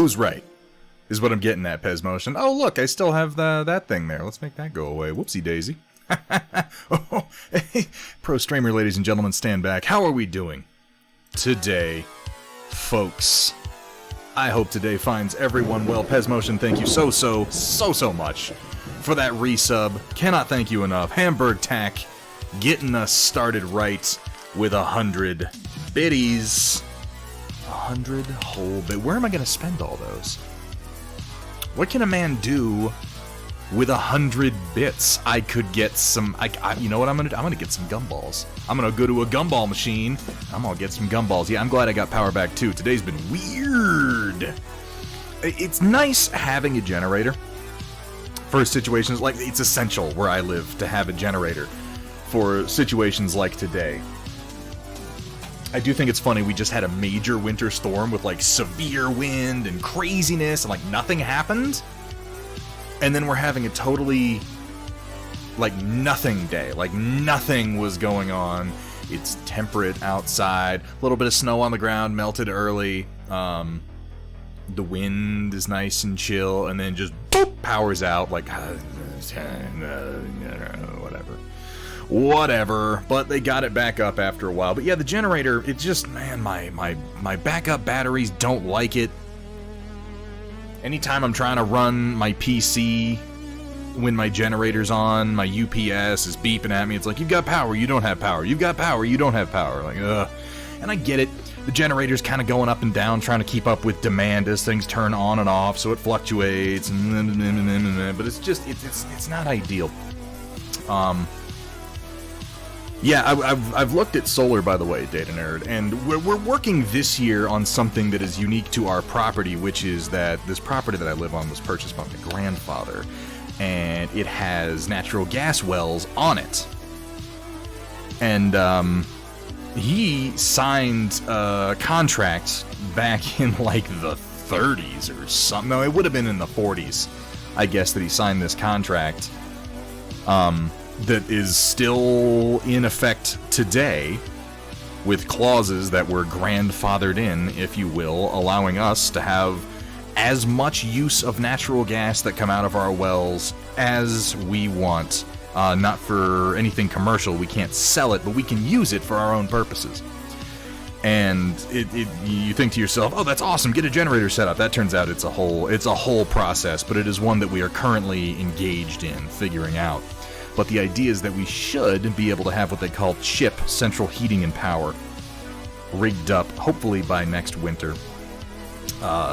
Who's right? Is what I'm getting at, Pez Motion. Oh, look, I still have that thing there. Let's make that go away. Whoopsie daisy. Oh, hey, pro streamer, ladies and gentlemen, stand back. How are we doing today, folks? I hope today finds everyone well. Pez Motion, thank you so much for that resub. Cannot thank you enough. Hamburg Tack getting us started right with 100 biddies. 100 whole bit. Where am I going to spend all those? What can a man do with 100 bits? I could get some... you know what I'm going to do? I'm going to get some gumballs. I'm going to go to a gumball machine. I'm going to get some gumballs. Yeah, I'm glad I got power back too. Today's been weird. It's nice having a generator for situations like... It's essential where I live to have a generator for situations like today. I do think it's funny, we just had a major winter storm with, like, severe wind and craziness, and, like, nothing happened. And then we're having a totally, like, nothing day. Like, nothing was going on. It's temperate outside. A little bit of snow on the ground, melted early. The wind is nice and chill, and then just, boop, powers out, like, whatever, but they got it back up after a while. But yeah, the generator, it just, man, my backup batteries don't like it. Anytime I'm trying to run my PC when my generator's on, my UPS is beeping at me. It's like, you've got power, you don't have power. You've got power, you don't have power. Like, ugh. And I get it. The generator's kind of going up and down, trying to keep up with demand as things turn on and off, so it fluctuates. But it's just, it's not ideal. Yeah, I've looked at solar, by the way, Data Nerd, and we're working this year on something that is unique to our property, which is that this property that I live on was purchased by my grandfather, and it has natural gas wells on it. And he signed a contract back in, like, the 30s or something. No, it would have been in the 40s, I guess, that he signed this contract. That is still in effect today, with clauses that were grandfathered in, if you will, allowing us to have as much use of natural gas that come out of our wells as we want. Not for anything commercial, we can't sell it, but we can use it for our own purposes. And you think to yourself, oh, that's awesome, get a generator set up. That turns out it's a whole process, but it is one that we are currently engaged in figuring out. But the idea is that we should be able to have what they call CHIP, central heating and power, rigged up, hopefully by next winter,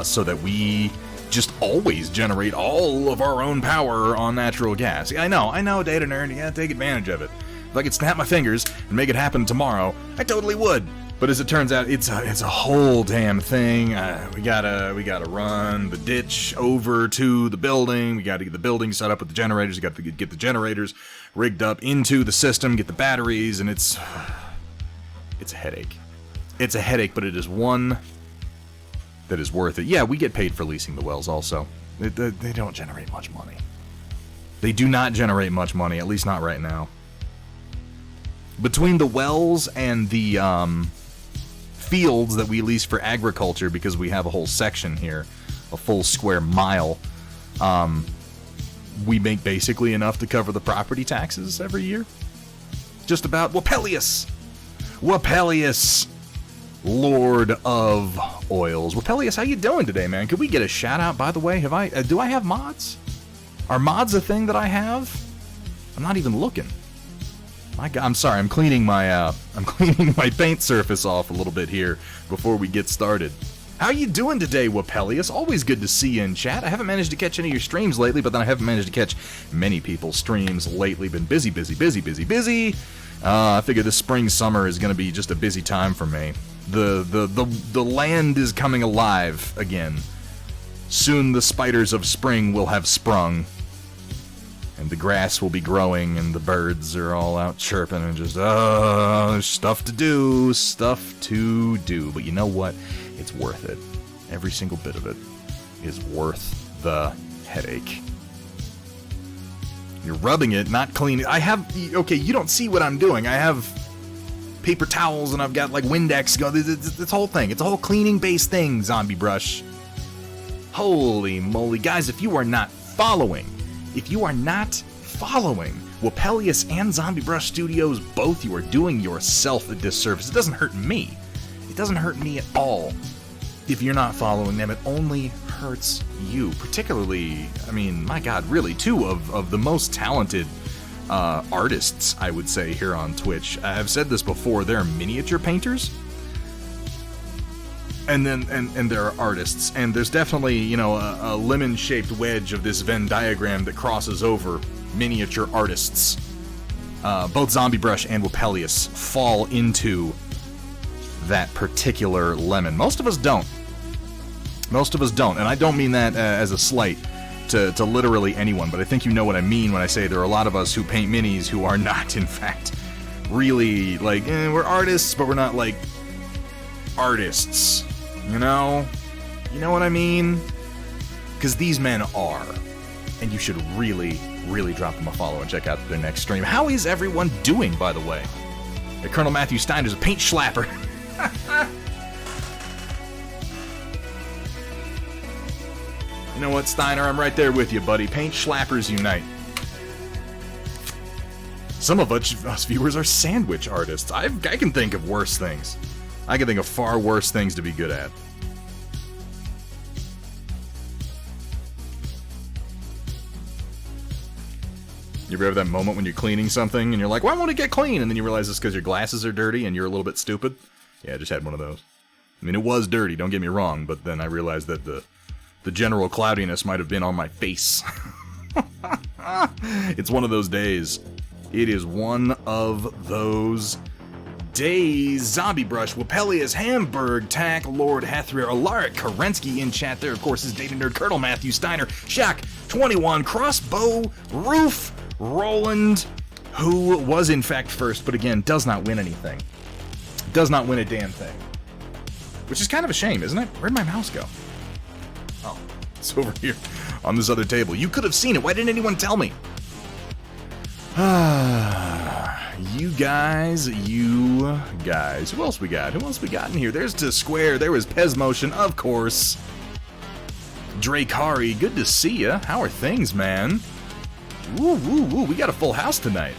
so that we just always generate all of our own power on natural gas. I know, Data Nerd, you gotta take advantage of it. If I could snap my fingers and make it happen tomorrow, I totally would. But as it turns out, it's a whole damn thing. We gotta run the ditch over to the building. We gotta get the building set up with the generators. We gotta get the generators rigged up into the system, get the batteries, and it's a headache. It's a headache, but it is one that is worth it. Yeah, we get paid for leasing the wells also. They don't generate much money. They do not generate much money, at least not right now. Between the wells and the fields that we lease for agriculture, because we have a whole section here, a full square mile, we make basically enough to cover the property taxes every year. Just about. Wapelius, Lord of Oils. Wapelius, how you doing today, man? Could we get a shout out, by the way? Do I have mods? Are mods a thing that I have? I'm not even looking. My God, I'm sorry. I'm cleaning my paint surface off a little bit here before we get started. How you doing today, Wapelius? Always good to see you in chat. I haven't managed to catch any of your streams lately, but then I haven't managed to catch many people's streams lately. Been busy. I figure this spring summer is going to be just a busy time for me. The land is coming alive again. Soon the spiders of spring will have sprung. And the grass will be growing, and the birds are all out chirping, and just, there's stuff to do. But you know what? It's worth it. Every single bit of it is worth the headache. You're rubbing it, not cleaning. Okay, you don't see what I'm doing. I have paper towels, and I've got, like, Windex. This whole thing. It's a whole cleaning-based thing, Zombie Brush. Holy moly. Guys, if you are not following Wapelius and Zombie Brush Studios, both, you are doing yourself a disservice. It doesn't hurt me. It doesn't hurt me at all. If you're not following them, it only hurts you. Particularly, I mean, my God, really, two of the most talented artists, I would say, here on Twitch. I've said this before, they're miniature painters. And there are artists. And there's definitely, you know, a lemon-shaped wedge of this Venn diagram that crosses over miniature artists. Both Zombie Brush and Wapelius fall into that particular lemon. Most of us don't. And I don't mean that as a slight to literally anyone, but I think you know what I mean when I say there are a lot of us who paint minis who are not, in fact, really, like, we're artists, but we're not, like, artists. You know? You know what I mean? Because these men are. And you should really, really drop them a follow and check out their next stream. How is everyone doing, by the way? Colonel Matthew Steiner's a paint schlapper. You know what, Steiner? I'm right there with you, buddy. Paint schlappers unite. Some of us viewers are sandwich artists. I can think of worse things. I can think of far worse things to be good at. You ever have that moment when you're cleaning something and you're like, why won't it get clean? And then you realize it's because your glasses are dirty and you're a little bit stupid? Yeah, I just had one of those. I mean, it was dirty, don't get me wrong, but then I realized that the general cloudiness might have been on my face. It's one of those days. It is one of those days. Zombie Brush, Wapelius, Hamburg, Tack, Lord Hethrir, Alaric, Kerensky in chat. There, of course, is Data Nerd, Colonel Matthew Steiner, Shaq, 21, Crossbow, Roof, Roland, who was in fact first, but again, does not win anything. Does not win a damn thing. Which is kind of a shame, isn't it? Where'd my mouse go? Oh, it's over here on this other table. You could have seen it. Why didn't anyone tell me? You guys. Who else we got? Who else we got in here? There's to Square. There was Pez Motion, of course. Drakari, good to see ya. How are things, man? Woo, we got a full house tonight.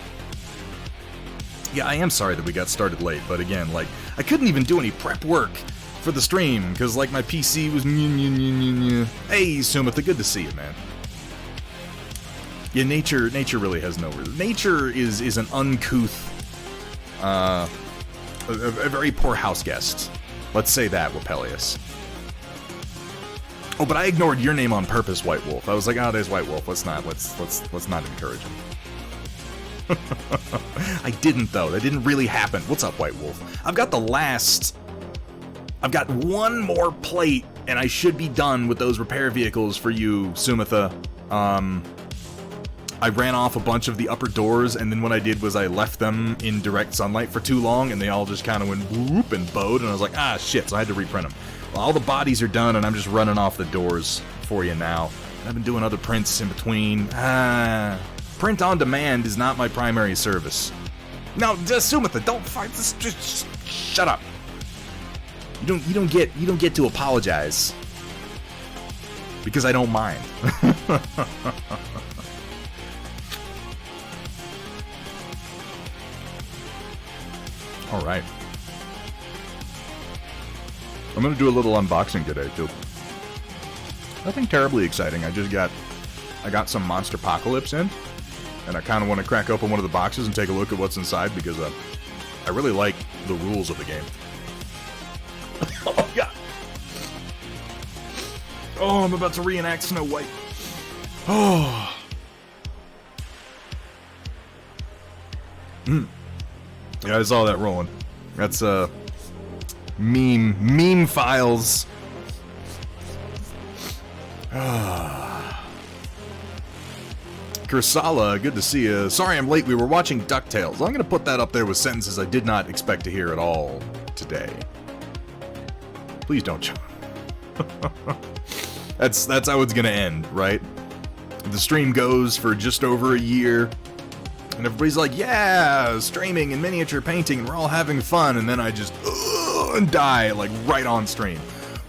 Yeah, I am sorry that we got started late, but again, like, I couldn't even do any prep work for the stream, because, like, my PC was... Hey, Sumitha, good to see you, man. Yeah, nature really has no... Nature is an uncouth, a very poor house guest. Let's say that, Wapelius. Oh, but I ignored your name on purpose, White Wolf. I was like, oh, there's White Wolf. Let's not encourage him. I didn't, though. That didn't really happen. What's up, White Wolf? I've got one more plate, and I should be done with those repair vehicles for you, Sumitha. I ran off a bunch of the upper doors, and then what I did was I left them in direct sunlight for too long, and they all just kind of went whoop and bowed, and I was like, ah, shit, so I had to reprint them. Well, all the bodies are done, and I'm just running off the doors for you now. And I've been doing other prints in between. Print on demand is not my primary service. No, just Sumitha, don't fight this. Just shut up. You don't get to apologize because I don't mind. All right. I'm gonna do a little unboxing today too. Nothing terribly exciting. I got some Monster Apocalypse in, and I kind of want to crack open one of the boxes and take a look at what's inside because I really like the rules of the game. Oh God! Oh, I'm about to reenact Snow White. Oh. Yeah, I saw that rolling. That's meme files. Kursala, good to see you. Sorry I'm late, we were watching DuckTales. I'm gonna put that up there with sentences I did not expect to hear at all today. Please don't jump. That's how it's gonna end, right? The stream goes for just over a year, and everybody's like, yeah, streaming and miniature painting, and we're all having fun, and then I just and die, like, right on stream.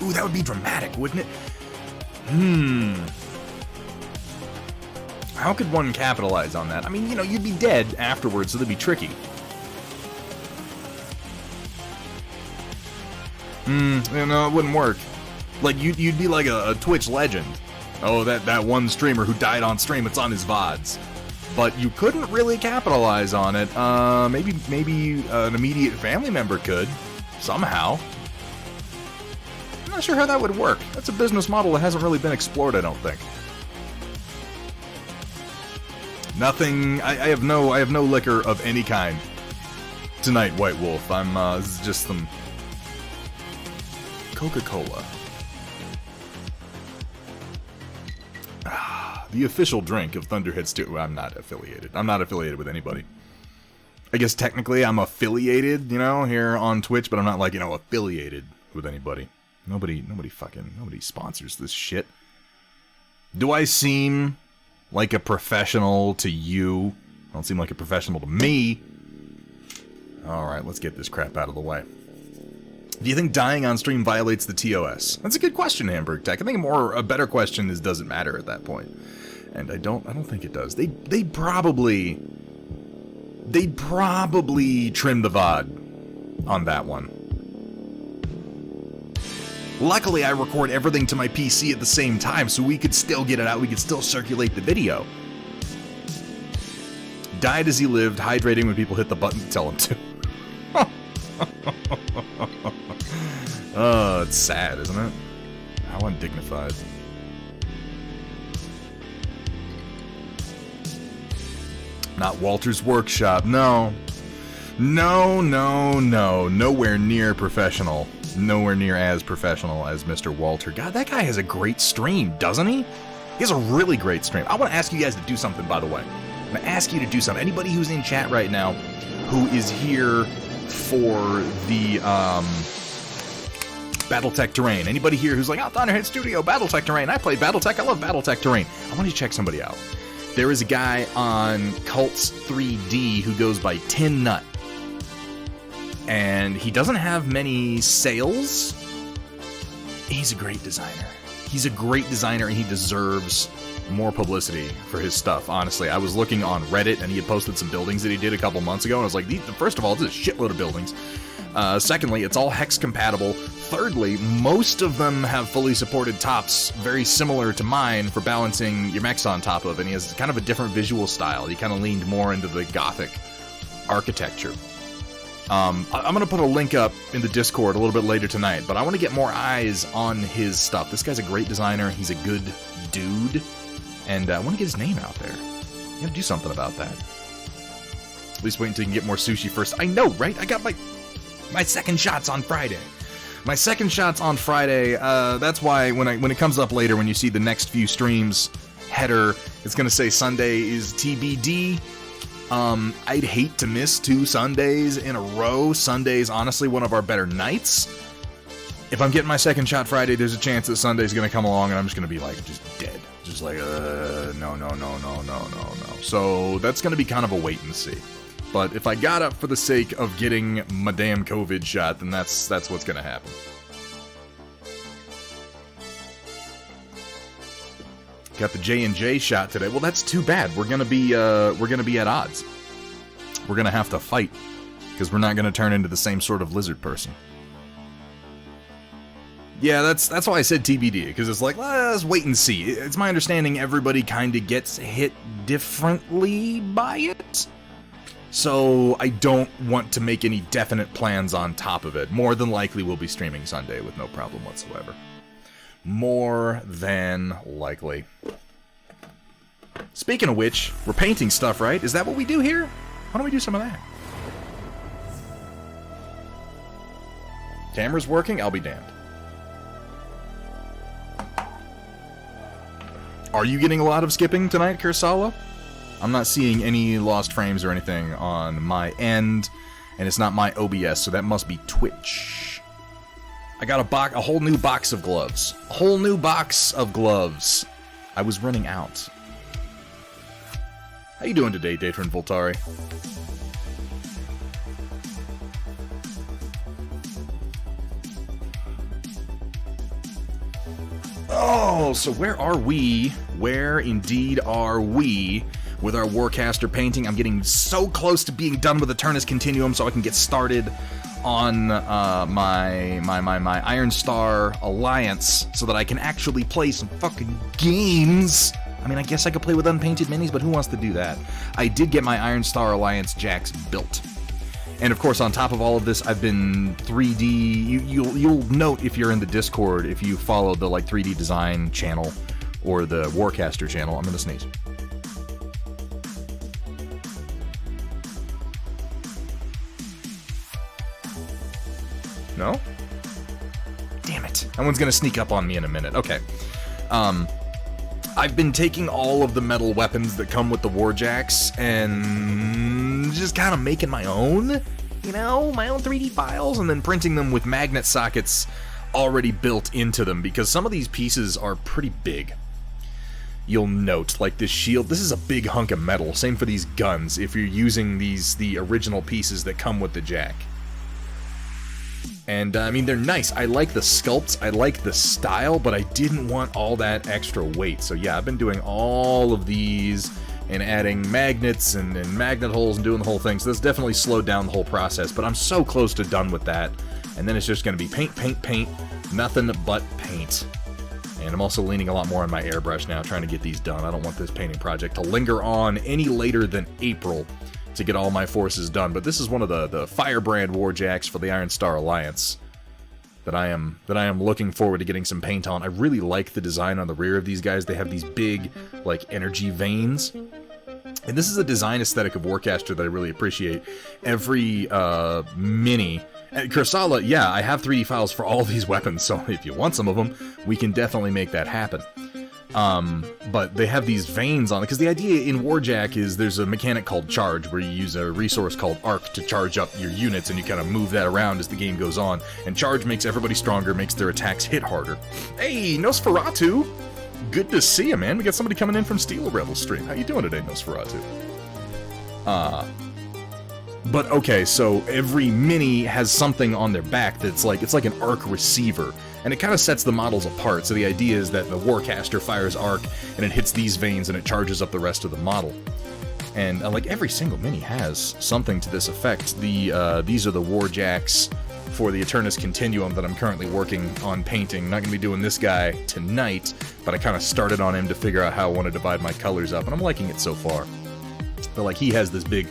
Ooh, that would be dramatic, wouldn't it? How could one capitalize on that? I mean, you know, you'd be dead afterwards, so that'd be tricky. You know, it wouldn't work. Like, you'd be like a Twitch legend. Oh, that one streamer who died on stream, it's on his VODs. But you couldn't really capitalize on it. Maybe an immediate family member could, somehow. I'm not sure how that would work. That's a business model that hasn't really been explored, I don't think. Nothing. I have no liquor of any kind tonight, White Wolf. This is just some Coca-Cola. The official drink of Thunderhead Stew. I'm not affiliated. I'm not affiliated with anybody. I guess technically I'm affiliated, you know, here on Twitch, but I'm not, like, you know, affiliated with anybody. Nobody sponsors this shit. Do I seem like a professional to you? I don't seem like a professional to me. Alright, let's get this crap out of the way. Do you think dying on stream violates the TOS? That's a good question, Hamburg Tech. I think a better question is, does it matter at that point? And I don't think it does. They'd probably trim the VOD on that one. Luckily, I record everything to my PC at the same time, so we could still get it out. We could still circulate the video. Died as he lived, hydrating when people hit the button to tell him to. Oh, it's sad, isn't it? How undignified. Not Walter's Workshop, no. No. Nowhere near professional. Nowhere near as professional as Mr. Walter. God, that guy has a great stream, doesn't he? He has a really great stream. I want to ask you guys to do something, by the way. I'm going to ask you to do something. Anybody who's in chat right now who is here for the Battletech Terrain. Anybody here who's like, oh, Thunderhead Studio, Battletech Terrain. I play Battletech. I love Battletech Terrain. I want you to check somebody out. There is a guy on Cults 3D who goes by Tin Nut. And he doesn't have many sales. He's a great designer. He's a great designer, and he deserves more publicity for his stuff, honestly. I was looking on Reddit, and he had posted some buildings that he did a couple months ago, and I was like, first of all, this is a shitload of buildings. Secondly, it's all hex compatible. Thirdly, most of them have fully supported tops very similar to mine for balancing your mechs on top of, and he has kind of a different visual style. He kind of leaned more into the Gothic architecture. I'm going to put a link up in the Discord a little bit later tonight, but I want to get more eyes on his stuff. This guy's a great designer. He's a good dude, and I want to get his name out there. You got to do something about that. At least wait until you can get more sushi first. I know, right? I got my second shots on Friday. My second shots on Friday. That's why when it comes up later, when you see the next few streams header, it's going to say Sunday is TBD. I'd hate to miss 2 Sundays in a row. Sunday's honestly one of our better nights. If I'm getting my second shot Friday, there's a chance that Sunday's going to come along and I'm just going to be like, just dead. Just like, no. So that's going to be kind of a wait and see. But if I got up for the sake of getting my damn COVID shot, then that's what's going to happen. Got the J&J shot today. Well, that's too bad. We're gonna be at odds. We're gonna have to fight because we're not gonna turn into the same sort of lizard person. Yeah, that's why I said TBD, because it's like, let's wait and see. It's my understanding everybody kind of gets hit differently by it. So I don't want to make any definite plans on top of it. More than likely we'll be streaming Sunday with no problem whatsoever. More than likely. Speaking of which, we're painting stuff, right? Is that what we do here? Why don't we do some of that? Camera's working? I'll be damned. Are you getting a lot of skipping tonight, Kursala? I'm not seeing any lost frames or anything on my end, and it's not my OBS, so that must be Twitch. I got a whole new box of gloves. A whole new box of gloves. I was running out. How you doing today, Datrin Voltari? Oh, so where are we? Where indeed are we with our Warcaster painting? I'm getting so close to being done with Aeternus Continuum so I can get started on my Iron Star Alliance so that I can actually play some fucking games. I mean, I guess I could play with unpainted minis, but who wants to do that? I did get my Iron Star Alliance jacks built. And of course, on top of all of this, I've been 3D. You'll note if you're in the Discord, if you follow the like 3D design channel or the Warcaster channel. I'm gonna sneeze. No? Damn it! That one's gonna sneak up on me in a minute. Okay. I've been taking all of the metal weapons that come with the Warjacks and just kind of making my own, you know, my own 3D files, and then printing them with magnet sockets already built into them, because some of these pieces are pretty big. You'll note, like this shield, this is a big hunk of metal. Same for these guns, if you're using the original pieces that come with the jack. And, I mean, they're nice. I like the sculpts, I like the style, but I didn't want all that extra weight. So yeah, I've been doing all of these and adding magnets and magnet holes and doing the whole thing. So this definitely slowed down the whole process, but I'm so close to done with that. And then it's just going to be paint, paint, paint, nothing but paint. And I'm also leaning a lot more on my airbrush now, trying to get these done. I don't want this painting project to linger on any later than April to get all my forces done, but this is one of the Firebrand Warjacks for the Iron Star Alliance that I am looking forward to getting some paint on. I really like the design on the rear of these guys. They have these big, like, energy veins. And this is a design aesthetic of Warcaster that I really appreciate. Every mini... At Kursala, yeah, I have 3D files for all these weapons, so if you want some of them, we can definitely make that happen. But they have these veins on it, because the idea in Warjack is there's a mechanic called Charge, where you use a resource called Arc to charge up your units, and you kind of move that around as the game goes on. And Charge makes everybody stronger, makes their attacks hit harder. Hey, Nosferatu! Good to see you, man. We got somebody coming in from Steel Rebel stream. How you doing today, Nosferatu? But okay, so every mini has something on their back that's like, it's like an arc receiver, and it kind of sets the models apart. So the idea is that the Warcaster fires arc, and it hits these veins, and it charges up the rest of the model. And like every single mini has something to this effect. These are the Warjacks for the Aeternus Continuum that I'm currently working on painting. Not gonna be doing this guy tonight, but I kind of started on him to figure out how I want to divide my colors up, and I'm liking it so far. But like, he has this big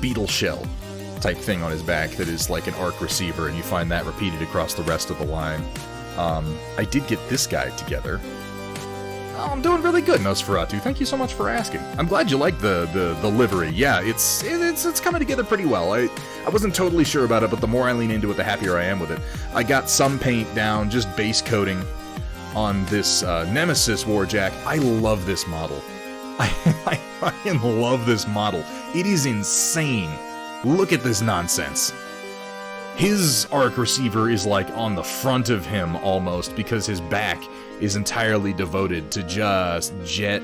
beetle shell type thing on his back that is like an arc receiver, and you find that repeated across the rest of the line. I did get this guy together. Oh, I'm doing really good, Nosferatu. Thank you so much for asking. I'm glad you like the livery. Yeah, it's coming together pretty well. I wasn't totally sure about it, but the more I lean into it, the happier I am with it. I got some paint down, just base coating on this Nemesis Warjack. I love this model. I fucking love this model. It is insane. Look at this nonsense. His arc receiver is like on the front of him almost, because his back is entirely devoted to just jet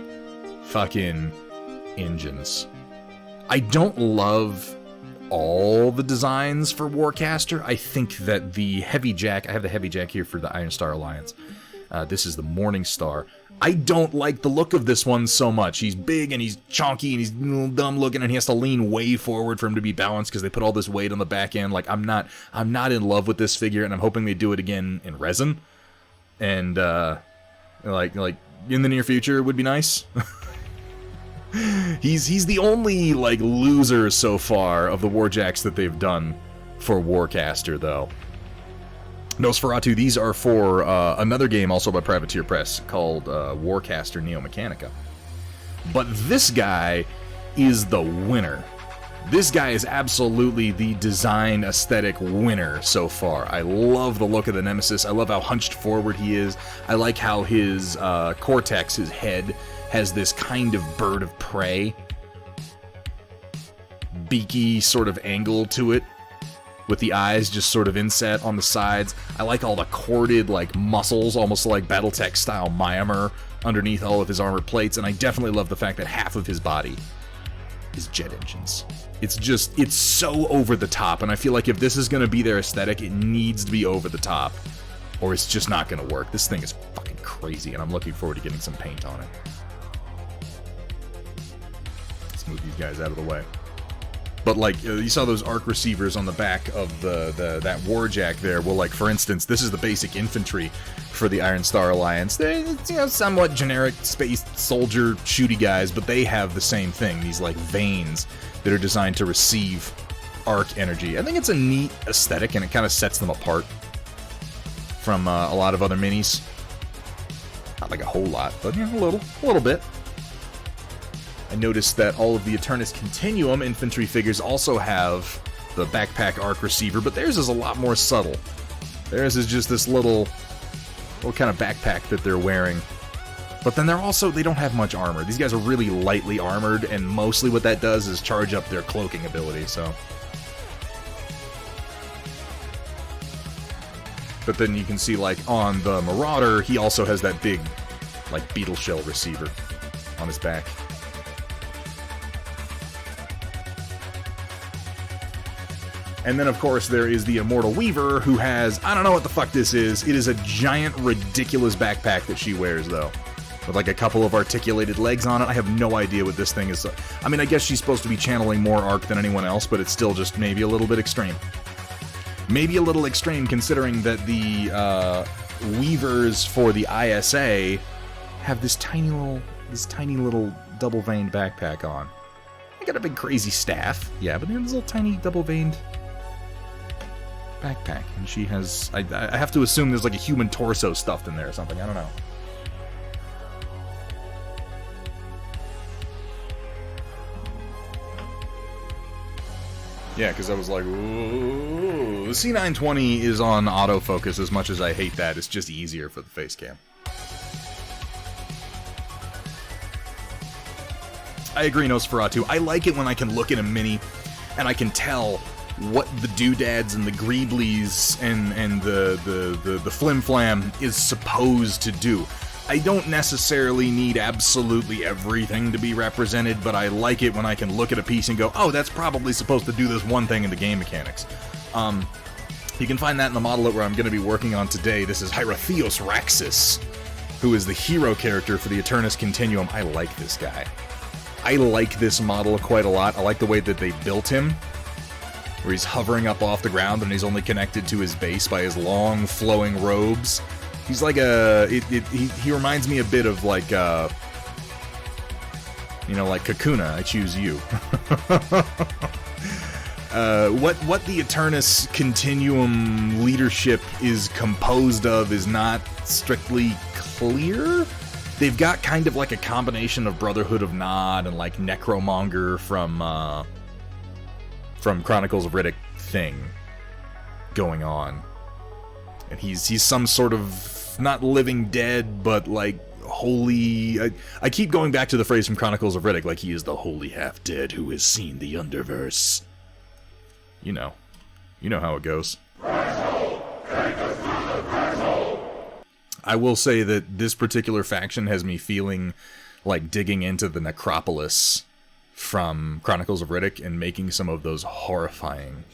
fucking engines. I don't love all the designs for Warcaster. I think that the Heavy Jack, I have the Heavy Jack here for the Iron Star Alliance. This is the Morning Star. I don't like the look of this one so much. He's big and he's chonky and he's dumb looking, and he has to lean way forward for him to be balanced because they put all this weight on the back end. Like, I'm not in love with this figure, and I'm hoping they do it again in resin. And like in the near future would be nice. He's the only like loser so far of the Warjacks that they've done for Warcaster, though. Nosferatu, these are for another game also by Privateer Press called Warcaster Neo Mechanica. But this guy is the winner. This guy is absolutely the design aesthetic winner so far. I love the look of the Nemesis. I love how hunched forward he is. I like how his cortex, his head, has this kind of bird of prey, beaky sort of angle to it, with the eyes just sort of inset on the sides. I like all the corded, like, muscles, almost like Battletech-style Myanmar underneath all of his armor plates, and I definitely love the fact that half of his body is jet engines. It's so over the top, and I feel like if this is gonna be their aesthetic, it needs to be over the top, or it's just not gonna work. This thing is fucking crazy. crazy, and I'm looking forward to getting some paint on it. Let's move these guys out of the way. But, like, you saw those arc receivers on the back of that warjack there. Well, like, for instance, this is the basic infantry for the Iron Star Alliance. They're, you know, somewhat generic space soldier shooty guys, but they have the same thing. These, like, veins that are designed to receive arc energy. I think it's a neat aesthetic, and it kind of sets them apart from a lot of other minis. Not like a whole lot, but, you know, a little bit. I noticed that all of the Aeternus Continuum infantry figures also have the backpack arc receiver, but theirs is a lot more subtle. Theirs is just this little kind of backpack that they're wearing. But then they don't have much armor. These guys are really lightly armored, and mostly what that does is charge up their cloaking ability, so. But then you can see, like, on the Marauder, he also has that big, like, beetle shell receiver on his back. And then, of course, there is the Immortal Weaver, who has, I don't know what the fuck this is. It is a giant, ridiculous backpack that she wears, though. With, like, a couple of articulated legs on it. I have no idea what this thing is. I mean, I guess she's supposed to be channeling more arc than anyone else, but it's still just maybe a little bit extreme. Maybe a little extreme, considering that the Weavers for the ISA have this tiny little double-veined backpack on. They got a big crazy staff, yeah, but they have this little tiny double-veined backpack, and she has, I have to assume there's like a human torso stuffed in there or something, I don't know. Yeah, because I was like, ooh, the C920 is on autofocus. As much as I hate that, it's just easier for the face cam. I agree, Nosferatu. I like it when I can look at a mini and I can tell what the doodads and the greeblies and the flim-flam is supposed to do. I don't necessarily need absolutely everything to be represented, but I like it when I can look at a piece and go, oh, that's probably supposed to do this one thing in the game mechanics. You can find that in the model where I'm going to be working on today. This is Hierotheos Raxis, who is the hero character for the Aeternus Continuum. I like this guy. I like this model quite a lot. I like the way that they built him, where he's hovering up off the ground and he's only connected to his base by his long flowing robes. He's like he reminds me a bit of like, you know, like Kakuna, I choose you. What the Aeternus Continuum leadership is composed of is not strictly clear. They've got kind of like a combination of Brotherhood of Nod and like Necromonger from Chronicles of Riddick thing going on. And he's some sort of, not living dead, but like holy... I keep going back to the phrase from Chronicles of Riddick, like he is the holy half-dead who has seen the Underverse. You know how it goes. I will say that this particular faction has me feeling like digging into the Necropolis from Chronicles of Riddick and making some of those horrifying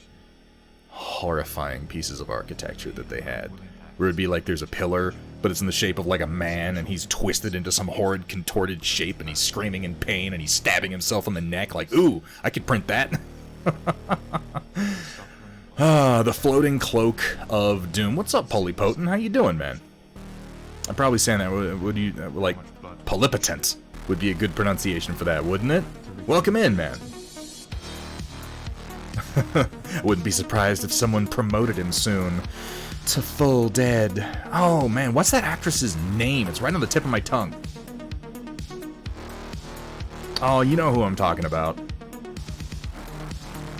pieces of architecture that they had. Where it'd be like there's a pillar, but it's in the shape of like a man, and he's twisted into some horrid contorted shape, and he's screaming in pain, and he's stabbing himself in the neck like, ooh, I could print that. The floating cloak of doom. What's up, Polypotent? How you doing, man? I'm probably saying that, would you, like, polypotent would be a good pronunciation for that, wouldn't it? Welcome in, man. Wouldn't be surprised if someone promoted him soon to full dead. Oh, man, what's that actress's name? It's right on the tip of my tongue. Oh, you know who I'm talking about.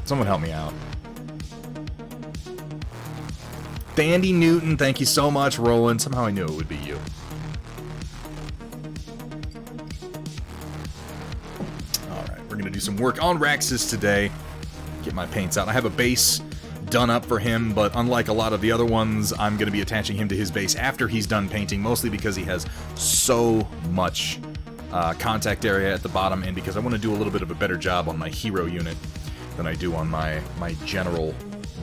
Someone help me out. Thandie Newton, thank you so much, Roland. Somehow I knew it would be you. Alright, we're going to do some work on Raxis today. Get my paints out. I have a base done up for him, but unlike a lot of the other ones, I'm going to be attaching him to his base after he's done painting, mostly because he has so much contact area at the bottom, and because I want to do a little bit of a better job on my hero unit than I do on my general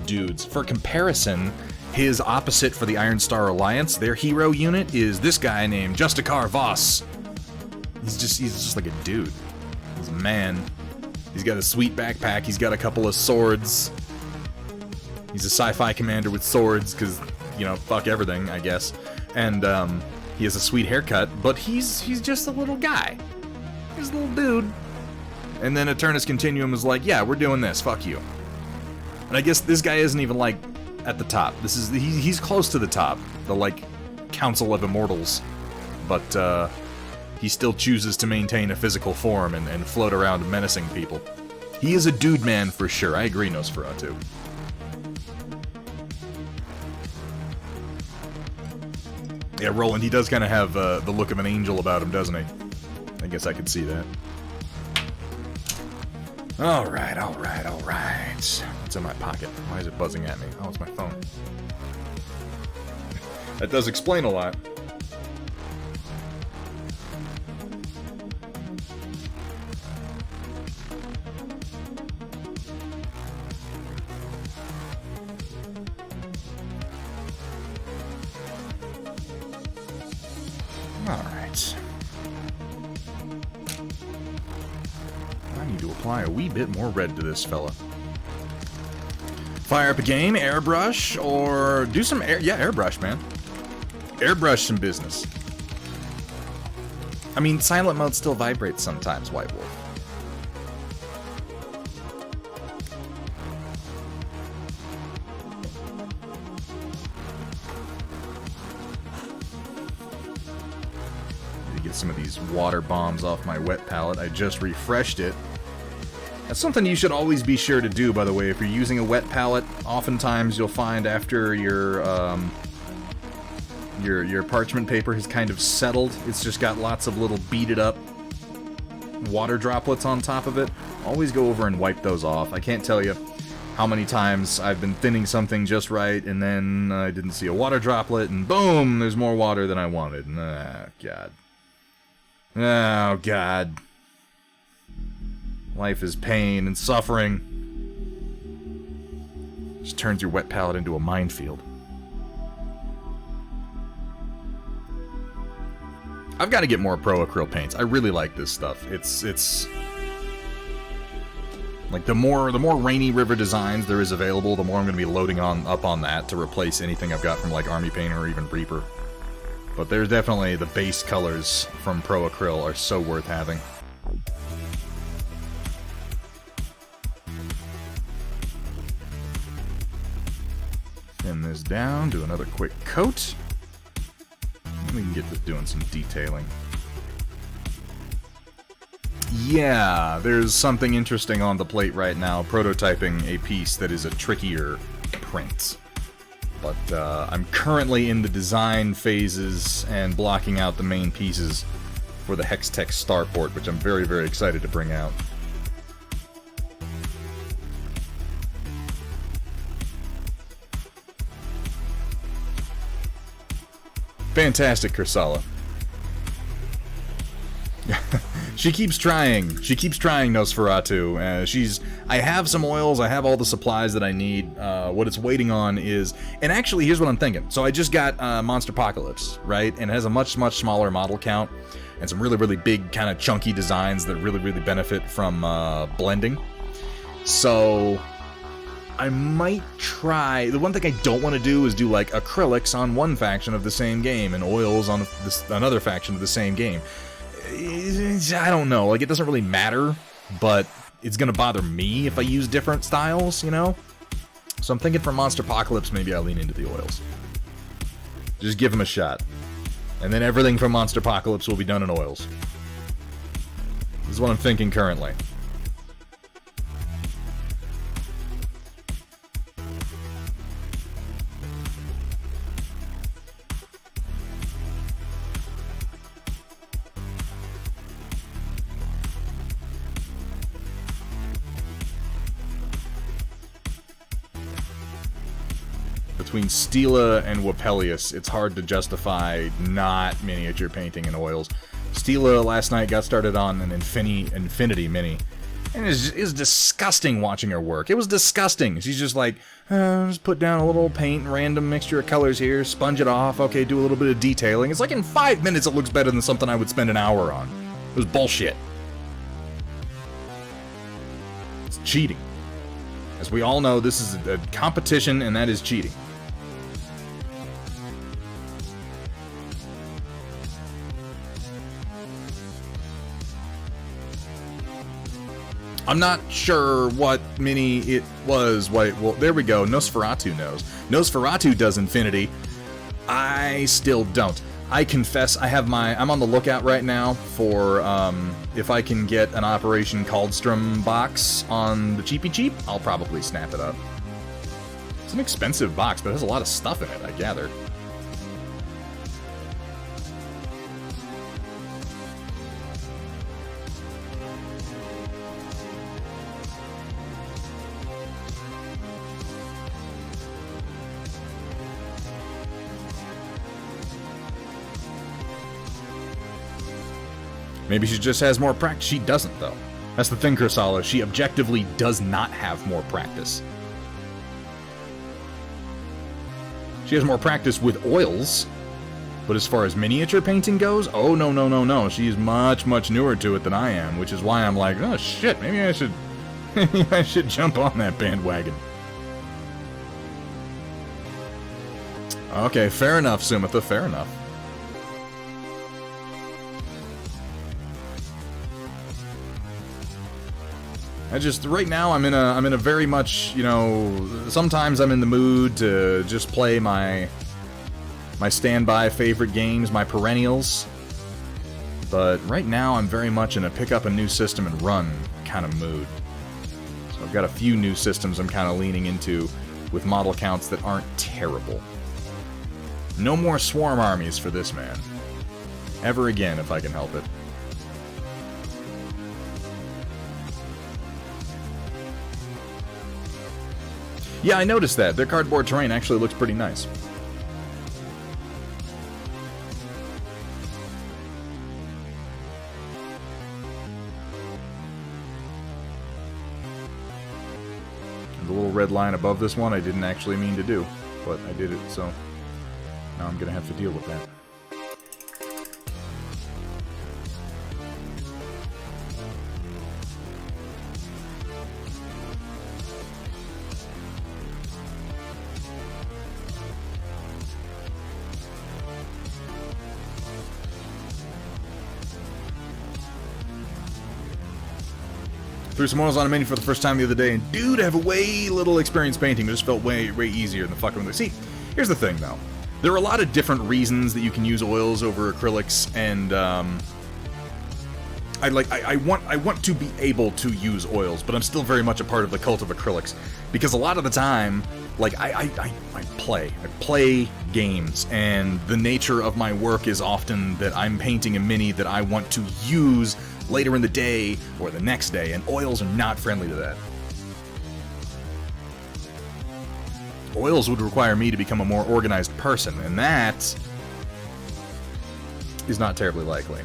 dudes. For comparison, His opposite for the Iron Star Alliance, their hero unit, is this guy named Justicar Voss. He's just like a dude. He's a man. He's got a sweet backpack. He's got a couple of swords. He's a sci-fi commander with swords, because, you know, fuck everything, I guess. And, he has a sweet haircut, but he's just a little guy. He's a little dude. And then Aeternus Continuum is like, yeah, we're doing this, fuck you. And I guess this guy isn't even, like, at the top. He's close to the top, the, like, Council of Immortals. But, he still chooses to maintain a physical form and float around menacing people. He is a dude man for sure, I agree, Nosferatu. Yeah, Roland, he does kind of have the look of an angel about him, doesn't he? I guess I could see that. Alright. What's in my pocket? Why is it buzzing at me? Oh, it's my phone. That does explain a lot. Alright. I need to apply a wee bit more red to this fella. Fire up a game, airbrush, or do some airbrush, man. Airbrush some business. I mean, silent mode still vibrates sometimes, White Wolf. Get some of these water bombs off my wet palette. I just refreshed it. That's something you should always be sure to do, by the way, if you're using a wet palette. Oftentimes you'll find after your parchment paper has kind of settled, it's just got lots of little beaded up water droplets on top of it. Always go over and wipe those off. I can't tell you how many times I've been thinning something just right, and then I didn't see a water droplet, and boom, there's more water than I wanted. Ah, God. Oh, God. Life is pain and suffering. Just turns your wet palette into a minefield. I've got to get more Pro Acryl paints. I really like this stuff. It's like the more Rainy River designs there is available, the more I'm going to be loading up on that to replace anything I've got from like Army Painter or even Reaper. But there's definitely the base colors from Pro Acryl are so worth having. Thin this down, do another quick coat. And we can get to doing some detailing. Yeah, there's something interesting on the plate right now, prototyping a piece that is a trickier print. But I'm currently in the design phases and blocking out the main pieces for the Hextech Starport, which I'm very, very excited to bring out. Fantastic, Kursala. She keeps trying. She keeps trying, Nosferatu. I have some oils. I have all the supplies that I need. What it's waiting on is... And actually, here's what I'm thinking. So I just got Monster Apocalypse, right? And it has a much, much smaller model count. And some really, really big, kind of chunky designs that really, really benefit from blending. So... I might try... The one thing I don't want to do is do, like, acrylics on one faction of the same game and oils on another faction of the same game. I don't know. Like, it doesn't really matter, but it's going to bother me if I use different styles, you know? So I'm thinking for Monster Apocalypse, maybe I'll lean into the oils. Just give them a shot. And then everything from Monster Apocalypse will be done in oils. This is what I'm thinking currently. Between Stila and Wapelius, it's hard to justify not miniature painting in oils. Stila last night got started on an Infinity Mini, And it was disgusting watching her work. It was disgusting. She's just like, just put down a little paint, random mixture of colors here, sponge it off, okay, do a little bit of detailing. It's like in 5 minutes it looks better than something I would spend an hour on. It was bullshit. It's cheating. As we all know, this is a competition, and that is cheating. I'm not sure what mini it was. Well, there we go. Nosferatu knows. Nosferatu does Infinity. I still don't. I confess, I'm on the lookout right now for, if I can get an Operation Caldstrom box on the cheapy cheap, I'll probably snap it up. It's an expensive box, but it has a lot of stuff in it, I gather. Maybe she just has more practice. She doesn't, though. That's the thing, Kursala. She objectively does not have more practice. She has more practice with oils, but as far as miniature painting goes, oh, no, no, no, no. She's much, much newer to it than I am, which is why I'm like, oh, shit, maybe I should jump on that bandwagon. Okay, fair enough, Sumitha, fair enough. Right now I'm in a very much, you know, sometimes I'm in the mood to just play my standby favorite games, my perennials. But right now I'm very much in a pick up a new system and run kind of mood. So I've got a few new systems I'm kind of leaning into with model counts that aren't terrible. No more swarm armies for this man. Ever again, if I can help it. Yeah, I noticed that. Their cardboard terrain actually looks pretty nice. The little red line above this one I didn't actually mean to do, but I did it, so now I'm gonna have to deal with that. Threw some oils on a mini for the first time the other day, and dude, I have a way little experience painting. It just felt way easier than fucking with it. See, here's the thing, though. There are a lot of different reasons that you can use oils over acrylics, and I want to be able to use oils, but I'm still very much a part of the cult of acrylics, because a lot of the time, like I play games, and the nature of my work is often that I'm painting a mini that I want to use later in the day or the next day, and oils are not friendly to that. Oils would require me to become a more organized person, and that is not terribly likely.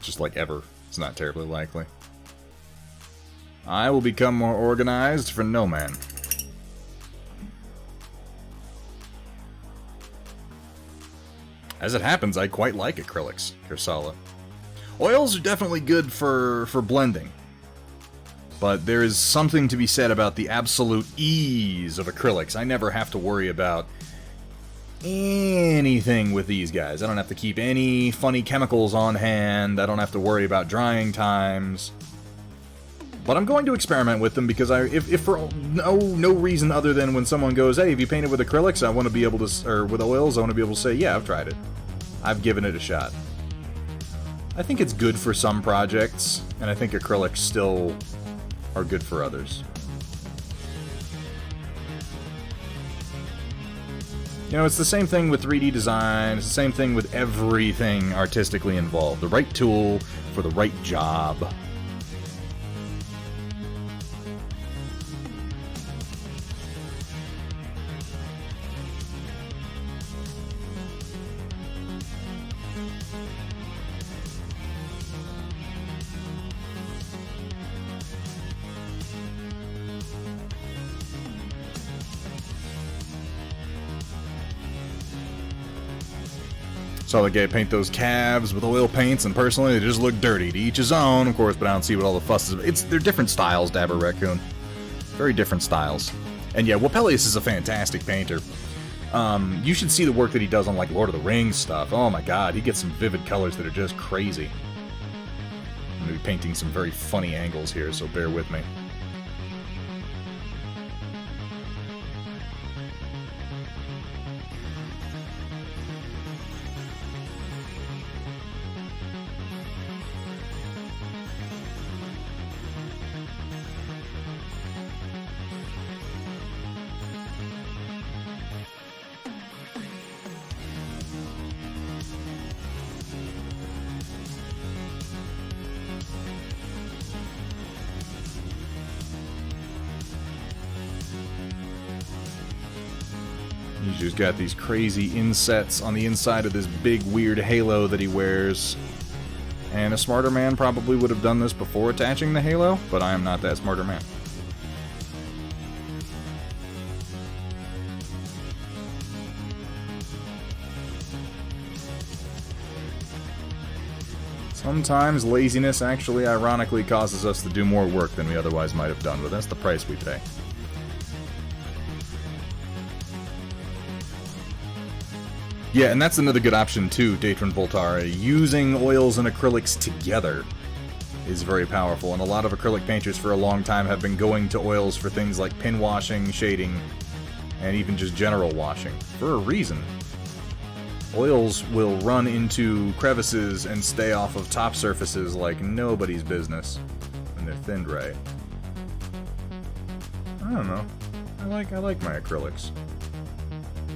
Just like ever. It's not terribly likely. I will become more organized for no man. As it happens, I quite like acrylics, Kursala. Oils are definitely good for blending. But there is something to be said about the absolute ease of acrylics. I never have to worry about anything with these guys. I don't have to keep any funny chemicals on hand. I don't have to worry about drying times. But I'm going to experiment with them because if for no reason other than when someone goes, hey, have you painted with acrylics? I want to be able to, or with oils, I want to be able to say, yeah, I've tried it. I've given it a shot. I think it's good for some projects, and I think acrylics still are good for others. You know, it's the same thing with 3D design, it's the same thing with everything artistically involved. The right tool for the right job. Saw the guy paint those calves with oil paints, and personally, they just look dirty. To each his own, of course, but I don't see what all the fuss is. They're different styles, Dabber Raccoon. Very different styles. And yeah, Warcaster is a fantastic painter. You should see the work that he does on, like, Lord of the Rings stuff. Oh my god, he gets some vivid colors that are just crazy. I'm going to be painting some very funny angles here, so bear with me. He's just got these crazy insets on the inside of this big weird halo that he wears. And a smarter man probably would have done this before attaching the halo, but I am not that smarter man. Sometimes laziness actually ironically causes us to do more work than we otherwise might have done, but that's the price we pay. Yeah, and that's another good option too, Datron Voltara. Using oils and acrylics together is very powerful, and a lot of acrylic painters for a long time have been going to oils for things like pin washing, shading, and even just general washing, for a reason. Oils will run into crevices and stay off of top surfaces like nobody's business when they're thinned right. I don't know. I like my acrylics,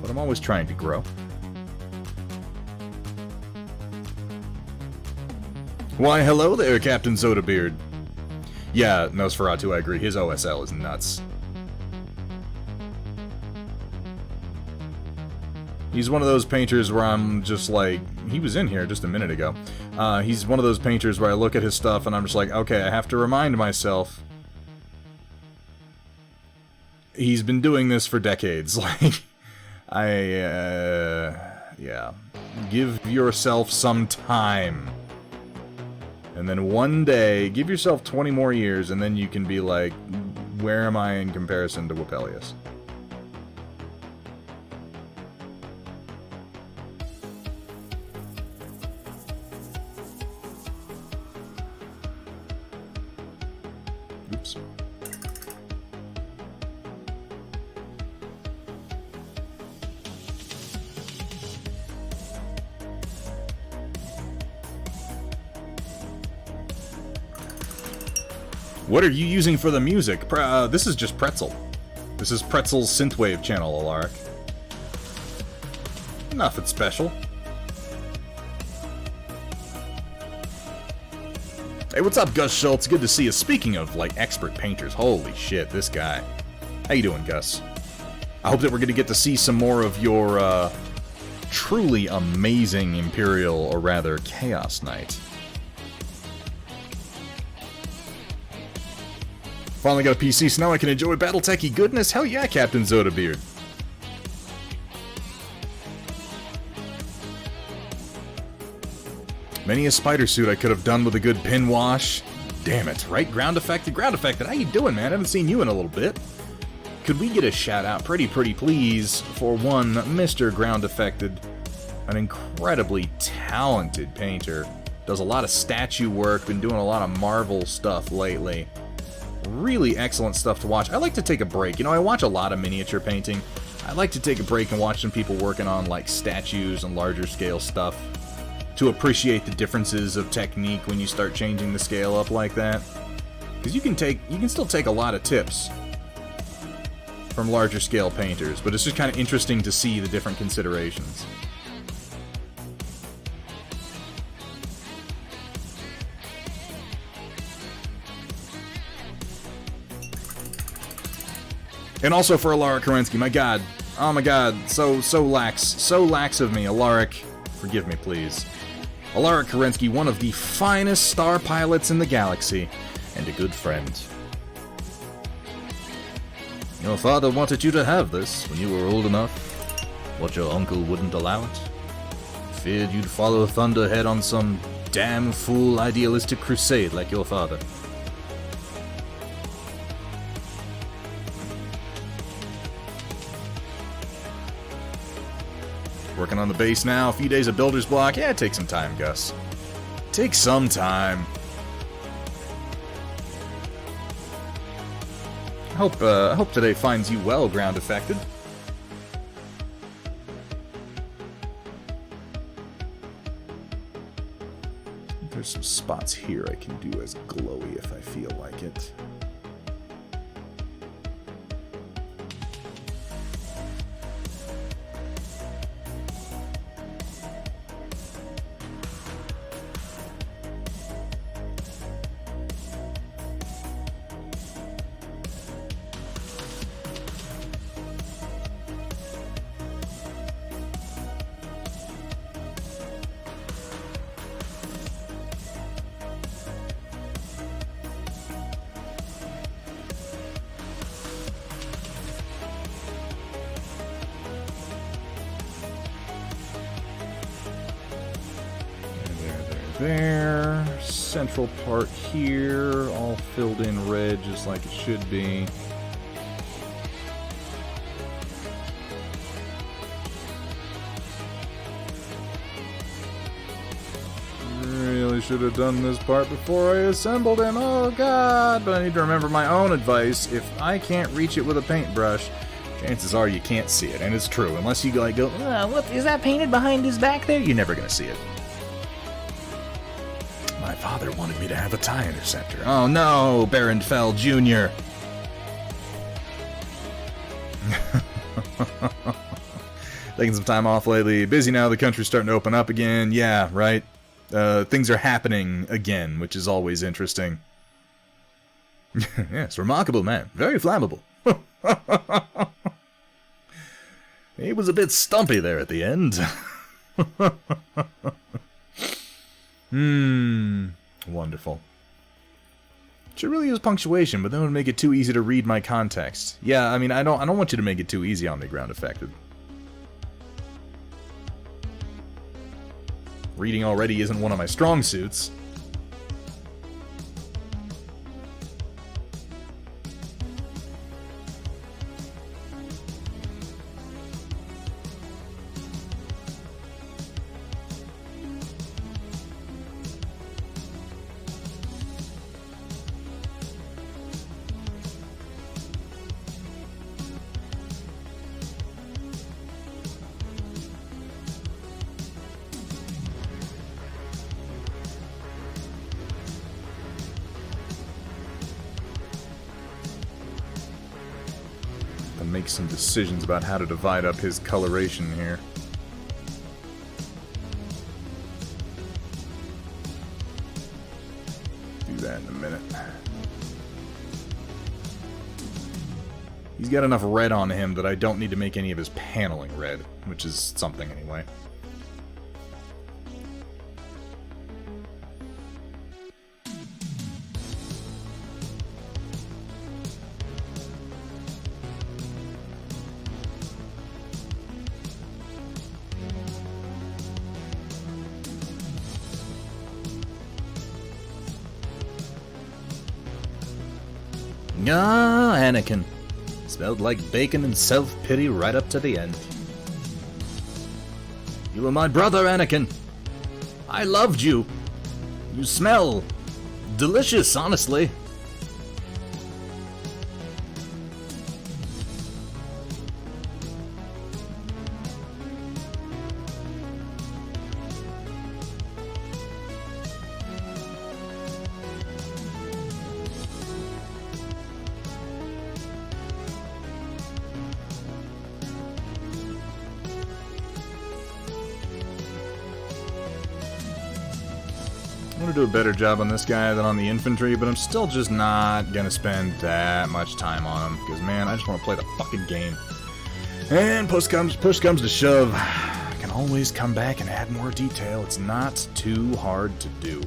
but I'm always trying to grow. Why, hello there, Captain Sodabeard. Yeah, Nosferatu, I agree. His OSL is nuts. He's one of those painters where I'm just like... He was in here just a minute ago. He's one of those painters where I look at his stuff and I'm just like, okay, I have to remind myself... He's been doing this for decades. Like, yeah. Give yourself some time. And then one day, give yourself 20 more years, and then you can be like, where am I in comparison to Warcaster? Oops. What are you using for the music? This is just Pretzel. This is Pretzel's synthwave channel, Alaric. Nothing special. Hey, what's up, Gus Schultz? Good to see you. Speaking of, like, expert painters, holy shit, this guy. How you doing, Gus? I hope that we're going to get to see some more of your, truly amazing Imperial, or rather, Chaos Knight. Finally got a PC, so now I can enjoy Battletechy goodness. Hell yeah, Captain Zodabeard. Many a spider suit I could have done with a good pin wash. Damn it, right? Ground Affected? Ground Affected, how you doing, man? I haven't seen you in a little bit. Could we get a shout out, pretty please, for one Mr. Ground Affected, an incredibly talented painter. Does a lot of statue work, been doing a lot of Marvel stuff lately. Really excellent stuff to watch. I like to take a break. You know, I watch a lot of miniature painting. I like to take a break and watch some people working on, like, statues and larger scale stuff to appreciate the differences of technique when you start changing the scale up like that. Because you can still take a lot of tips from larger scale painters, but it's just kind of interesting to see the different considerations. And also for Alaric Kerensky, my god. Oh my god, so lax of me, Alaric. Forgive me, please. Alaric Kerensky, one of the finest star pilots in the galaxy, and a good friend. Your father wanted you to have this when you were old enough, but your uncle wouldn't allow it. Feared you'd follow Thunderhead on some damn fool idealistic crusade like your father. Working on the base now, a few days of builder's block. Yeah, take some time, Gus. Take some time. I hope today finds you well, ground affected. There's some spots here I can do as glowy if I feel like it. There, central part here, all filled in red just like it should be. Really should have done this part before I assembled him, oh god! But I need to remember my own advice. If I can't reach it with a paintbrush, chances are you can't see it, and it's true. Unless you like go, what is that painted behind his back there? You're never gonna see it. My father wanted me to have a tie interceptor. Oh no, Baron Fell Jr. Taking some time off lately. Busy now, the country's starting to open up again. Yeah, right. Things are happening again, which is always interesting. Yes, remarkable man. Very flammable. He was a bit stumpy there at the end. Wonderful. Should really use punctuation, but that would make it too easy to read my context. Yeah, I mean, I don't want you to make it too easy on me, ground affected. Reading already isn't one of my strong suits. Make some decisions about how to divide up his coloration here. Do that in a minute. He's got enough red on him that I don't need to make any of his paneling red, which is something anyway. Ah, Anakin. Smelled like bacon and self-pity right up to the end. You were my brother, Anakin. I loved you. You smell delicious, honestly. I'm gonna do a better job on this guy than on the infantry, but I'm still just not gonna spend that much time on him, because, man, I just want to play the fucking game. And push comes to shove, I can always come back and add more detail. It's not too hard to do.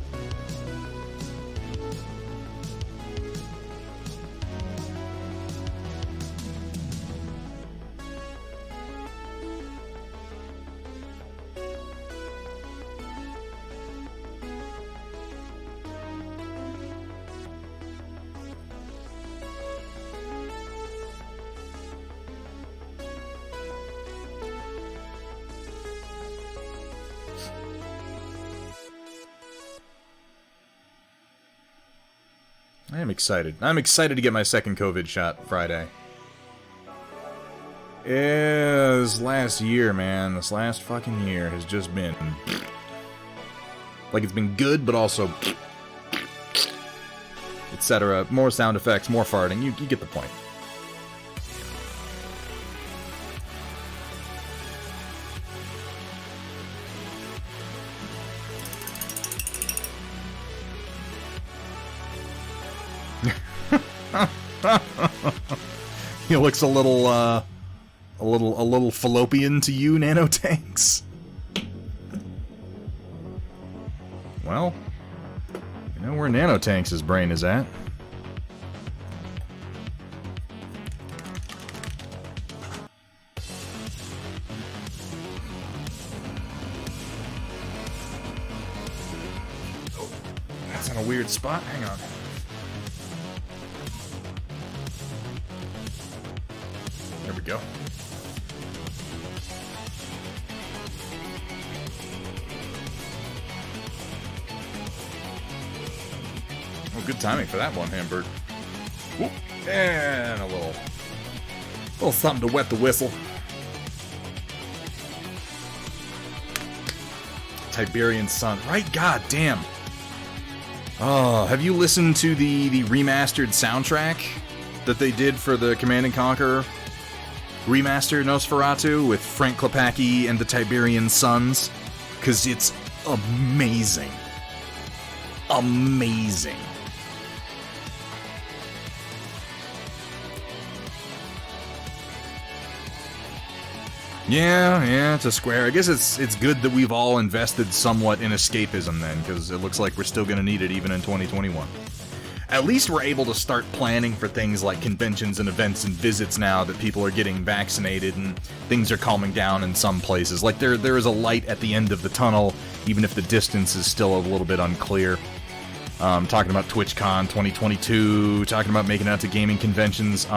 I am excited. I'm excited to get my second COVID shot Friday. Yeah, this last year, man, this last fucking year has just been... like, it's been good, but also... etc. More sound effects, more farting. You get the point. He looks a little fallopian to you, nanotanks. Well, you know where nanotanks' brain is at. Oh, that's in a weird spot. Hang on. There we go. Oh, good timing for that one, Hamburg. Whoop. And a little something to wet the whistle. Tiberian Sun. Right, god damn. Oh, have you listened to the remastered soundtrack that they did for the Command & Conquer remastered Nosferatu with Frank Klepacki and the Tiberian Suns? Because it's amazing. Amazing. Yeah, it's a square. I guess it's good that we've all invested somewhat in escapism then, because it looks like we're still going to need it even in 2021. At least we're able to start planning for things like conventions and events and visits now that people are getting vaccinated and things are calming down in some places. Like there is a light at the end of the tunnel, even if the distance is still a little bit unclear. Talking about TwitchCon 2022, talking about making it out to gaming conventions.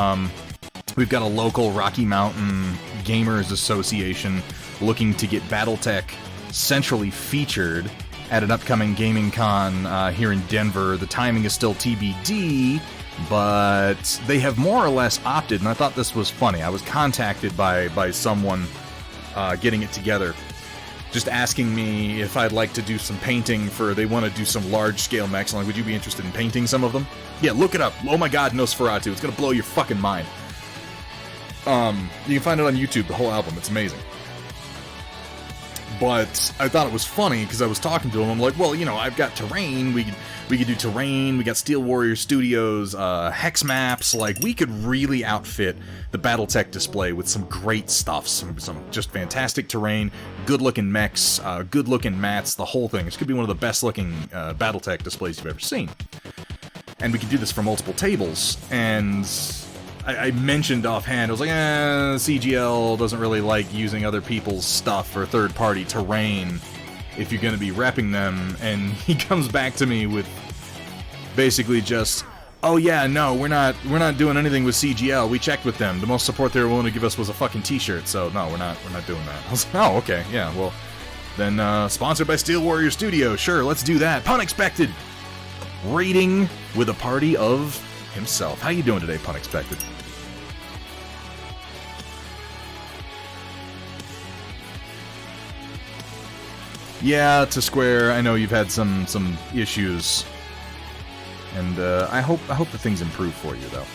We've got a local Rocky Mountain Gamers Association looking to get BattleTech centrally featured at an upcoming gaming con here in Denver. The timing is still TBD, but they have more or less opted, and I thought this was funny. I was contacted by someone getting it together, just asking me if I'd like to do some painting for, they want to do some large-scale mechs. Like, would you be interested in painting some of them? Yeah, look it up. Oh my god, Nosferatu. It's gonna blow your fucking mind. You can find it on YouTube, the whole album. It's amazing. But I thought it was funny because I was talking to him. I'm like, well, you know, I've got terrain. We could do terrain. We got Steel Warrior Studios, hex maps. Like, we could really outfit the BattleTech display with some great stuff. Some just fantastic terrain, good-looking mechs, good-looking mats, the whole thing. This could be one of the best-looking BattleTech displays you've ever seen. And we could do this for multiple tables. And I mentioned offhand, I was like, CGL doesn't really like using other people's stuff or third-party terrain if you're going to be repping them, and he comes back to me with basically just, oh yeah, no, we're not doing anything with CGL. We checked with them. The most support they were willing to give us was a fucking t-shirt, so no, we're not doing that. I was like, oh, okay, yeah, well, then sponsored by Steel Warrior Studio, sure, let's do that. Pun expected! Raiding with a party of himself. How you doing today, Pun Expected? Yeah, to Square, I know you've had some issues, and I hope that things improve for you, though.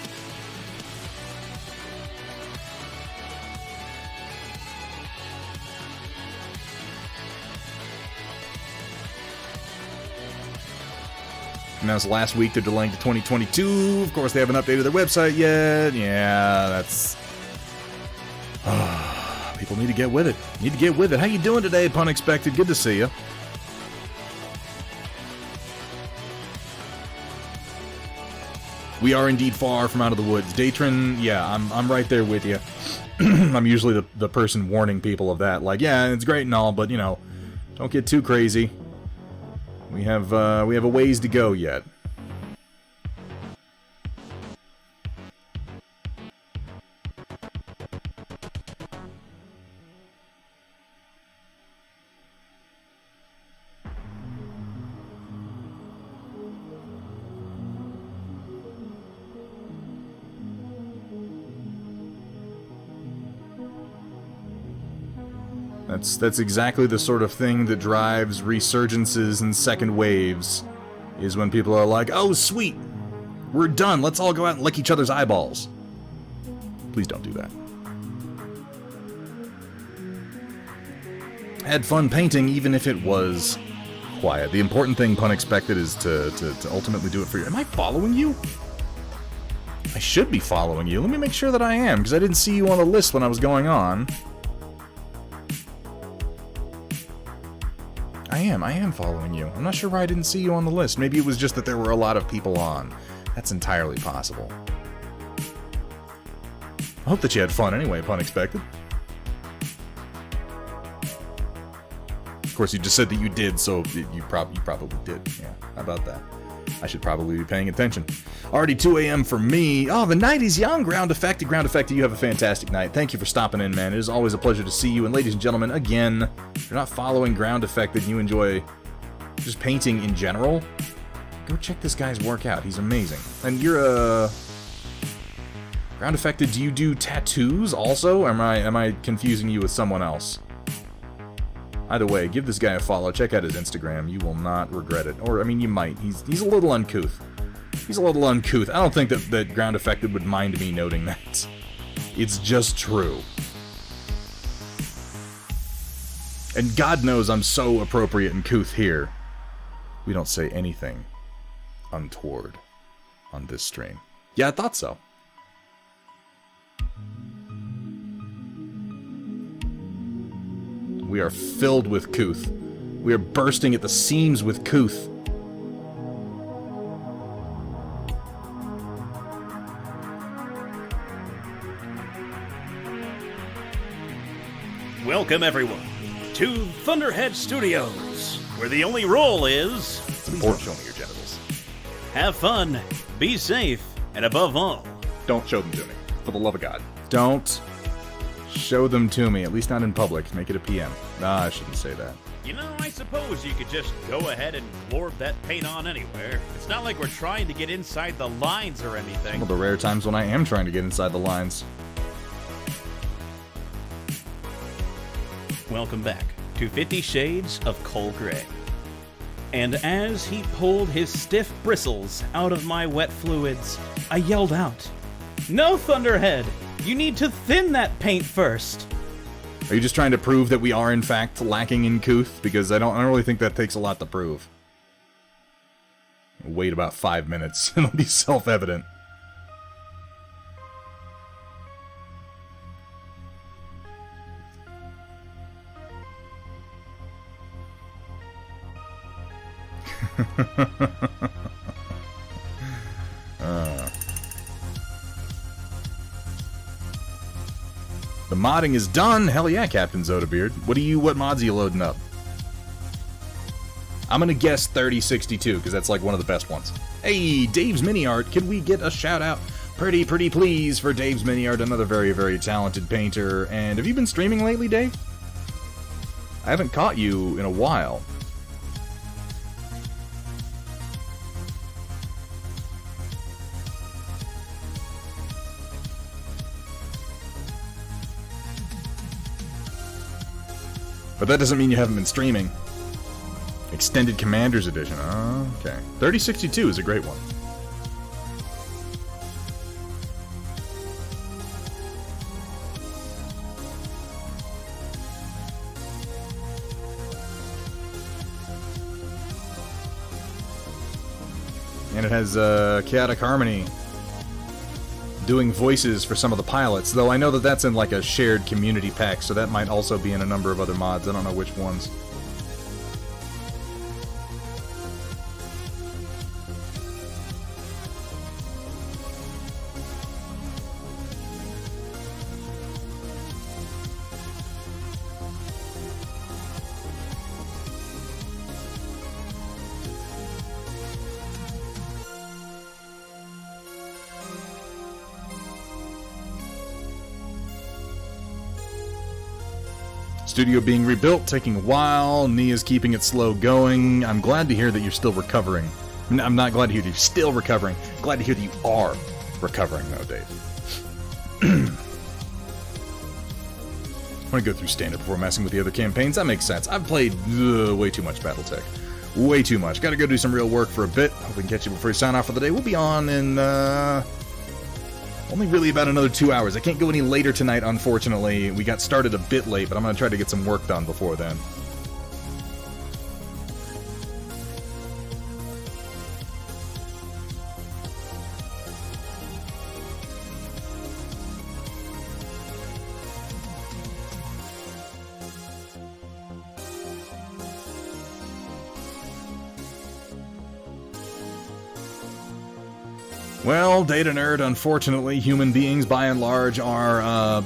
Announced last week they're delaying to 2022. Of course, they haven't updated their website yet. Yeah, that's... people need to get with it. Need to get with it. How you doing today, Pun Expected? Good to see you. We are indeed far from out of the woods. Datron, yeah, I'm right there with you. I'm usually the person warning people of that. Like, yeah, it's great and all, but, you know, don't get too crazy. We have a ways to go yet. That's exactly the sort of thing that drives resurgences and second waves, is when people are like, oh, sweet, we're done, let's all go out and lick each other's eyeballs. Please don't do that. Had fun painting, even if it was quiet. The important thing, Pun Expected, is to ultimately do it for you. Am I following you? I should be following you. Let me make sure that I am, because I didn't see you on the list when I was going on. I am following you. I'm not sure why I didn't see you on the list. Maybe it was just that there were a lot of people on. That's entirely possible. I hope that you had fun anyway, Pun Expected. Of course, you just said that you did, so you probably did. Yeah, how about that? I should probably be paying attention. Already 2 a.m. for me. Oh, the night is young, Ground Affected. Ground Affected, you have a fantastic night. Thank you for stopping in, man. It is always a pleasure to see you. And ladies and gentlemen, again, if you're not following Ground Affected and you enjoy just painting in general, go check this guy's work out. He's amazing. And you're a... Ground Affected, do you do tattoos also? Or am I confusing you with someone else? Either way, give this guy a follow. Check out his Instagram. You will not regret it. Or, I mean, you might. He's a little uncouth. He's a little uncouth. I don't think that Ground Affected would mind me noting that. It's just true. And God knows I'm so appropriate and couth here. We don't say anything untoward on this stream. Yeah, I thought so. We are filled with couth. We are bursting at the seams with couth. Welcome, everyone, to Thunderhead Studios, where the only rule is... Please show me your genitals. Have fun, be safe, and above all... Don't show them to me, for the love of God. Don't show them to me, at least not in public. Make it a PM. Nah, I shouldn't say that. You know, I suppose you could just go ahead and glorb that paint on anywhere. It's not like we're trying to get inside the lines or anything. Well, the rare times when I am trying to get inside the lines. Welcome back to 50 Shades of Coal Gray. And as he pulled his stiff bristles out of my wet fluids, I yelled out, "No, Thunderhead! You need to thin that paint first!" Are you just trying to prove that we are, in fact, lacking in couth? Because I don't really think that takes a lot to prove. Wait about 5 minutes, and it'll be self-evident. The modding is done. Hell yeah, Captain Zodabeard. What mods are you loading up? I'm gonna guess 3062, because that's like one of the best ones. Hey, Dave's Mini Art. Can we get a shout out? Pretty please for Dave's Mini Art, another very, very talented painter. And have you been streaming lately, Dave? I haven't caught you in a while. But that doesn't mean you haven't been streaming. Extended Commanders Edition. Oh, okay. 3062 is a great one. And it has Chaotic Harmony doing voices for some of the pilots, though I know that that's in like a shared community pack, so that might also be in a number of other mods. I don't know which ones. Studio being rebuilt, taking a while. Nia's keeping it slow going. I'm glad to hear that you're still recovering. I'm not glad to hear that you're still recovering. Glad to hear that you are recovering, though, Dave. I want to go through standard before messing with the other campaigns. That makes sense. I've played way too much Battletech. Way too much. Gotta go do some real work for a bit. Hope we can catch you before you sign off for the day. We'll be on in, only really about another 2 hours. I can't go any later tonight, unfortunately. We got started a bit late, but I'm going to try to get some work done before then. Well, Data Nerd, unfortunately, human beings, by and large, are,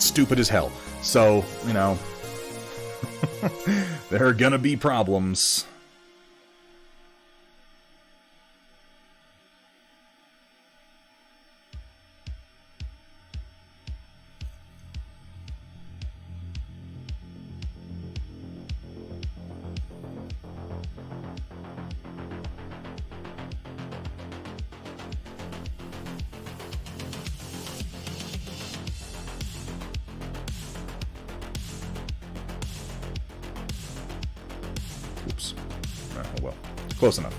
stupid as hell. So, you know, there are gonna be problems. Oops. Oh, well. Close enough.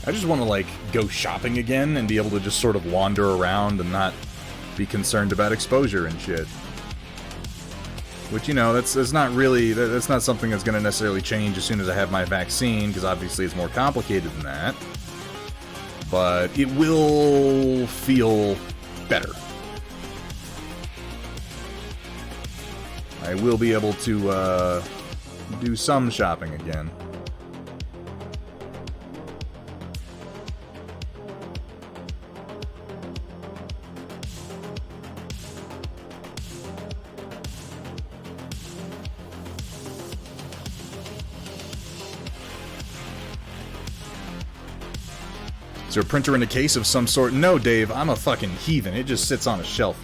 I just want to, like, go shopping again and be able to just sort of wander around and not be concerned about exposure and shit. Which, you know, that's not really, that's not something that's going to necessarily change as soon as I have my vaccine, because obviously it's more complicated than that. But it will feel better. I will be able to, do some shopping again. Is there a printer in a case of some sort? No, Dave, I'm a fucking heathen. It just sits on a shelf.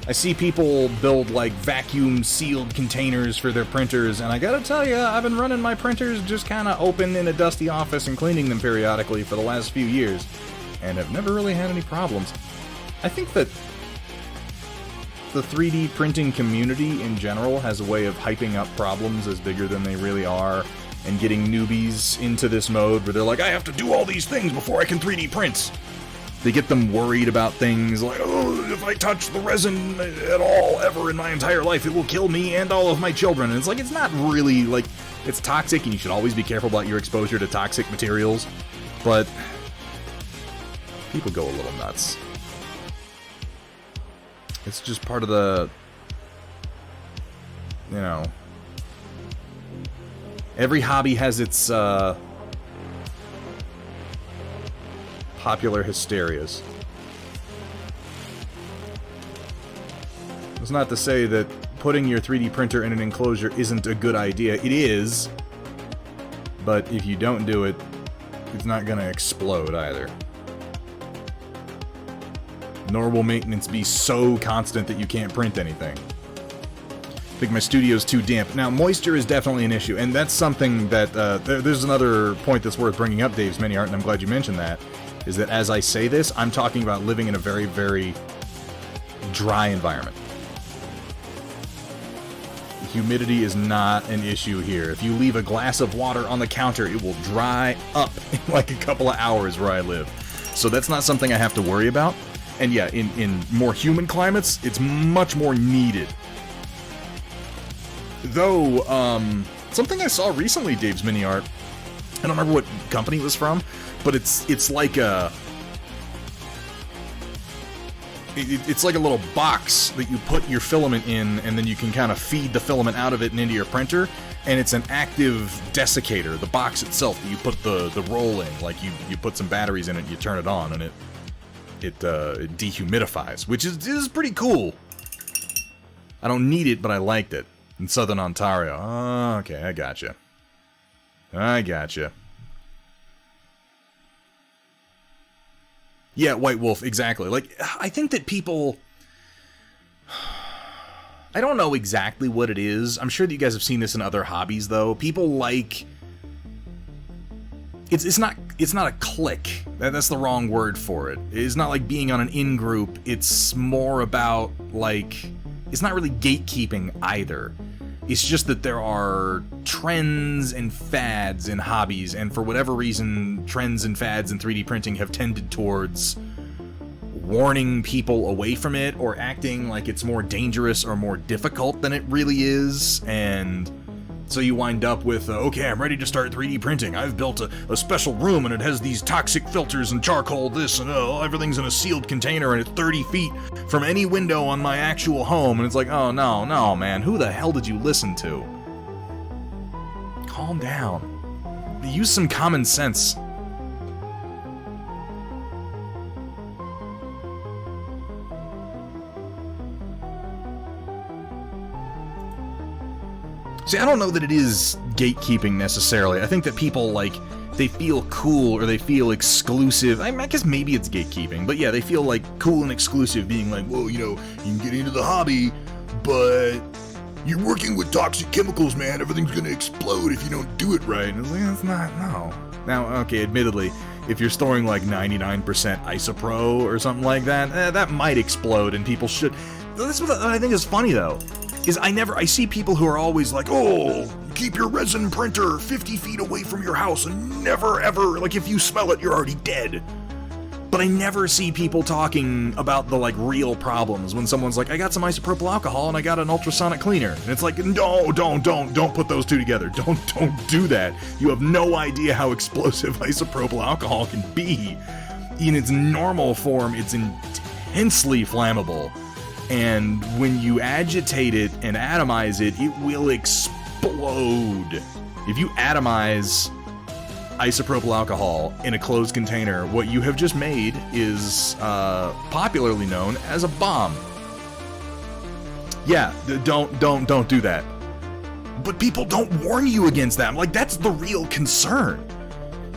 I see people build, like, vacuum-sealed containers for their printers, and I gotta tell you, I've been running my printers just kinda open in a dusty office and cleaning them periodically for the last few years, and have never really had any problems. I think that the 3D printing community in general has a way of hyping up problems as bigger than they really are, and getting newbies into this mode where they're like, I have to do all these things before I can 3D print. They get them worried about things like, oh, if I touch the resin at all ever in my entire life, it will kill me and all of my children. And it's like, it's not really, like, it's toxic, and you should always be careful about your exposure to toxic materials, but people go a little nuts. It's just part of the, you know, every hobby has its, popular hysterias. It's not to say that putting your 3D printer in an enclosure isn't a good idea. It is, but if you don't do it, it's not gonna explode either. Nor will maintenance be so constant that you can't print anything. I think my studio's too damp. Now, moisture is definitely an issue, and that's something that, there's another point that's worth bringing up, Dave's Mini Art, and I'm glad you mentioned that, is that as I say this, I'm talking about living in a very, very dry environment. Humidity is not an issue here. If you leave a glass of water on the counter, it will dry up in like a couple of hours where I live. So that's not something I have to worry about. And yeah, in more humid climates, it's much more needed. Though, something I saw recently, Dave's Mini Art, I don't remember what company it was from, but it's like a... It's like a little box that you put your filament in, and then you can kind of feed the filament out of it and into your printer, and it's an active desiccator. The box itself, you put the roll in, like you put some batteries in it, you turn it on, and it dehumidifies, which is pretty cool. I don't need it, but I liked it. In Southern Ontario. Oh, okay, I gotcha. Yeah, White Wolf, exactly. Like, I think that people... I don't know exactly what it is. I'm sure that you guys have seen this in other hobbies, though. People like... It's not a clique. That's the wrong word for it. It's not like being on an in-group. It's more about, like... It's not really gatekeeping either. It's just that there are trends and fads in hobbies, and for whatever reason, trends and fads in 3D printing have tended towards warning people away from it, or acting like it's more dangerous or more difficult than it really is, and so you wind up with, okay, I'm ready to start 3D printing. I've built a special room, and it has these toxic filters and charcoal this, and everything's in a sealed container, and it's 30 feet from any window on my actual home. And it's like, oh, no, man. Who the hell did you listen to? Calm down. Use some common sense. See, I don't know that it is gatekeeping necessarily. I think that people, like, they feel cool or they feel exclusive. I guess maybe it's gatekeeping, but yeah, they feel, like, cool and exclusive, being like, well, you know, you can get into the hobby, but you're working with toxic chemicals, man. Everything's gonna explode if you don't do it right. And it's like, that's not, no. Now, okay, admittedly, if you're storing, like, 99% isopro or something like that, that might explode and people should... That's what I think is funny, though. Is I see people who are always like, oh, keep your resin printer 50 feet away from your house and never ever, like, if you smell it, you're already dead. But I never see people talking about the, like, real problems when someone's like, I got some isopropyl alcohol and I got an ultrasonic cleaner. And it's like, no, don't put those two together. Don't do that. You have no idea how explosive isopropyl alcohol can be. In its normal form, it's intensely flammable. And when you agitate it and atomize it, it will explode. If you atomize isopropyl alcohol in a closed container, what you have just made is popularly known as a bomb. Yeah, don't do that. But people don't warn you against that. Like, that's the real concern.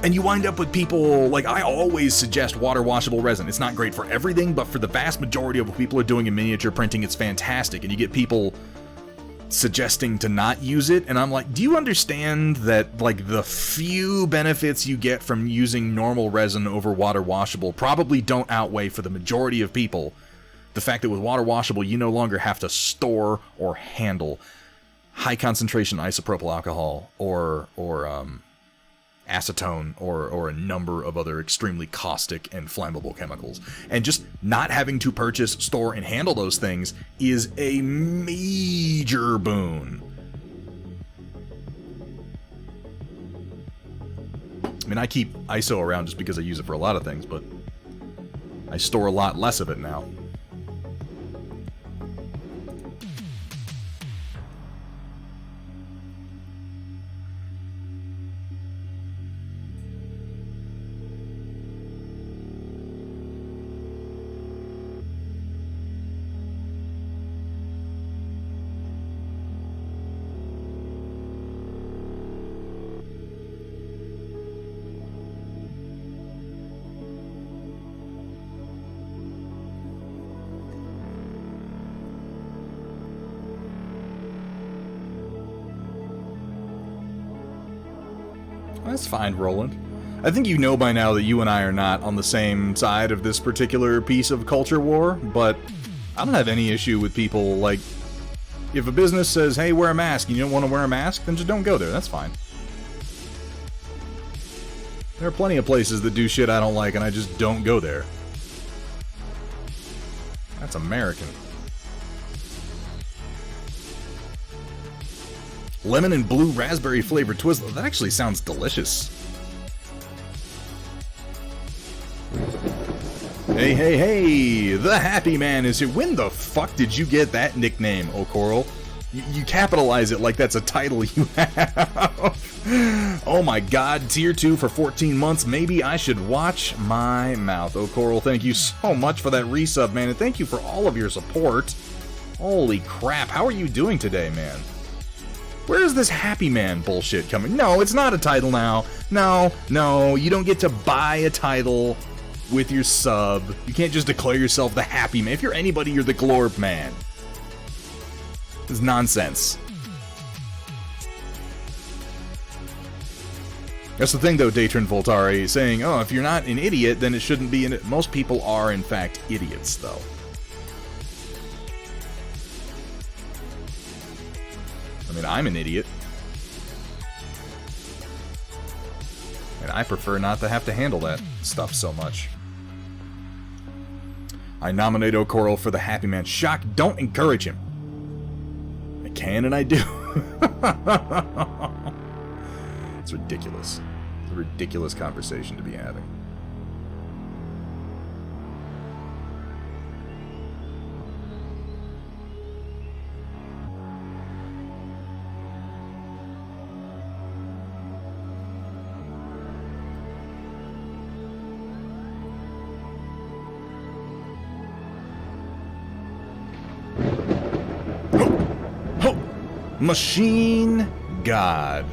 And you wind up with people, like, I always suggest water washable resin. It's not great for everything, but for the vast majority of what people are doing in miniature printing, it's fantastic. And you get people suggesting to not use it, and I'm like, do you understand that, like, the few benefits you get from using normal resin over water washable probably don't outweigh, for the majority of people, the fact that with water washable, you no longer have to store or handle high concentration isopropyl alcohol or acetone or a number of other extremely caustic and flammable chemicals. And just not having to purchase, store, and handle those things is a major boon. I mean, I keep ISO around just because I use it for a lot of things, but I store a lot less of it now. That's fine, Roland. I think you know by now that you and I are not on the same side of this particular piece of culture war, but I don't have any issue with people, like, if a business says, hey, wear a mask, and you don't want to wear a mask, then just don't go there. That's fine. There are plenty of places that do shit I don't like, and I just don't go there. That's American. Lemon and blue raspberry flavored Twizzler. That actually sounds delicious. Hey, hey, hey! The Happy Man is here. When the fuck did you get that nickname, O'Coral? You capitalize it like that's a title you have. Oh my god, tier 2 for 14 months. Maybe I should watch my mouth. O'Coral, thank you so much for that resub, man, and thank you for all of your support. Holy crap, how are you doing today, man? Where is this Happy Man bullshit coming? No, it's not a title now. No, you don't get to buy a title with your sub. You can't just declare yourself the Happy Man. If you're anybody, you're the Glorb Man. This is nonsense. That's the thing, though, Datron Voltari, saying, oh, if you're not an idiot, then it shouldn't be in it. Most people are, in fact, idiots, though. I mean, I'm an idiot. And I prefer not to have to handle that stuff so much. I nominate O'Coral for the Happy Man. Shock, don't encourage him. I can and I do. It's ridiculous. It's a ridiculous conversation to be having. Machine God,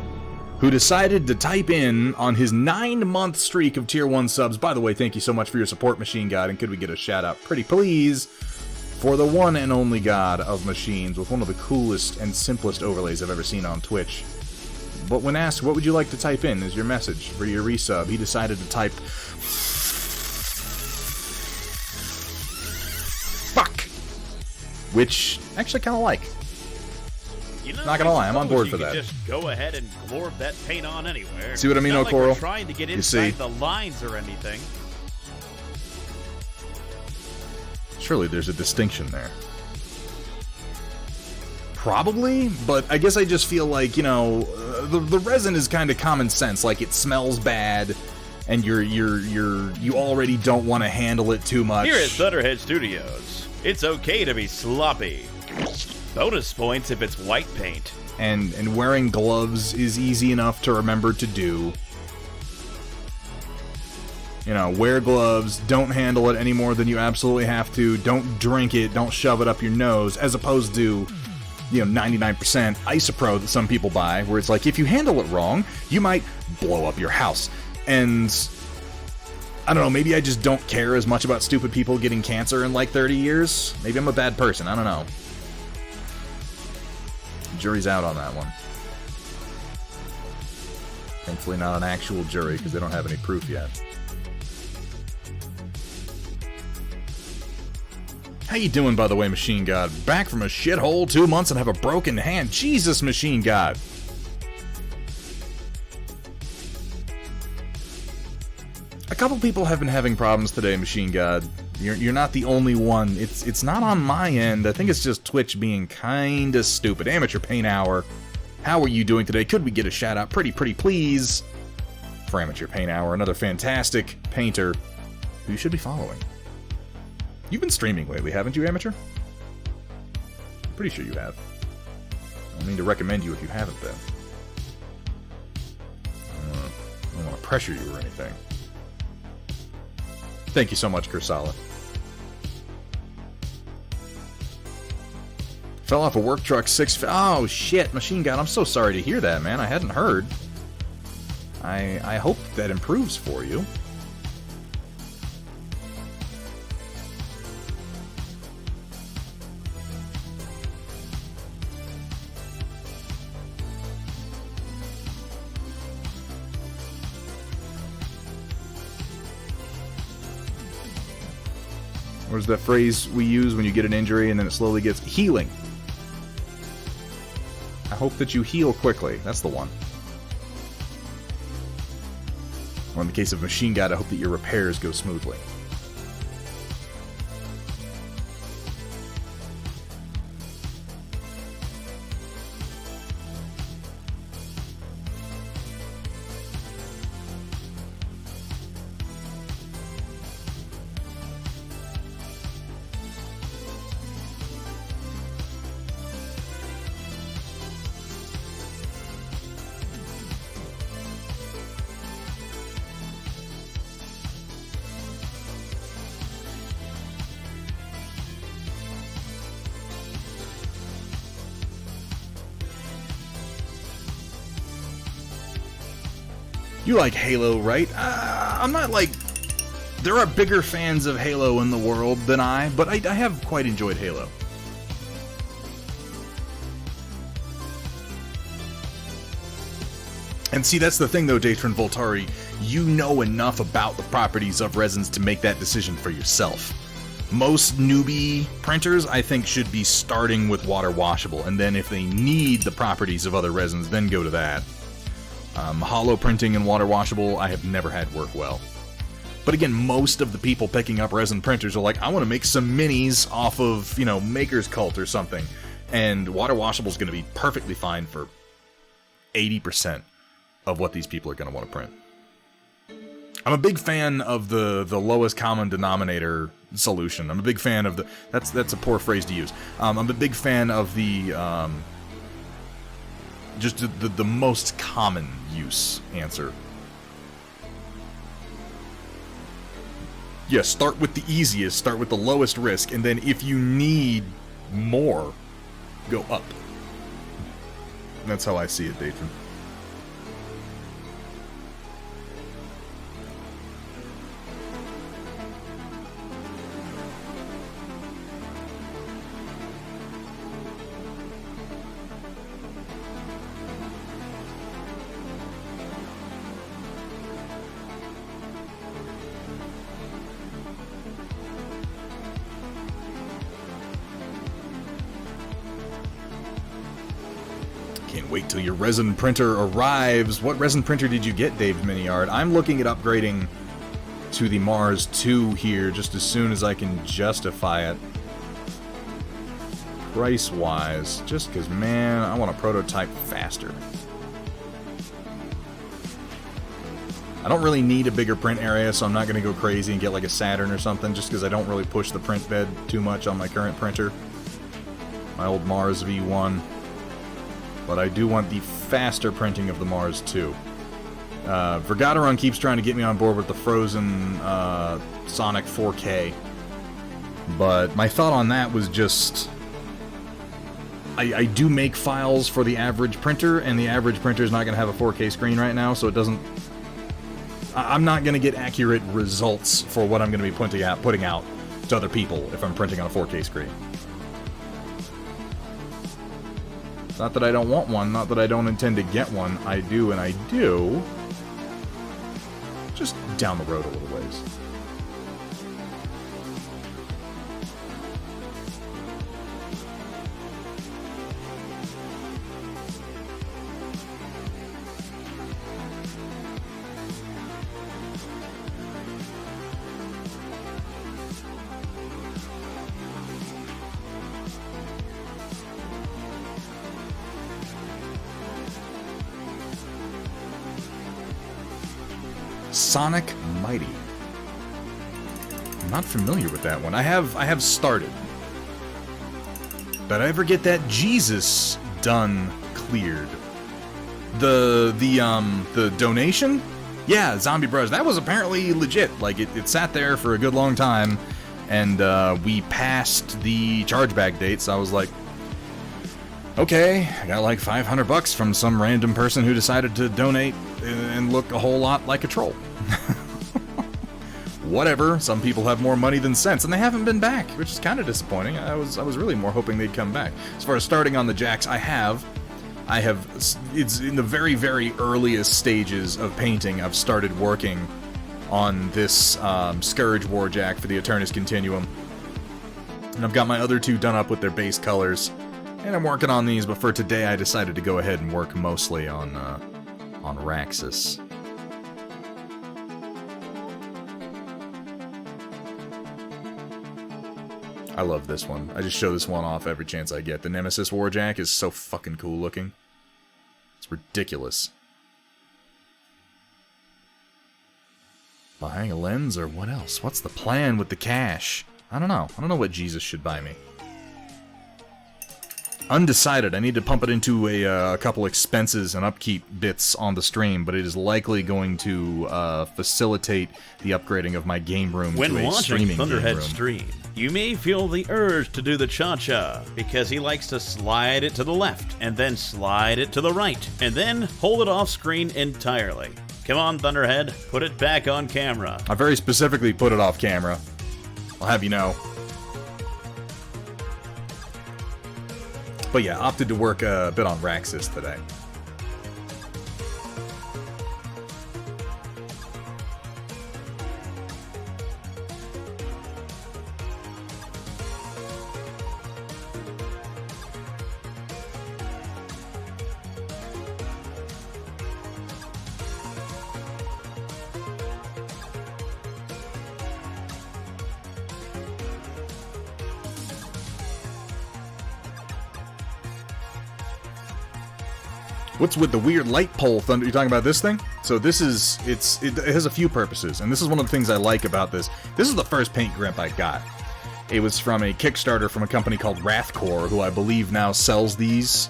who decided to type in on his 9-month streak of tier 1 subs. By the way, thank you so much for your support, Machine God, and could we get a shout out, pretty please, for the one and only god of machines with one of the coolest and simplest overlays I've ever seen on Twitch. But when asked what would you like to type in as your message for your resub, he decided to type fuck, which I actually kind of like. You know, not gonna lie, I'm on board for that. Just go ahead and glorb that paint on anywhere. See what I mean, O'Coral? Like we're trying to get inside the lines or anything. Surely there's a distinction there. Probably, but I guess I just feel like, you know, the resin is kind of common sense. Like, it smells bad, and you already don't want to handle it too much. Here at Thunderhead Studios, it's okay to be sloppy. Bonus points if it's white paint. And wearing gloves is easy enough to remember to do. You know, wear gloves, don't handle it any more than you absolutely have to, don't drink it, don't shove it up your nose, as opposed to, you know, 99% Isopro that some people buy, where it's like, if you handle it wrong, you might blow up your house. And I don't know, maybe I just don't care as much about stupid people getting cancer in like 30 years. Maybe I'm a bad person, I don't know. Jury's out on that one. Thankfully not an actual jury, because they don't have any proof yet. How you doing, by the way, Machine God? Back from a shithole 2 months and have a broken hand. Jesus, Machine God. A couple people have been having problems today, Machine God. You're not the only one. It's not on my end. I think it's just Twitch being kinda stupid. Amateur Paint Hour, how are you doing today? Could we get a shout out, pretty please, for Amateur Paint Hour, another fantastic painter who you should be following. You've been streaming lately, haven't you, Amateur? I'm pretty sure you have. I don't mean to recommend you if you haven't been. I don't want to pressure you or anything. Thank you so much, Kursala. Fell off a work truck 6... Oh, shit, Machine God, I'm so sorry to hear that, man. I hadn't heard. I hope that improves for you. What's that phrase we use when you get an injury and then it slowly gets healing? I hope that you heal quickly. That's the one. Or in the case of Machine God, I hope that your repairs go smoothly. You like Halo, right? I'm not like... There are bigger fans of Halo in the world than I, but I have quite enjoyed Halo. And see, that's the thing though, Datron Voltari. You know enough about the properties of resins to make that decision for yourself. Most newbie printers, I think, should be starting with water washable, and then if they need the properties of other resins, then go to that. Hollow printing and water washable, I have never had work well. But again, most of the people picking up resin printers are like, I want to make some minis off of, you know, Maker's Cult or something. And water washable is going to be perfectly fine for 80% of what these people are going to want to print. I'm a big fan of the lowest common denominator solution. I'm a big fan of the... That's a poor phrase to use. I'm a big fan of the... just the most common use answer. Yeah, start with the easiest, start with the lowest risk, and then if you need more, go up. That's how I see it, Datron. Can't wait till your resin printer arrives. What resin printer did you get, Dave Miniard? I'm looking at upgrading to the Mars 2 here just as soon as I can justify it. Price-wise, just because, man, I want to prototype faster. I don't really need a bigger print area, so I'm not going to go crazy and get like a Saturn or something, just because I don't really push the print bed too much on my current printer. My old Mars V1. But I do want the faster printing of the Mars 2. Vergaderun keeps trying to get me on board with the Frozen Sonic 4K. But my thought on that was just... I do make files for the average printer, and the average printer is not going to have a 4K screen right now, so it doesn't... I'm not going to get accurate results for what I'm going to be putting out to other people if I'm printing on a 4K screen. Not that I don't want one, not that I don't intend to get one. I do, and I do. Just down the road a little ways. Sonic Mighty. I'm not familiar with that one. I have started. Did I ever get that Jesus done cleared? The donation? Yeah, Zombie Bros. That was apparently legit. Like it sat there for a good long time, and we passed the chargeback date, so I was like, okay, I got like $500 from some random person who decided to donate and look a whole lot like a troll. Whatever, some people have more money than sense, and they haven't been back, which is kind of disappointing. I was really more hoping they'd come back. As far as starting on the jacks, I have, it's in the very, very earliest stages of painting. I've started working on this Scourge Warjack for the Aeternus Continuum. And I've got my other two done up with their base colors. And I'm working on these, but for today I decided to go ahead and work mostly on Raxis. I love this one. I just show this one off every chance I get. The Nemesis Warjack is so fucking cool looking. It's ridiculous. Buying a lens or what else? What's the plan with the cash? I don't know. I don't know what Jesus should buy me. Undecided. I need to pump it into a couple expenses and upkeep bits on the stream, but it is likely going to facilitate the upgrading of my game room to a streaming game room. When watching Thunderhead stream, you may feel the urge to do the cha-cha, because he likes to slide it to the left, and then slide it to the right, and then hold it off screen entirely. Come on, Thunderhead, put it back on camera. I very specifically put it off camera. I'll have you know. But yeah, opted to work a bit on Raxis today. What's with the weird light pole thunder? You talking about this thing? So this is, it has a few purposes, and this is one of the things I like about this. This is the first paint grip I got. It was from a Kickstarter from a company called Wrathcore, who I believe now sells these.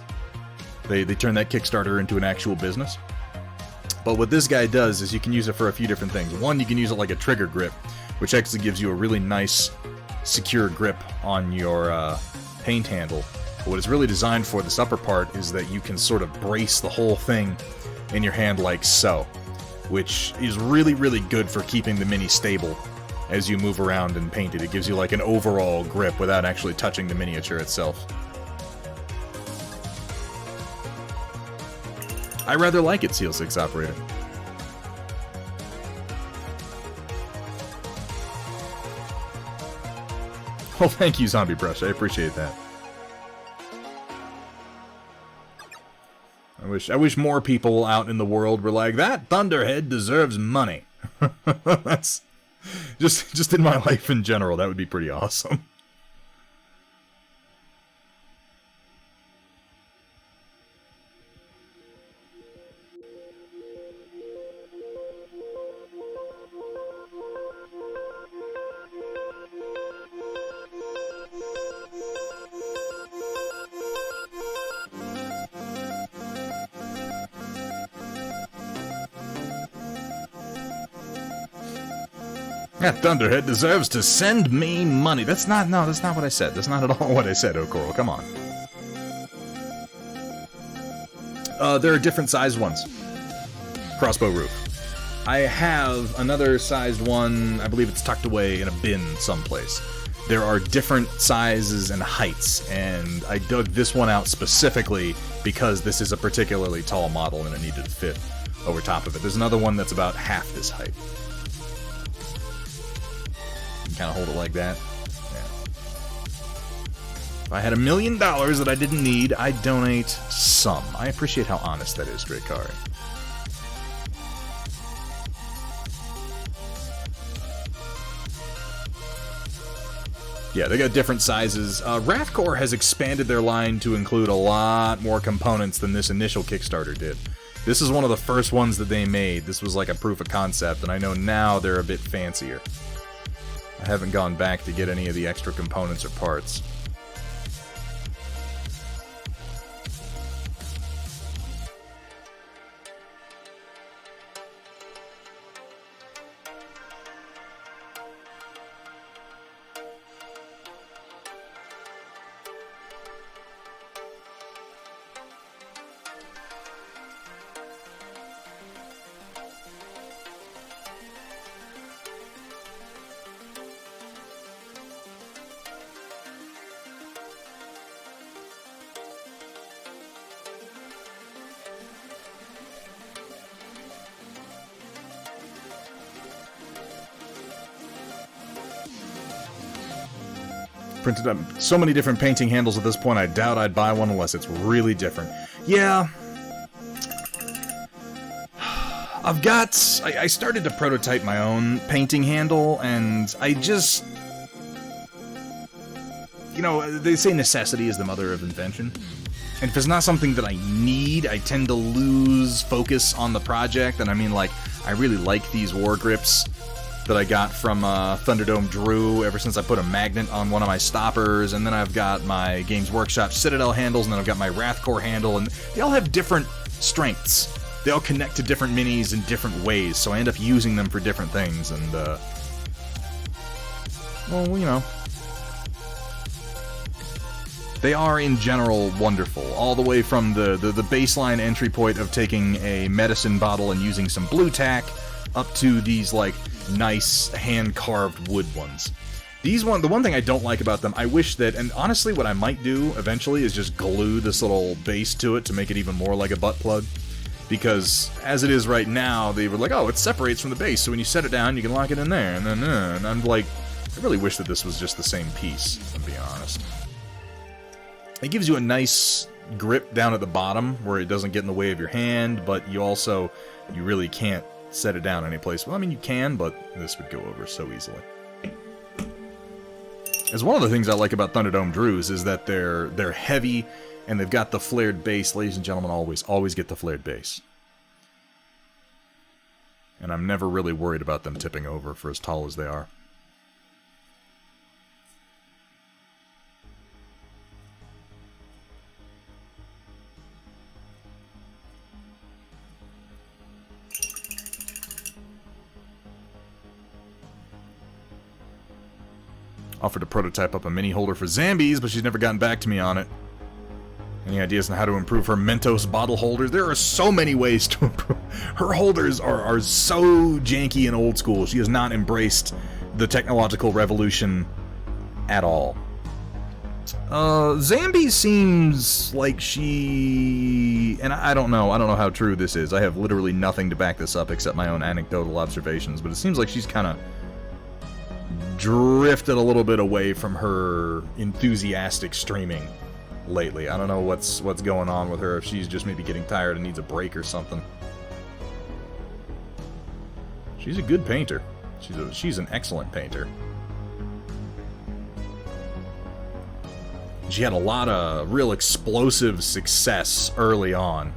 They turned that Kickstarter into an actual business. But what this guy does is you can use it for a few different things. One, you can use it like a trigger grip, which actually gives you a really nice, secure grip on your paint handle. But what it's really designed for, this upper part, is that you can sort of brace the whole thing in your hand like so, which is really, really good for keeping the Mini stable as you move around and paint it. It gives you like an overall grip without actually touching the miniature itself. I rather like it, Seal 6 Operator. Oh, thank you, Zombie Brush. I appreciate that. I wish more people out in the world were like, that Thunderhead deserves money. That's just in my life in general, that would be pretty awesome. That Thunderhead deserves to send me money. That's not what I said. That's not at all what I said, O'Coral. Come on. There are different sized ones. Crossbow roof. I have another sized one. I believe it's tucked away in a bin someplace. There are different sizes and heights, and I dug this one out specifically because this is a particularly tall model and it needed to fit over top of it. There's another one that's about half this height. Kind of hold it like that. Yeah. If I had $1 million that I didn't need, I'd donate some. I appreciate how honest that is, Drakari. Yeah, they got different sizes. Wrathcore has expanded their line to include a lot more components than this initial Kickstarter did. This is one of the first ones that they made. This was like a proof of concept, and I know now they're a bit fancier. I haven't gone back to get any of the extra components or parts. Printed up so many different painting handles at this point, I doubt I'd buy one unless it's really different. Yeah. I started to prototype my own painting handle, and I just... You know, they say necessity is the mother of invention. And if it's not something that I need, I tend to lose focus on the project. And I mean, like, I really like these war grips that I got from Thunderdome Drew ever since I put a magnet on one of my stoppers, and then I've got my Games Workshop Citadel handles, and then I've got my Wrathcore handle, and they all have different strengths. They all connect to different minis in different ways, so I end up using them for different things, and, well, you know. They are, in general, wonderful, all the way from the baseline entry point of taking a medicine bottle and using some blue tack, up to these, like, nice hand-carved wood ones. The one thing I don't like about them, I wish that, and honestly what I might do eventually is just glue this little base to it to make it even more like a butt plug. Because as it is right now, they were like, oh, it separates from the base, so when you set it down, you can lock it in there, and then, and I'm like, I really wish that this was just the same piece, if I'm being honest. It gives you a nice grip down at the bottom, where it doesn't get in the way of your hand, but you really can't set it down anyplace. Well, I mean, you can, but this would go over so easily. As one of the things I like about Thunderdome Drews is that they're heavy, and they've got the flared base. Ladies and gentlemen, always get the flared base. And I'm never really worried about them tipping over for as tall as they are. Offered to prototype up a mini holder for Zambies, but she's never gotten back to me on it. Any ideas on how to improve her Mentos bottle holders? There are so many ways to improve. Her holders are so janky and old school. She has not embraced the technological revolution at all. Zambi seems like she... And I don't know how true this is. I have literally nothing to back this up except my own anecdotal observations, but it seems like she's kind of drifted a little bit away from her enthusiastic streaming lately. I don't know what's going on with her, if she's just maybe getting tired and needs a break or something. She's a good painter. She's an excellent painter. She had a lot of real explosive success early on.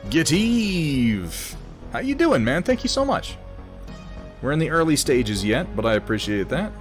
Getive! How you doing, man? Thank you so much. We're in the early stages yet, but I appreciate that.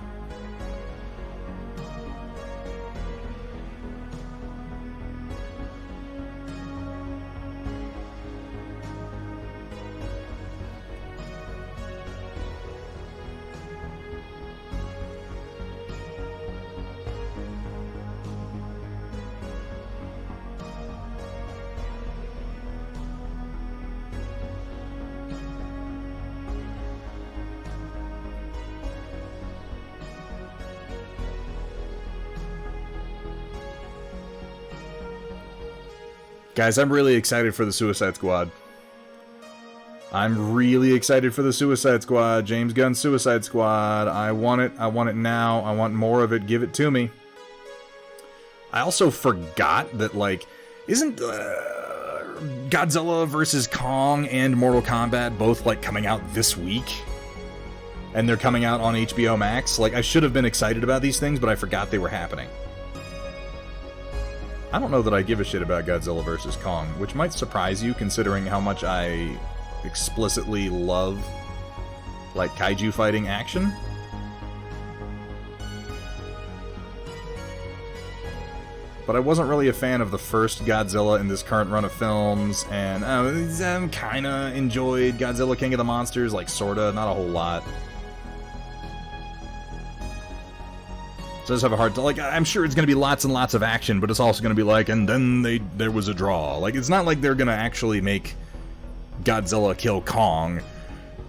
Guys, I'm really excited for the Suicide Squad. I'm really excited for the Suicide Squad. James Gunn's Suicide Squad. I want it. I want it now. I want more of it. Give it to me. I also forgot that, like, isn't Godzilla vs. Kong and Mortal Kombat both, like, coming out this week? And they're coming out on HBO Max? Like, I should have been excited about these things, but I forgot they were happening. I don't know that I give a shit about Godzilla vs. Kong, which might surprise you considering how much I explicitly love, like, kaiju fighting action. But I wasn't really a fan of the first Godzilla in this current run of films, and I kinda enjoyed Godzilla King of the Monsters, like, sorta, not a whole lot. So I just have a hard time, like, I'm sure it's going to be lots and lots of action, but it's also going to be like, and then there was a draw. Like, it's not like they're going to actually make Godzilla kill Kong,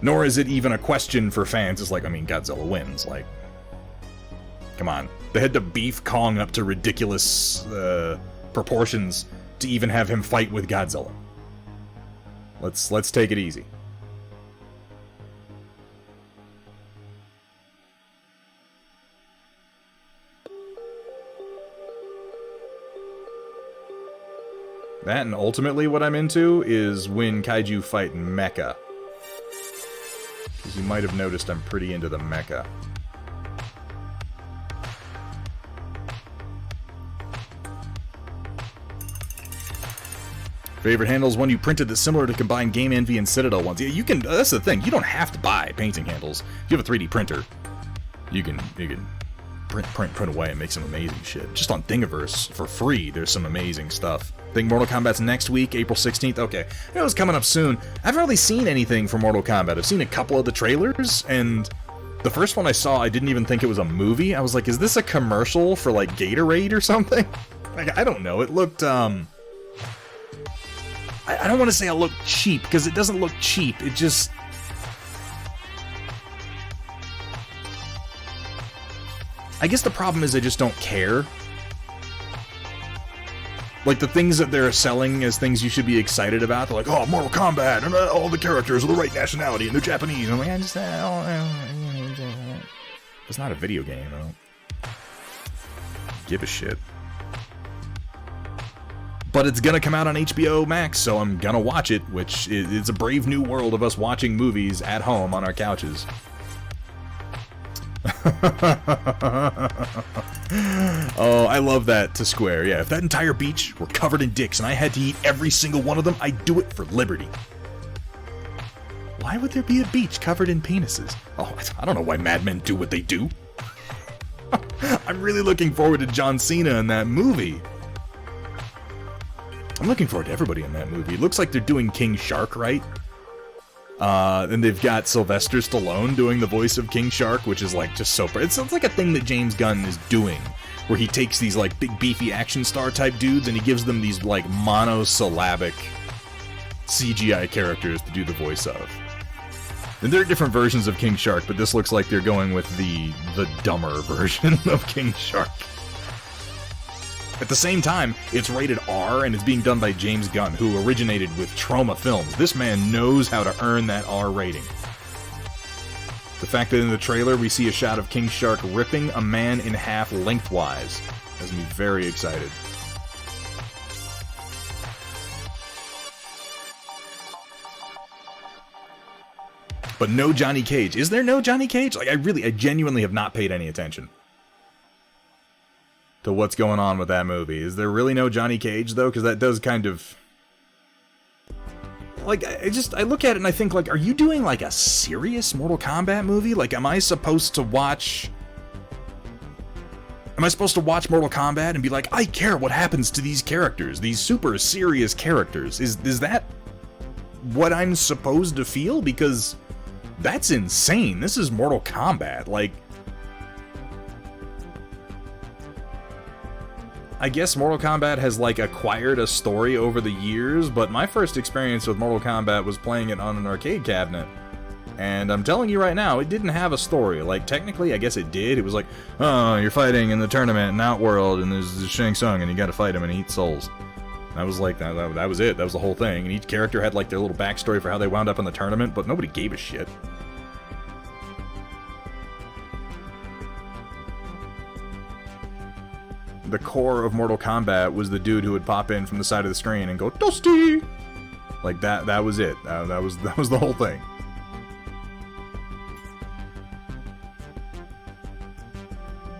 nor is it even a question for fans. It's like, I mean, Godzilla wins, like, come on. They had to beef Kong up to ridiculous proportions to even have him fight with Godzilla. Let's take it easy. That, and ultimately what I'm into is when kaiju fight mecha. As you might have noticed, I'm pretty into the mecha. Favorite handle is one you printed that's similar to combined Game Envy and Citadel ones. Yeah, you can. That's the thing. You don't have to buy painting handles. If you have a 3D printer, you can print away and make some amazing shit. Just on Thingiverse for free, there's some amazing stuff. I think Mortal Kombat's next week, April 16th. Okay, I know it's coming up soon. I haven't really seen anything for Mortal Kombat. I've seen a couple of the trailers, and the first one I saw, I didn't even think it was a movie. I was like, is this a commercial for like Gatorade or something? Like, I don't know. It looked I don't want to say it looked cheap, because it doesn't look cheap. It just... I guess the problem is I just don't care. Like, the things that they're selling as things you should be excited about, they're like, oh, Mortal Kombat, and all the characters are the right nationality, and they're Japanese. And I'm like, I just... It's not a video game. I don't give a shit. But it's gonna come out on HBO Max, so I'm gonna watch it, which is a brave new world of us watching movies at home on our couches. Oh, I love that to Square. Yeah, if that entire beach were covered in dicks and I had to eat every single one of them, I'd do it for liberty. Why would there be a beach covered in penises? Oh, I don't know why madmen do what they do. I'm really looking forward to John Cena in that movie. I'm looking forward to everybody in that movie. It looks like they're doing King Shark, right? And they've got Sylvester Stallone doing the voice of King Shark, which is like just so... It sounds like a thing that James Gunn is doing, where he takes these like big beefy action star type dudes and he gives them these like monosyllabic CGI characters to do the voice of. And there are different versions of King Shark, but this looks like they're going with the dumber version of King Shark. At the same time, it's rated R and it's being done by James Gunn, who originated with Troma Films. This man knows how to earn that R rating. The fact that in the trailer we see a shot of King Shark ripping a man in half lengthwise has me very excited. But no Johnny Cage. Is there no Johnny Cage? Like, I genuinely have not paid any attention to what's going on with that movie. Is there really no Johnny Cage, though? Because that does kind of... Like, I look at it and I think, like, are you doing, like, a serious Mortal Kombat movie? Like, am I supposed to watch Mortal Kombat and be like, I care what happens to these characters, these super serious characters? Is that what I'm supposed to feel? Because that's insane. This is Mortal Kombat. Like, I guess Mortal Kombat has, like, acquired a story over the years, but my first experience with Mortal Kombat was playing it on an arcade cabinet. And I'm telling you right now, it didn't have a story. Like, technically, I guess it did. It was like, oh, you're fighting in the tournament in Outworld, and there's Shang Tsung, and you gotta fight him and eat souls. That was like, that was it. That was the whole thing. And each character had, like, their little backstory for how they wound up in the tournament, but nobody gave a shit. The core of Mortal Kombat was the dude who would pop in from the side of the screen and go, Dusty! Like, that was it. That was the whole thing.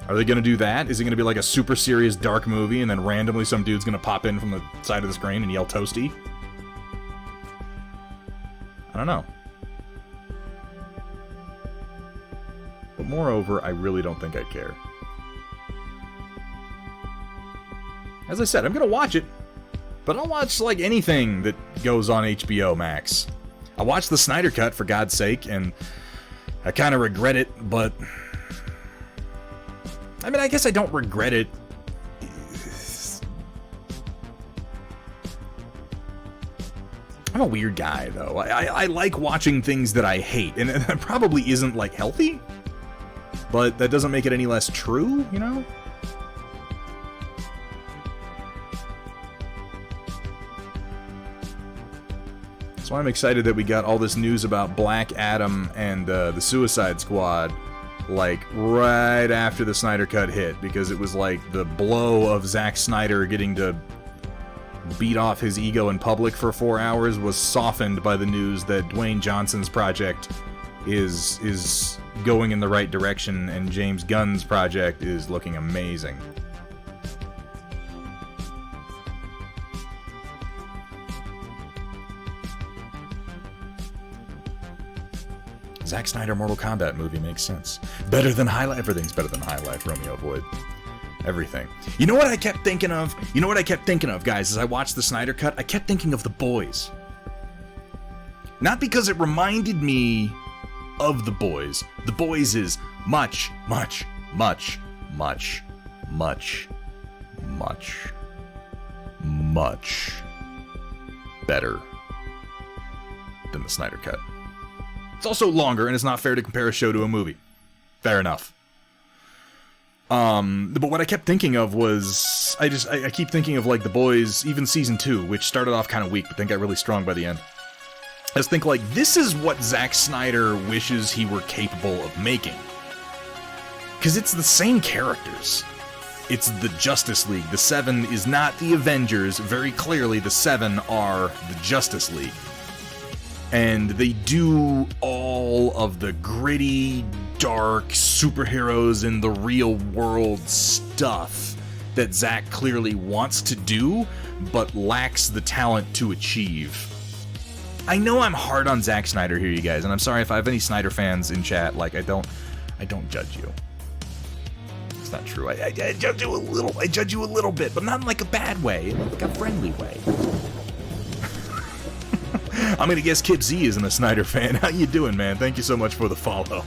Are they gonna do that? Is it gonna be like a super serious dark movie and then randomly some dude's gonna pop in from the side of the screen and yell Toasty? I don't know. But moreover, I really don't think I care. As I said, I'm gonna watch it, but I don't watch, like, anything that goes on HBO Max. I watched the Snyder Cut, for God's sake, and I kind of regret it, but... I mean, I guess I don't regret it. I'm a weird guy, though. I like watching things that I hate, and that probably isn't, like, healthy, but that doesn't make it any less true, you know? So I'm excited that we got all this news about Black Adam and the Suicide Squad, like, right after the Snyder Cut hit, because it was like the blow of Zack Snyder getting to beat off his ego in public for 4 hours was softened by the news that Dwayne Johnson's project is going in the right direction and James Gunn's project is looking amazing. Zack Snyder Mortal Kombat movie makes sense. Better than High Life. Everything's better than High Life, Romeo Void. Everything. You know what I kept thinking of? Guys, as I watched the Snyder Cut? I kept thinking of The Boys. Not because it reminded me of The Boys. The Boys is much, much, much, much, much, much, much better than the Snyder Cut. It's also longer, and it's not fair to compare a show to a movie. Fair enough. But what I kept thinking of was, I keep thinking of, like, The Boys, even Season 2, which started off kind of weak, but then got really strong by the end. I just think, like, this is what Zack Snyder wishes he were capable of making. Because it's the same characters. It's the Justice League. The Seven is not the Avengers. Very clearly, the Seven are the Justice League. And they do all of the gritty, dark superheroes in the real world stuff that Zack clearly wants to do, but lacks the talent to achieve. I know I'm hard on Zack Snyder here, you guys, and I'm sorry if I have any Snyder fans in chat. Like, I don't judge you. It's not true. I judge you a little. I judge you a little bit, but not in like a bad way, in like a friendly way. I'm gonna guess Kip Z isn't a Snyder fan. How you doing, man? Thank you so much for the follow.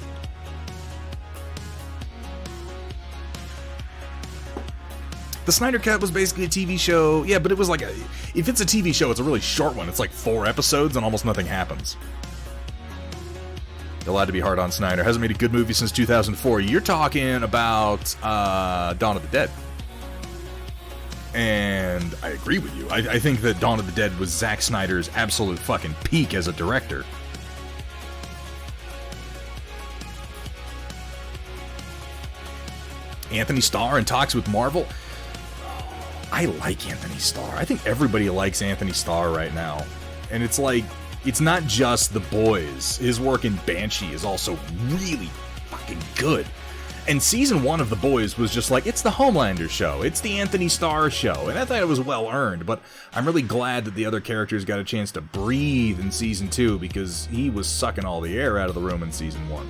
The Snyder Cut was basically a TV show. Yeah, but it was like if it's a TV show, it's a really short one. It's like 4 episodes and almost nothing happens. You're allowed to be hard on Snyder. Hasn't made a good movie since 2004. You're talking about Dawn of the Dead. And I agree with you. I think that Dawn of the Dead was Zack Snyder's absolute fucking peak as a director. Anthony Starr in talks with Marvel. I like Anthony Starr. I think everybody likes Anthony Starr right now. And it's like, it's not just The Boys. His work in Banshee is also really fucking good. And season 1 of The Boys was just like, it's the Homelander show. It's the Anthony Starr show. And I thought it was well earned, but I'm really glad that the other characters got a chance to breathe in season 2 because he was sucking all the air out of the room in season 1.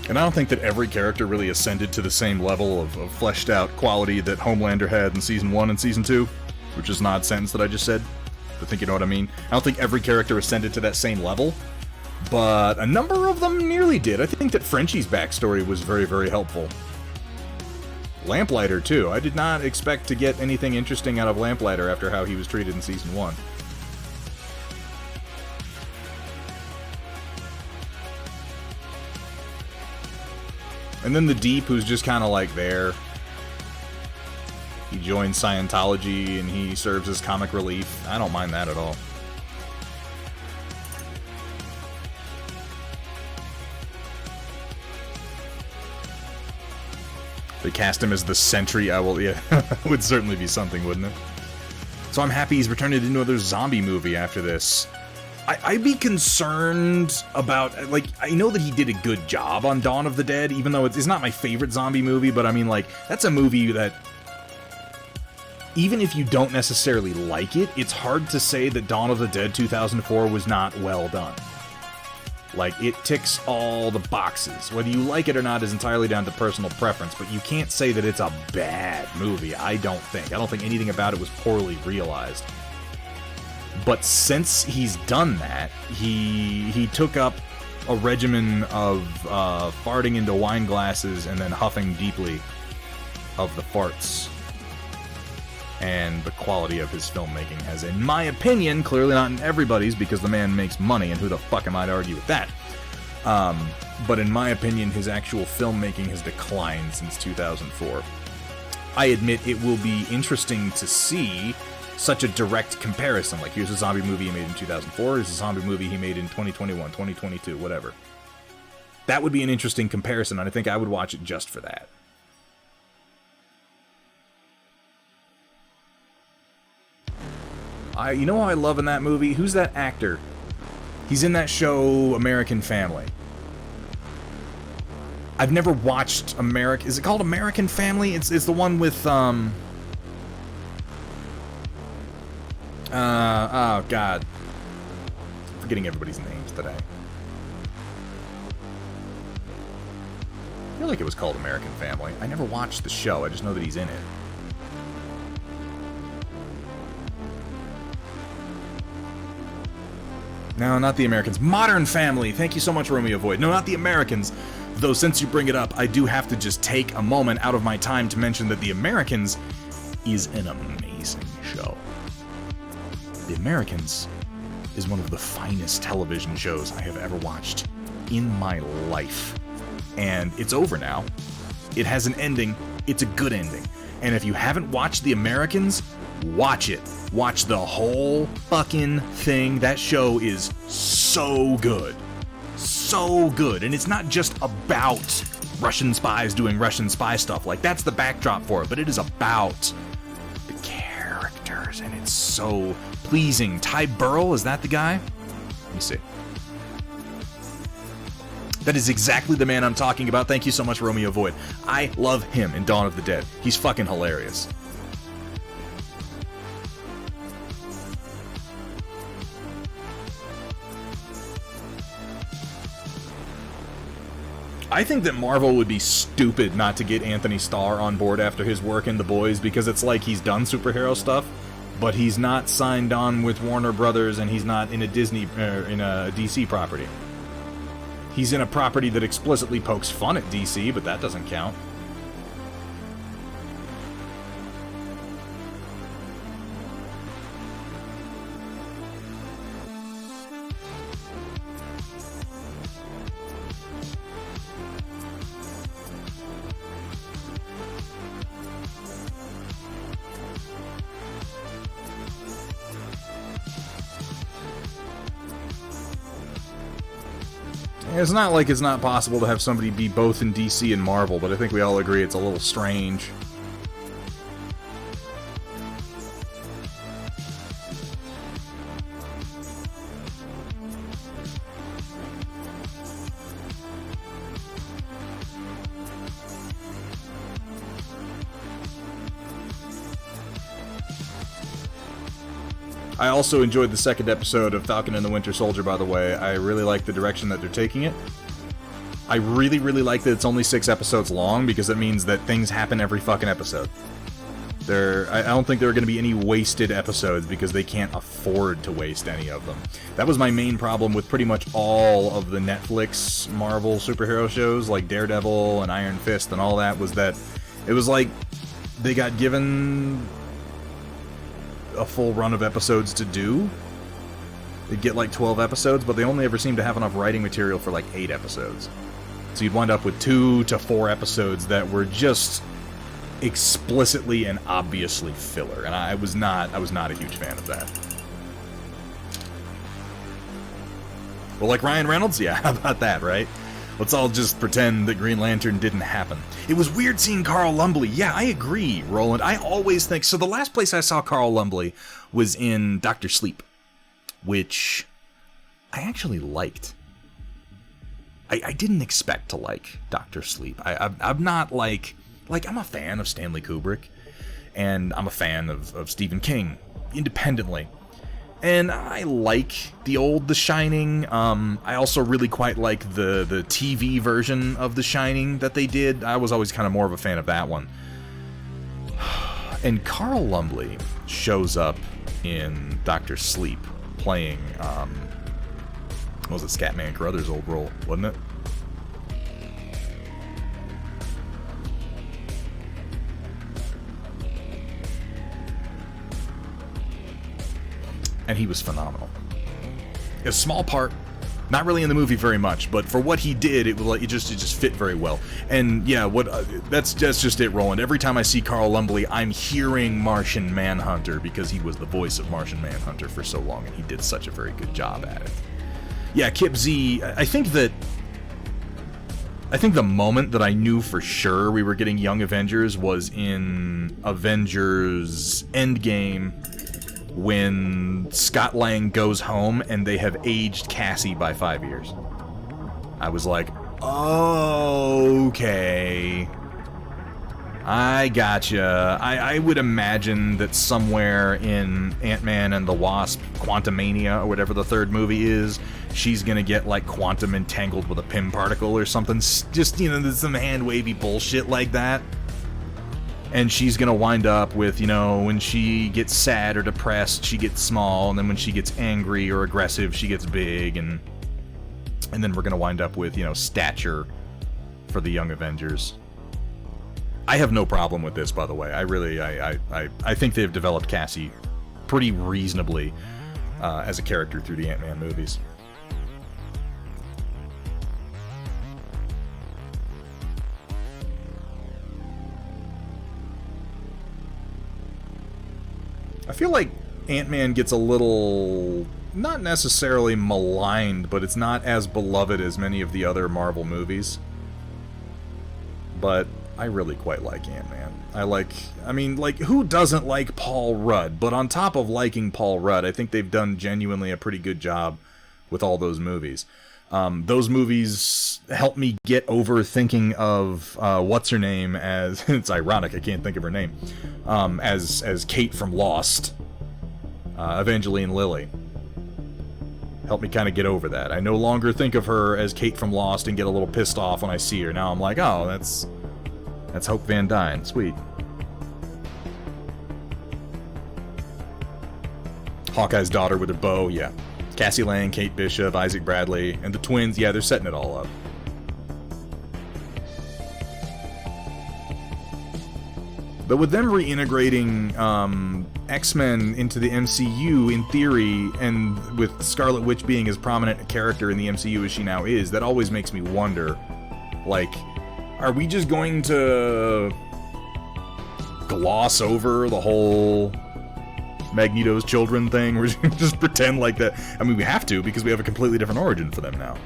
And I don't think that every character really ascended to the same level of fleshed out quality that Homelander had in Season 1 and Season 2, which is an odd sentence that I just said, but I think you know what I mean. I don't think every character ascended to that same level, but a number of them nearly did. I think that Frenchie's backstory was very, very helpful. Lamplighter, too. I did not expect to get anything interesting out of Lamplighter after how he was treated in Season 1. And then the Deep, who's just kind of like there. He joins Scientology and he serves as comic relief. I don't mind that at all. They cast him as the Sentry. Yeah, would certainly be something, wouldn't it? So I'm happy he's returning to do another zombie movie after this. I'd be concerned about, like, I know that he did a good job on Dawn of the Dead, even though it's not my favorite zombie movie, but I mean, like, that's a movie that, even if you don't necessarily like it, it's hard to say that Dawn of the Dead 2004 was not well done. Like, it ticks all the boxes. Whether you like it or not is entirely down to personal preference, but you can't say that it's a bad movie, I don't think. I don't think anything about it was poorly realized. But since he's done that, he took up a regimen of farting into wine glasses and then huffing deeply of the farts. and the quality of his filmmaking has, in my opinion, clearly not in everybody's because the man makes money, and who the fuck am I to argue with that? But in my opinion, his actual filmmaking has declined since 2004. I admit it will be interesting to see such a direct comparison. Like, here's a zombie movie he made in 2004, here's a zombie movie he made in 2021, 2022, whatever. That would be an interesting comparison, and I think I would watch it just for that. You know what I love in that movie? Who's that actor? He's in that show, American Family. I've never watched Is it called American Family? It's the one with, oh, God. I'm forgetting everybody's names today. I feel like it was called American Family. I never watched the show, I just know that he's in it. No, not the Americans. Modern Family! Thank you so much, Romeo Void. No, not the Americans. Though, since you bring it up, I do have to just take a moment out of my time to mention that The Americans is an amazing show. The Americans is one of the finest television shows I have ever watched in my life. And it's over now. It has an ending. It's a good ending. And if you haven't watched The Americans, watch it. Watch the whole fucking thing. That show is so good. So good. And it's not just about Russian spies doing Russian spy stuff. Like, that's the backdrop for it. But it is about the characters. And it's so pleasing. Ty Burrell, is that the guy? Let me see. That is exactly the man I'm talking about. Thank you so much, Romeo Void. I love him in Dawn of the Dead. He's fucking hilarious. I think that Marvel would be stupid not to get Anthony Starr on board after his work in The Boys, because it's like he's done superhero stuff, but he's not signed on with Warner Brothers, and he's not in a DC property. He's in a property that explicitly pokes fun at DC, but that doesn't count. It's not like it's not possible to have somebody be both in DC and Marvel, but I think we all agree it's a little strange. I also enjoyed the second episode of Falcon and the Winter Soldier, by the way. I really like the direction that they're taking it. I really, really like that it's only 6 episodes long, because it means that things happen every fucking episode. I don't think there are going to be any wasted episodes, because they can't afford to waste any of them. That was my main problem with pretty much all of the Netflix Marvel superhero shows, like Daredevil and Iron Fist and all that, was that it was like they got given a full run of episodes to do. They'd get like 12 episodes, but they only ever seem to have enough writing material for like 8 episodes. So you'd wind up with 2 to 4 episodes that were just explicitly and obviously filler, and I was not a huge fan of that. Well, like Ryan Reynolds? Yeah, how about that, right? Let's all just pretend that Green Lantern didn't happen. It was weird seeing Carl Lumbly. Yeah, I agree, Roland. I always think... So the last place I saw Carl Lumbly was in Dr. Sleep, which I actually liked. I didn't expect to like Dr. Sleep. I'm not like... I'm a fan of Stanley Kubrick, and I'm a fan of Stephen King, independently. And I like The Shining. I also really quite like the TV version of The Shining that they did. I was always kind of more of a fan of that one. And Carl Lumbly shows up in Dr. Sleep playing, what was it, Scatman Crothers' old role, wasn't it? and he was phenomenal. A small part, not really in the movie very much, but for what he did, it just fit very well. And yeah, that's just it, Roland. Every time I see Carl Lumbly, I'm hearing Martian Manhunter, because he was the voice of Martian Manhunter for so long, and he did such a very good job at it. Yeah, Kip Z, I think the moment that I knew for sure we were getting Young Avengers was in Avengers Endgame, when Scott Lang goes home and they have aged Cassie by 5 years. I was like, okay, I gotcha. I would imagine that somewhere in Ant-Man and the Wasp, Quantumania, or whatever the third movie is, she's gonna get, like, quantum entangled with a Pym particle or something. Just, some hand-wavy bullshit like that. And she's gonna wind up with, when she gets sad or depressed, she gets small, and then when she gets angry or aggressive, she gets big, and then we're gonna wind up with, stature for the Young Avengers. I have no problem with this, by the way. I think they've developed Cassie pretty reasonably as a character through the Ant-Man movies. I feel like Ant-Man gets a little, not necessarily maligned, but it's not as beloved as many of the other Marvel movies. But I really quite like Ant-Man. Who doesn't like Paul Rudd? But on top of liking Paul Rudd, I think they've done genuinely a pretty good job with all those movies. Those movies helped me get over thinking of what's-her-name as... It's ironic, I can't think of her name. As Kate from Lost. Evangeline Lilly. Helped me kind of get over that. I no longer think of her as Kate from Lost and get a little pissed off when I see her. Now I'm like, oh, that's Hope Van Dyne. Sweet. Hawkeye's daughter with her bow, yeah. Cassie Lang, Kate Bishop, Isaac Bradley, and the twins, yeah, they're setting it all up. But with them reintegrating X-Men into the MCU, in theory, and with Scarlet Witch being as prominent a character in the MCU as she now is, that always makes me wonder, like, are we just going to gloss over the whole Magneto's children thing? We're just going to just pretend like that. I mean, we have to, because we have a completely different origin for them now.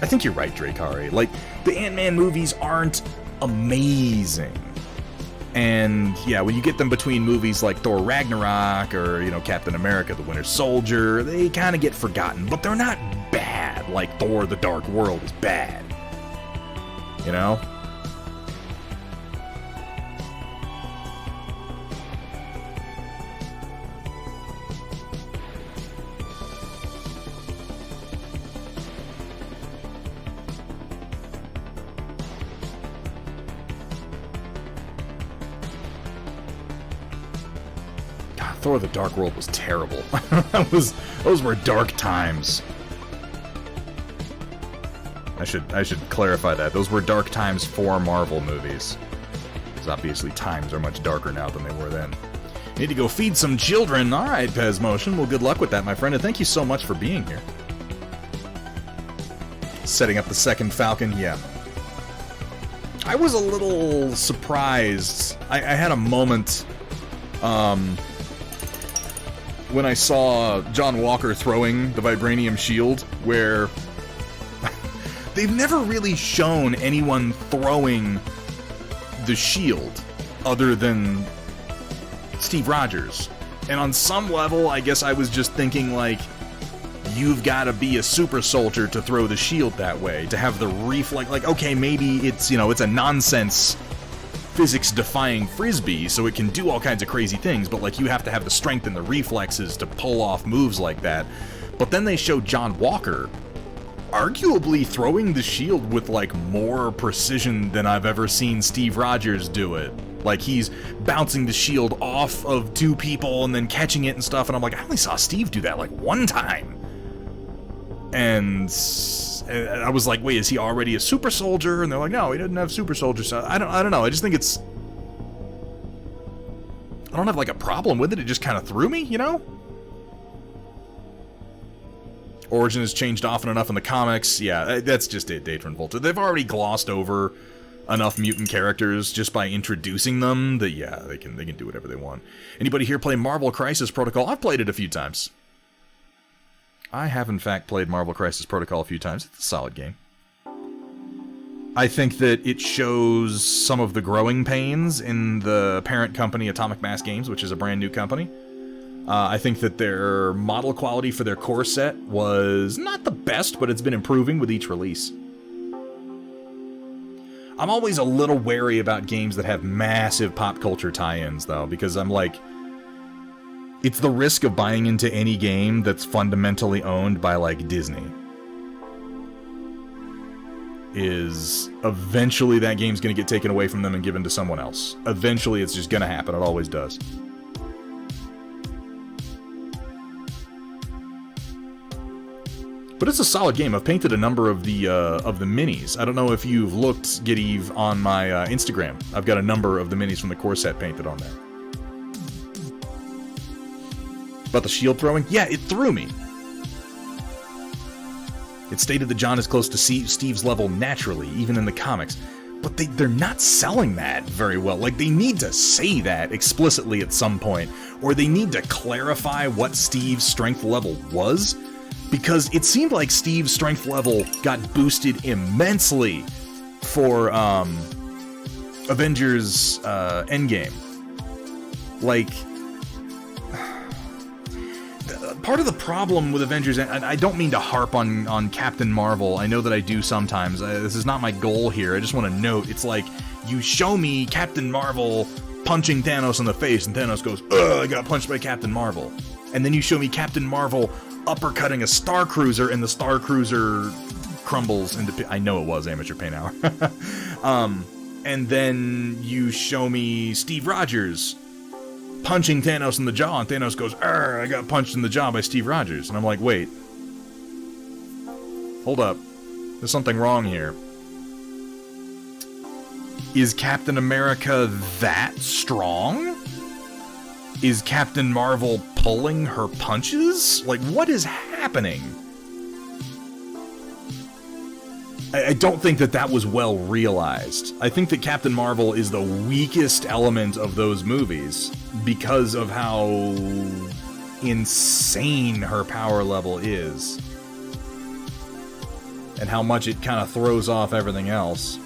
I think you're right, Drakari. Like, the Ant-Man movies aren't amazing. And, yeah, when you get them between movies like Thor Ragnarok or, Captain America, the Winter Soldier, they kind of get forgotten. But they're not bad, like Thor the Dark World is bad. You know? Thor the Dark World was terrible. Those were dark times. I should clarify that. Those were dark times for Marvel movies. Because obviously times are much darker now than they were then. Need to go feed some children. Alright, Pez Motion. Well, good luck with that, my friend, and thank you so much for being here. Setting up the second Falcon, yeah. I was a little surprised. I had a moment, when I saw John Walker throwing the vibranium shield, where they've never really shown anyone throwing the shield other than Steve Rogers. And on some level, I guess I was just thinking, like, you've got to be a super soldier to throw the shield that way, to have the reflex. Like, okay, maybe it's, it's a nonsense physics-defying frisbee, so it can do all kinds of crazy things, but, like, you have to have the strength and the reflexes to pull off moves like that. But then they showed John Walker arguably throwing the shield with, like, more precision than I've ever seen Steve Rogers do it. Like, he's bouncing the shield off of two people and then catching it and stuff, and I'm like, I only saw Steve do that, like, one time. And I was like, wait, is he already a super soldier? And they're like, no, he doesn't have super soldier stuff. I don't know. I just think it's I don't have like a problem with it. It just kind of threw me, you know? Origin has changed often enough in the comics. Yeah, that's just it, Datron Volta. They've already glossed over enough mutant characters just by introducing them that, yeah, they can do whatever they want. Anybody here play Marvel Crisis Protocol? I've played it a few times. I have, in fact, played Marvel Crisis Protocol a few times. It's a solid game. I think that it shows some of the growing pains in the parent company Atomic Mass Games, which is a brand new company. I think that their model quality for their core set was not the best, but it's been improving with each release. I'm always a little wary about games that have massive pop culture tie-ins, though, because I'm like, it's the risk of buying into any game that's fundamentally owned by, like, Disney. Is eventually that game's going to get taken away from them and given to someone else. Eventually it's just going to happen. It always does. But it's a solid game. I've painted a number of the minis. I don't know if you've looked, Gideve, on my Instagram. I've got a number of the minis from the core set painted on there. About the shield throwing? Yeah, it threw me. It's stated that John is close to Steve's level naturally, even in the comics. But they're not selling that very well. Like, they need to say that explicitly at some point. Or they need to clarify what Steve's strength level was. Because it seemed like Steve's strength level got boosted immensely for Avengers Endgame. Like, part of the problem with Avengers, and I don't mean to harp on Captain Marvel, I know that I do sometimes, this is not my goal here, I just want to note, it's like, you show me Captain Marvel punching Thanos in the face, and Thanos goes, ugh, I got punched by Captain Marvel. And then you show me Captain Marvel uppercutting a Star Cruiser, and the Star Cruiser crumbles into... I know it was Amateur Paint Hour. And then you show me Steve Rogers punching Thanos in the jaw, and Thanos goes, "Arr, I got punched in the jaw by Steve Rogers." And I'm like, wait. Hold up. There's something wrong here. Is Captain America that strong? Is Captain Marvel pulling her punches? Like, what is happening? I don't think that was well realized. I think that Captain Marvel is the weakest element of those movies because of how insane her power level is. And how much it kind of throws off everything else.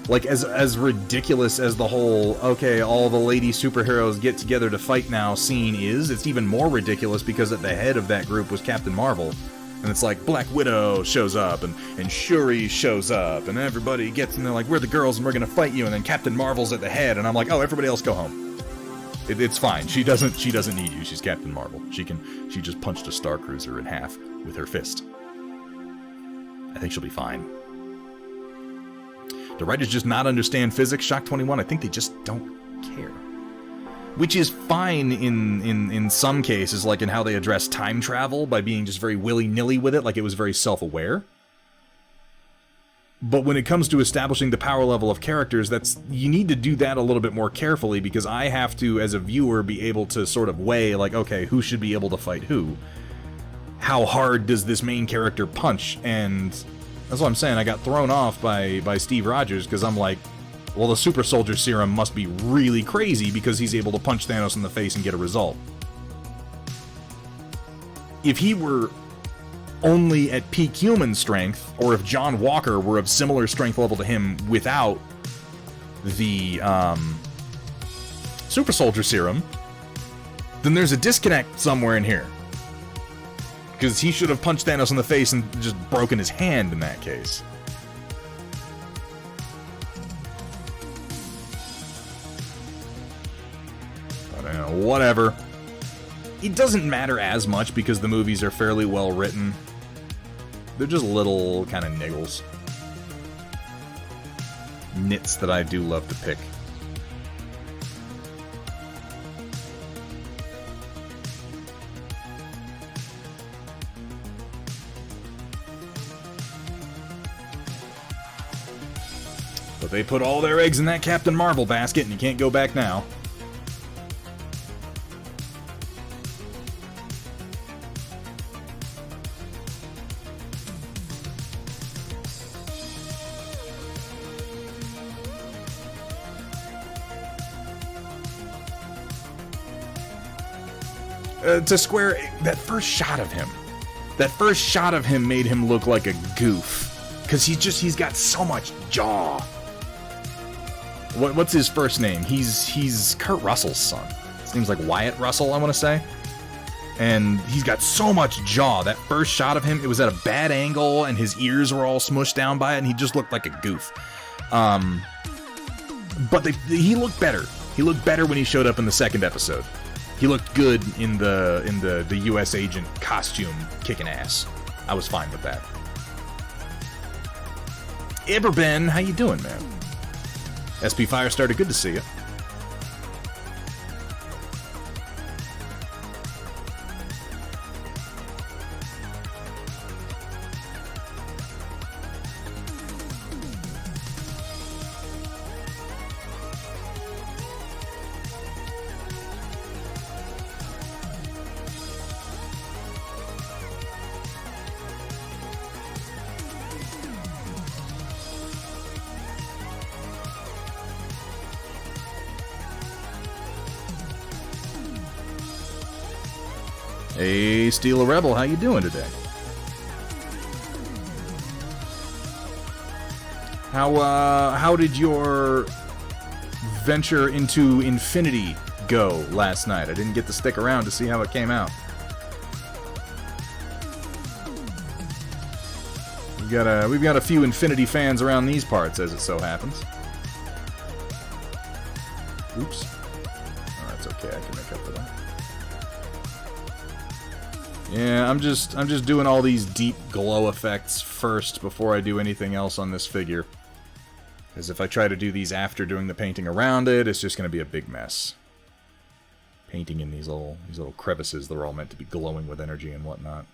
Like, as ridiculous as the whole, okay, all the lady superheroes get together to fight now scene is, it's even more ridiculous because at the head of that group was Captain Marvel. And it's like, Black Widow shows up, and Shuri shows up, and everybody gets, and they're like, we're the girls, and we're gonna fight you, and then Captain Marvel's at the head, and I'm like, oh, everybody else go home. It's fine. She doesn't need you. She's Captain Marvel. She just punched a Star Cruiser in half with her fist. I think she'll be fine. The writers just not understand physics, Shock 21. I think they just don't care. Which is fine in some cases, like in how they address time travel by being just very willy-nilly with it, like it was very self-aware. But when it comes to establishing the power level of characters, you need to do that a little bit more carefully, because I have to, as a viewer, be able to sort of weigh, like, okay, who should be able to fight who? How hard does this main character punch? And that's what I'm saying, I got thrown off by Steve Rogers, because I'm like, well, the super soldier serum must be really crazy because he's able to punch Thanos in the face and get a result. If he were only at peak human strength, or if John Walker were of similar strength level to him without the super soldier serum, then there's a disconnect somewhere in here. Because he should have punched Thanos in the face and just broken his hand in that case. Whatever. It doesn't matter as much because the movies are fairly well written. They're just little kind of niggles. Nits that I do love to pick. But they put all their eggs in that Captain Marvel basket, and you can't go back now. To square that first shot of him. That first shot of him made him look like a goof. Because he's got so much jaw. What's his first name? He's Kurt Russell's son. His name's like Wyatt Russell, I want to say. And he's got so much jaw. That first shot of him, it was at a bad angle, and his ears were all smushed down by it, and he just looked like a goof. But he looked better. He looked better when he showed up in the second episode. He looked good in the U.S. agent costume, kicking ass. I was fine with that. Iberben, how you doing, man? SP Firestarter, good to see you. Hey, Steel a Rebel, how you doing today? How did your venture into Infinity go last night? I didn't get to stick around to see how it came out. We've got a few Infinity fans around these parts, as it so happens. Oops. Oh, that's okay. I can make up for that. Yeah, I'm just doing all these deep glow effects first before I do anything else on this figure. Because if I try to do these after doing the painting around it, it's just going to be a big mess. Painting in these little crevices that are all meant to be glowing with energy and whatnot.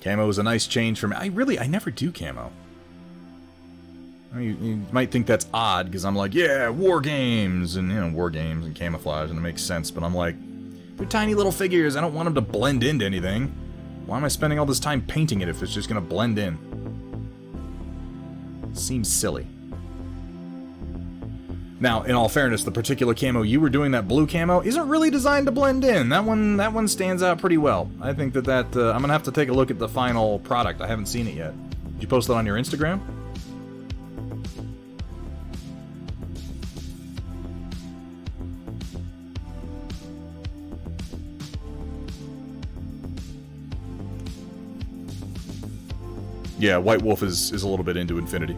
Camo is a nice change for me. I never do camo. You might think that's odd, because I'm like, yeah, war games, and, war games and camouflage, and it makes sense, but I'm like, they're tiny little figures, I don't want them to blend into anything. Why am I spending all this time painting it if it's just gonna blend in? Seems silly. Now, in all fairness, the particular camo you were doing, that blue camo, isn't really designed to blend in. That one stands out pretty well. I think that I'm gonna have to take a look at the final product. I haven't seen it yet. Did you post it on your Instagram? Yeah, White Wolf is a little bit into Infinity.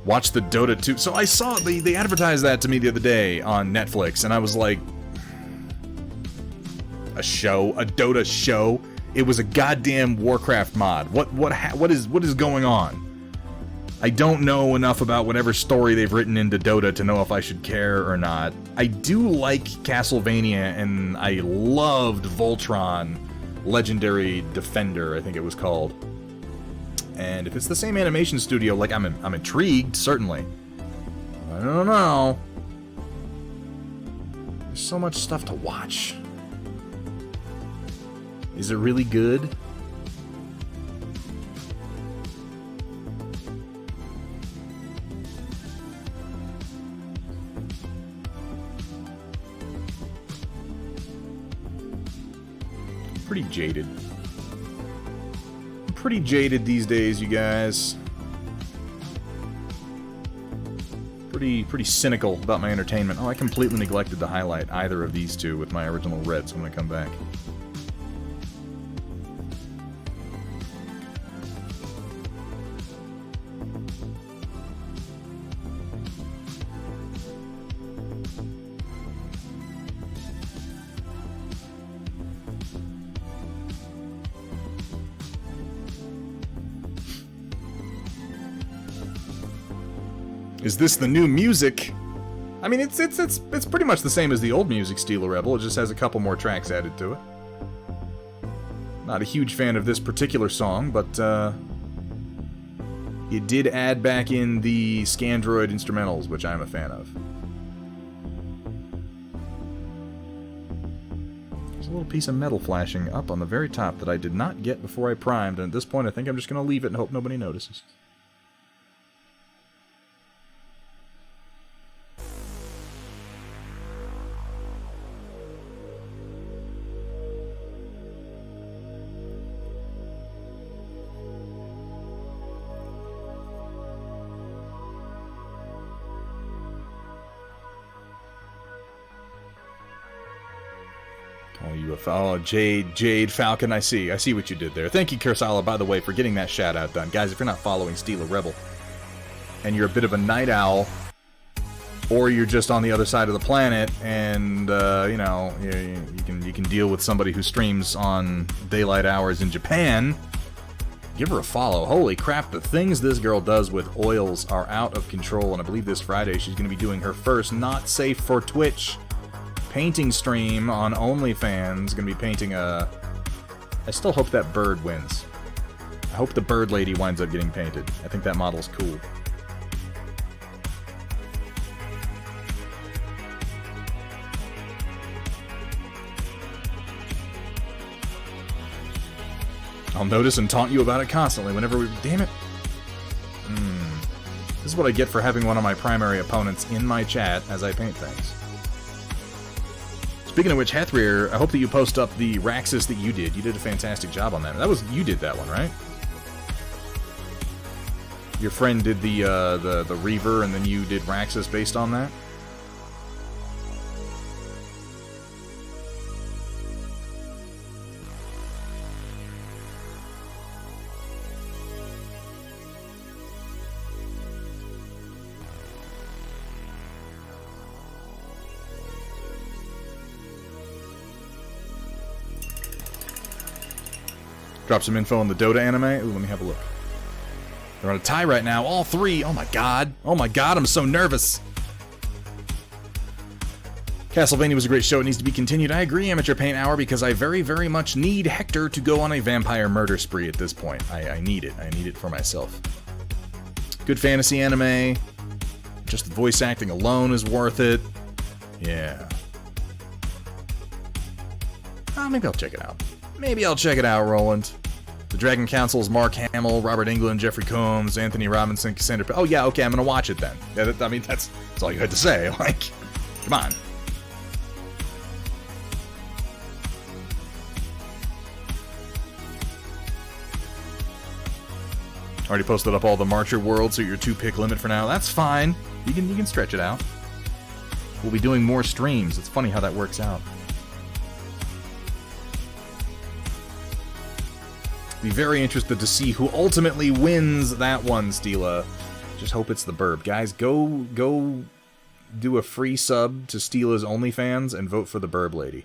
Watch the Dota 2. So I saw they advertised that to me the other day on Netflix, and I was like, a Dota show. It was a goddamn Warcraft mod. What is going on? I don't know enough about whatever story they've written into Dota to know if I should care or not. I do like Castlevania, and I loved Voltron, Legendary Defender, I think it was called. And if it's the same animation studio, like, I'm intrigued, certainly. I don't know. There's so much stuff to watch. Is it really good? Pretty jaded. Pretty jaded these days, you guys. Pretty cynical about my entertainment. Oh, I completely neglected to highlight either of these two with my original red, so I'm gonna come back. Is this the new music? I mean, it's pretty much the same as the old music, Steel Rebel. It just has a couple more tracks added to it. Not a huge fan of this particular song, but it did add back in the Scandroid instrumentals, which I'm a fan of. There's a little piece of metal flashing up on the very top that I did not get before I primed, and at this point I think I'm just going to leave it and hope nobody notices. Oh, Jade Falcon, I see what you did there. Thank you, Kursala, by the way, for getting that shout-out done. Guys, if you're not following Steel Rebel, and you're a bit of a night owl, or you're just on the other side of the planet, and, you know, you can deal with somebody who streams on daylight hours in Japan, give her a follow. Holy crap, the things this girl does with oils are out of control, and I believe this Friday she's going to be doing her first not safe for Twitch painting stream on OnlyFans. Gonna be painting a... I still hope that bird wins. I hope the bird lady winds up getting painted. I think that model's cool. I'll notice and taunt you about it constantly whenever we... Damn it. This is what I get for having one of my primary opponents in my chat as I paint things. Speaking of which, Hathrir, I hope that you post up the Raxis that you did. You did a fantastic job on that. You did that one, right? Your friend did the Reaver, and then you did Raxis based on that? Drop some info on the Dota anime. Ooh, let me have a look. They're on a tie right now. All three. Oh my god. Oh my god, I'm so nervous. Castlevania was a great show. It needs to be continued. I agree, Amateur Paint Hour, because I very, very much need Hector to go on a vampire murder spree at this point. I need it. I need it for myself. Good fantasy anime. Just the voice acting alone is worth it. Yeah. Oh, maybe I'll check it out. Maybe I'll check it out, Roland. The Dragon Council's Mark Hamill, Robert Englund, Jeffrey Combs, Anthony Robinson, Cassandra... Oh, yeah, okay, I'm gonna watch it then. Yeah, I mean, that's all you had to say. Like, come on. Already posted up all the Marcher worlds, so your 2-pick limit for now. That's fine. You can stretch it out. We'll be doing more streams. It's funny how that works out. Be very interested to see who ultimately wins that one, Steela. Just hope it's the Burb. Guys, go do a free sub to Steela's OnlyFans and vote for the Burb lady.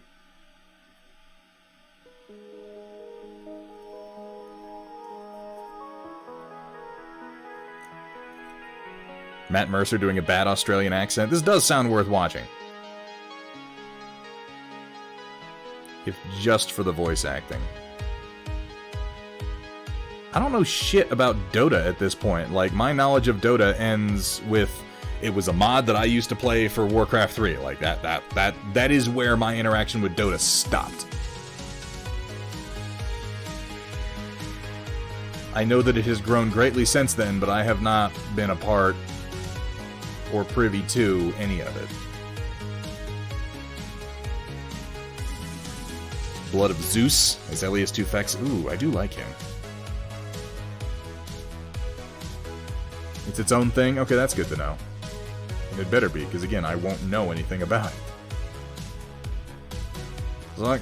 Matt Mercer doing a bad Australian accent. This does sound worth watching. If just for the voice acting. I don't know shit about Dota at this point. Like, my knowledge of Dota ends with, it was a mod that I used to play for Warcraft 3. Like, that is where my interaction with Dota stopped. I know that it has grown greatly since then, but I have not been a part or privy to any of it. Blood of Zeus as Elias Tufex. Ooh, I do like him. It's its own thing? Okay, that's good to know. And it better be, because again, I won't know anything about it.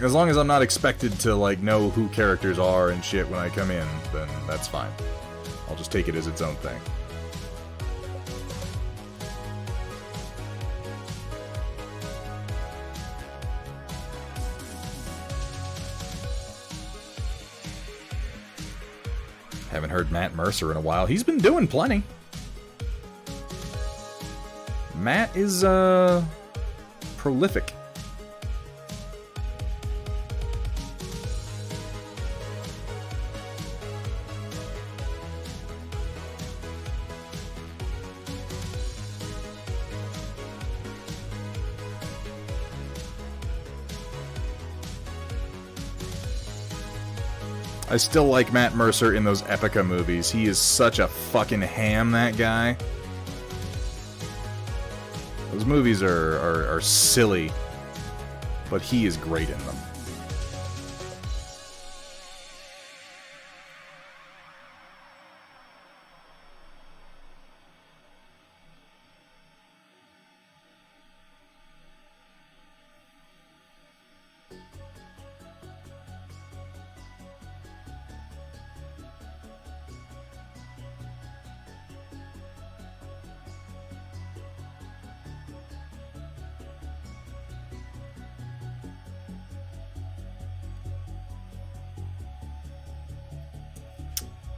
As long as I'm not expected to, like, know who characters are and shit when I come in, then that's fine. I'll just take it as its own thing. Haven't heard Matt Mercer in a while. He's been doing plenty. Matt is prolific. I still like Matt Mercer in those Epica movies. He is such a fucking ham, that guy. Those movies are silly, but he is great in them.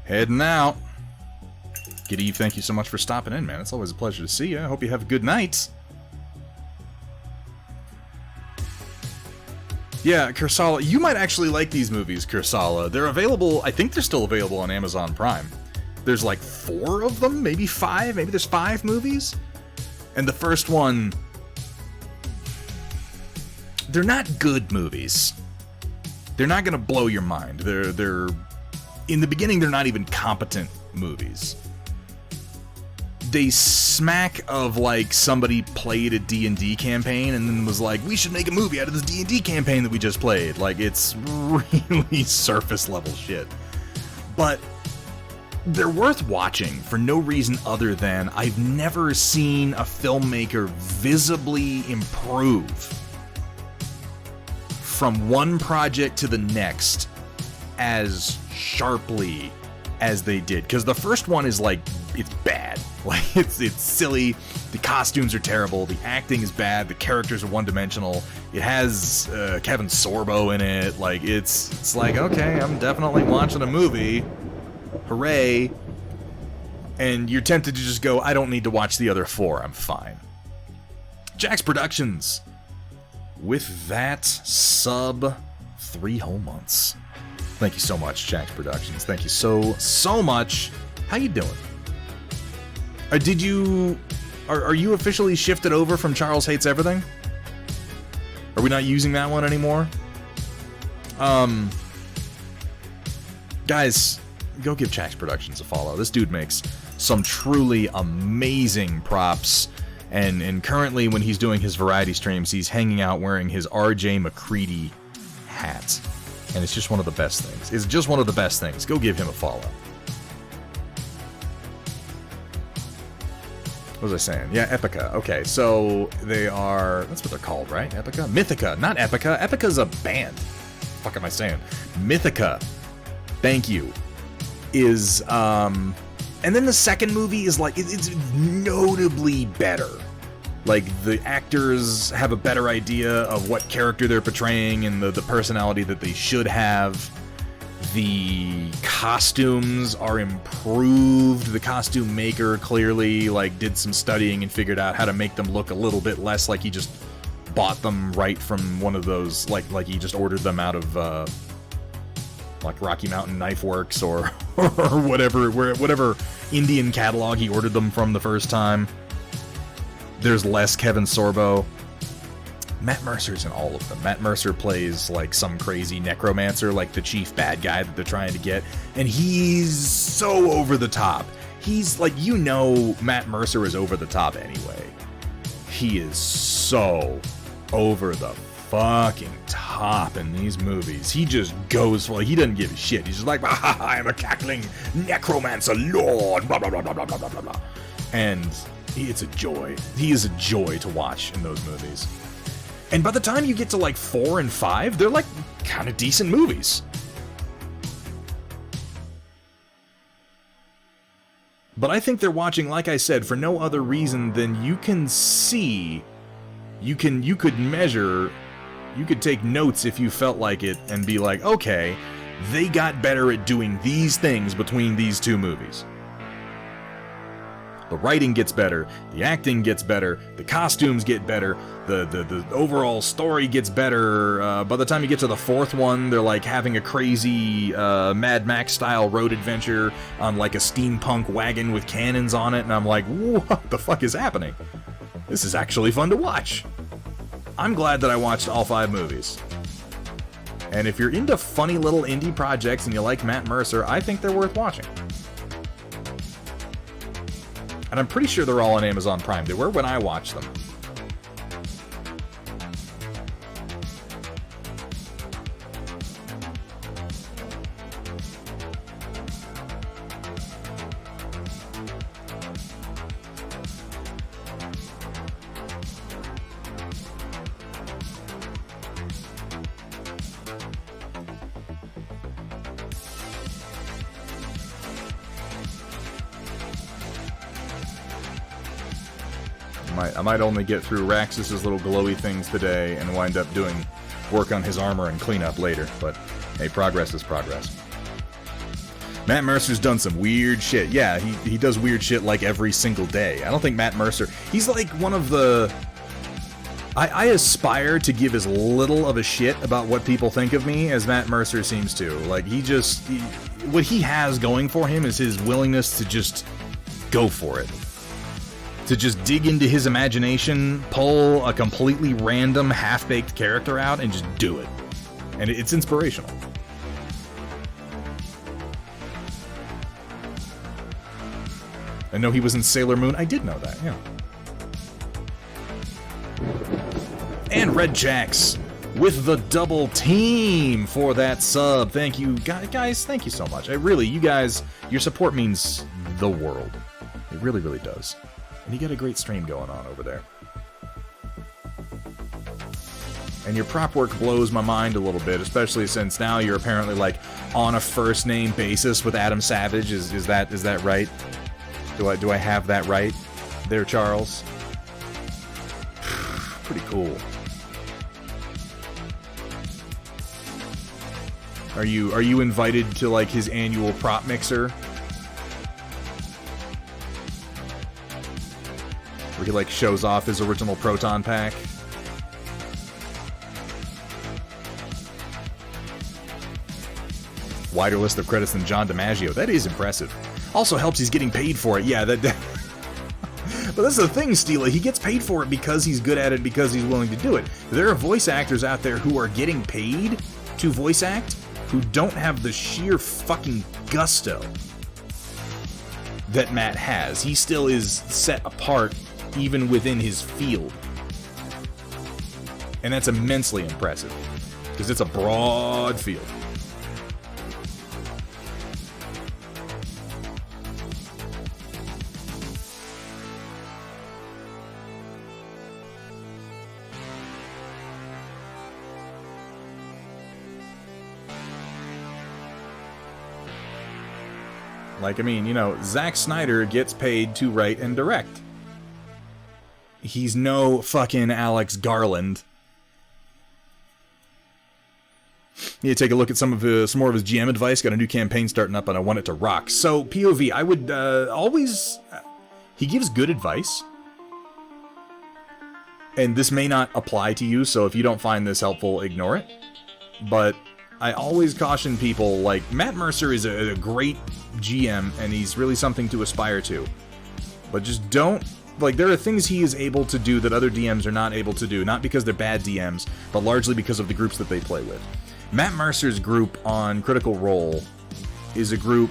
Heading out. Good Eve, thank you so much for stopping in, man. It's always a pleasure to see you. I hope you have a good night. Yeah, Kursala, you might actually like these movies, Kursala. They're available, I think they're still available on Amazon Prime. There's like 4 of them, maybe 5, maybe there's 5 movies. And the first one, they're not good movies. They're not gonna blow your mind. They're in the beginning, they're not even competent movies. They smack of like somebody played a D&D campaign and then was like, we should make a movie out of this D&D campaign that we just played. Like, it's really surface level shit. But they're worth watching for no reason other than I've never seen a filmmaker visibly improve from one project to the next as sharply as they did. Because the first one is like, it's bad. Like, it's silly, the costumes are terrible, the acting is bad, the characters are one-dimensional, it has Kevin Sorbo in it, like, it's like, okay, I'm definitely watching a movie, hooray, and you're tempted to just go, I don't need to watch the other 4, I'm fine. Jax Productions, with that sub 3 whole months. Thank you so much, Jax Productions. Thank you so much. How you doing? Are you officially shifted over from Charles Hates Everything? Are we not using that one anymore? Guys, go give Jax Productions a follow. This dude makes some truly amazing props. And currently, when he's doing his variety streams, he's hanging out wearing his RJ McCready hat. And it's just one of the best things. It's just one of the best things. Go give him a follow. What was I saying? Yeah, Epica. Okay, so they are... That's what they're called, right? Epica? Mythica, not Epica. Epica's a band. What the fuck am I saying? Mythica. Thank you. Is, And then the second movie is like... It's notably better. Like, the actors have a better idea of what character they're portraying and the personality that they should have. The costumes are improved. The costume maker clearly, like, did some studying and figured out how to make them look a little bit less like he just bought them right from one of those, like he just ordered them out of, like, Rocky Mountain Knife Works or whatever Indian catalog he ordered them from the first time. There's less Kevin Sorbo. Matt Mercer's in all of them. Matt Mercer plays like some crazy necromancer, like the chief bad guy that they're trying to get, and he's so over the top. He's like, you know, Matt Mercer is over the top anyway. He is so over the fucking top in these movies. He just goes for it. He doesn't give a shit. He's just like, I am a cackling necromancer lord, blah, blah, blah, blah, blah, blah, blah, blah. And it's a joy. He is a joy to watch in those movies. And by the time you get to like 4 and 5, they're like kind of decent movies. But I think they're watching, like I said, for no other reason than you can see, you could measure, you could take notes if you felt like it and be like, okay, they got better at doing these things between these 2 movies. The writing gets better, the acting gets better, the costumes get better, the overall story gets better. By the time you get to the fourth one, they're like having a crazy Mad Max style road adventure on like a steampunk wagon with cannons on it, and I'm like, what the fuck is happening? This is actually fun to watch. I'm glad that I watched all 5 movies. And if you're into funny little indie projects and you like Matt Mercer, I think they're worth watching. And I'm pretty sure they're all on Amazon Prime. They were when I watched them. I might only get through Raxis' little glowy things today and wind up doing work on his armor and cleanup later, but hey, progress is progress. Matt Mercer's done some weird shit. Yeah, he does weird shit like every single day. I don't think Matt Mercer... He's like one of the... I aspire to give as little of a shit about what people think of me as Matt Mercer seems to. Like, what he has going for him is his willingness to just go for it. To just dig into his imagination, pull a completely random, half-baked character out, and just do it. And it's inspirational. I know he was in Sailor Moon. I did know that, yeah. And Red Jacks with the double team for that sub. Thank you, guys. Thank you so much. You guys, your support means the world. It really, really does. And you got a great stream going on over there. And your prop work blows my mind a little bit, especially since now you're apparently like on a first name basis with Adam Savage. Is that right? Do I have that right there, Charles? Pretty cool. Are you invited to like his annual prop mixer? Where he like shows off his original proton pack. Wider list of credits than John DiMaggio. That is impressive. Also helps he's getting paid for it. Yeah, that But that's the thing, Steela. He gets paid for it because he's good at it, because he's willing to do it. There are voice actors out there who are getting paid to voice act who don't have the sheer fucking gusto that Matt has. He still is set apart even within his field. And that's immensely impressive, because it's a broad field. Like, I mean, you know, Zack Snyder gets paid to write and direct. He's no fucking Alex Garland. You take a look at some more of his GM advice. Got a new campaign starting up, and I want it to rock. So, POV, I would always... he gives good advice. And this may not apply to you, so if you don't find this helpful, ignore it. But I always caution people, like, Matt Mercer is a great GM, and he's really something to aspire to. But just don't... like, there are things he is able to do that other DMs are not able to do, not because they're bad DMs, but largely because of the groups that they play with. Matt Mercer's group on Critical Role is a group,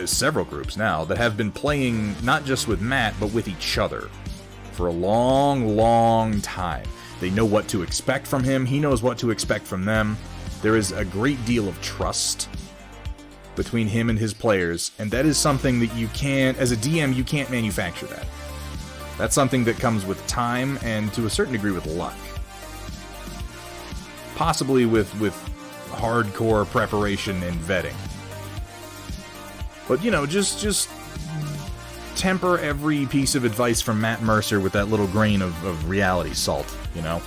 several groups now, that have been playing not just with Matt, but with each other for a long, long time. They know what to expect from him, he knows what to expect from them. There is a great deal of trust between him and his players, and that is something that you can't, as a DM, you can't manufacture that. That's something that comes with time and, to a certain degree, with luck. Possibly with hardcore preparation and vetting. But, you know, just temper every piece of advice from Matt Mercer with that little grain of reality salt, you know?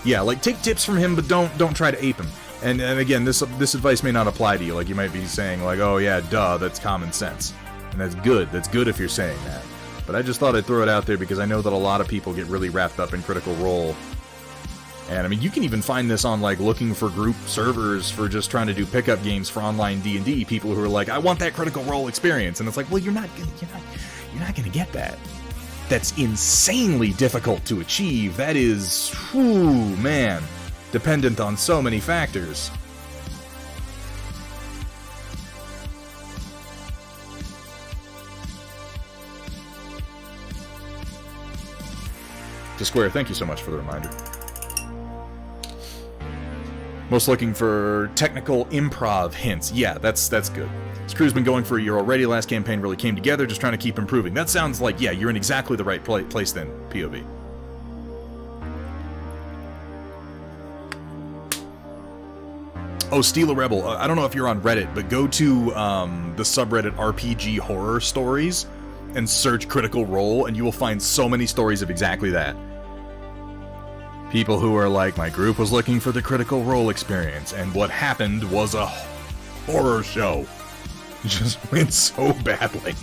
Yeah, like, take tips from him, but don't try to ape him. And again, this advice may not apply to you. Like, you might be saying, like, oh yeah, duh, that's common sense. And that's good. That's good if you're saying that. But I just thought I'd throw it out there because I know that a lot of people get really wrapped up in Critical Role. And I mean, you can even find this on like looking for group servers for just trying to do pickup games for online D&D. People who are like, I want that Critical Role experience, and it's like, well, you're not gonna get that. That's insanely difficult to achieve. That is, whew, man, dependent on so many factors. To Square, thank you so much for the reminder. Most looking for technical improv hints. Yeah, that's good. This crew's been going for a year already. Last campaign really came together, just trying to keep improving. That sounds like, yeah, you're in exactly the right place then, POV. Oh, Steal a Rebel. I don't know if you're on Reddit, but go to the subreddit RPG Horror Stories and search Critical Role, and you will find so many stories of exactly that. People who are like, my group was looking for the Critical Role experience, and what happened was a horror show. It just went so badly.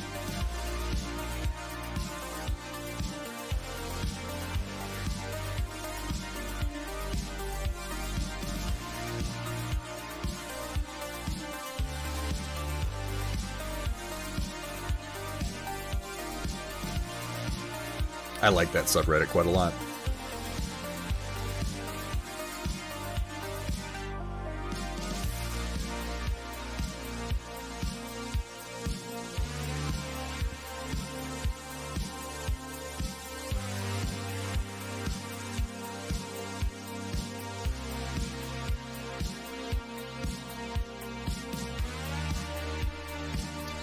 I like that subreddit quite a lot.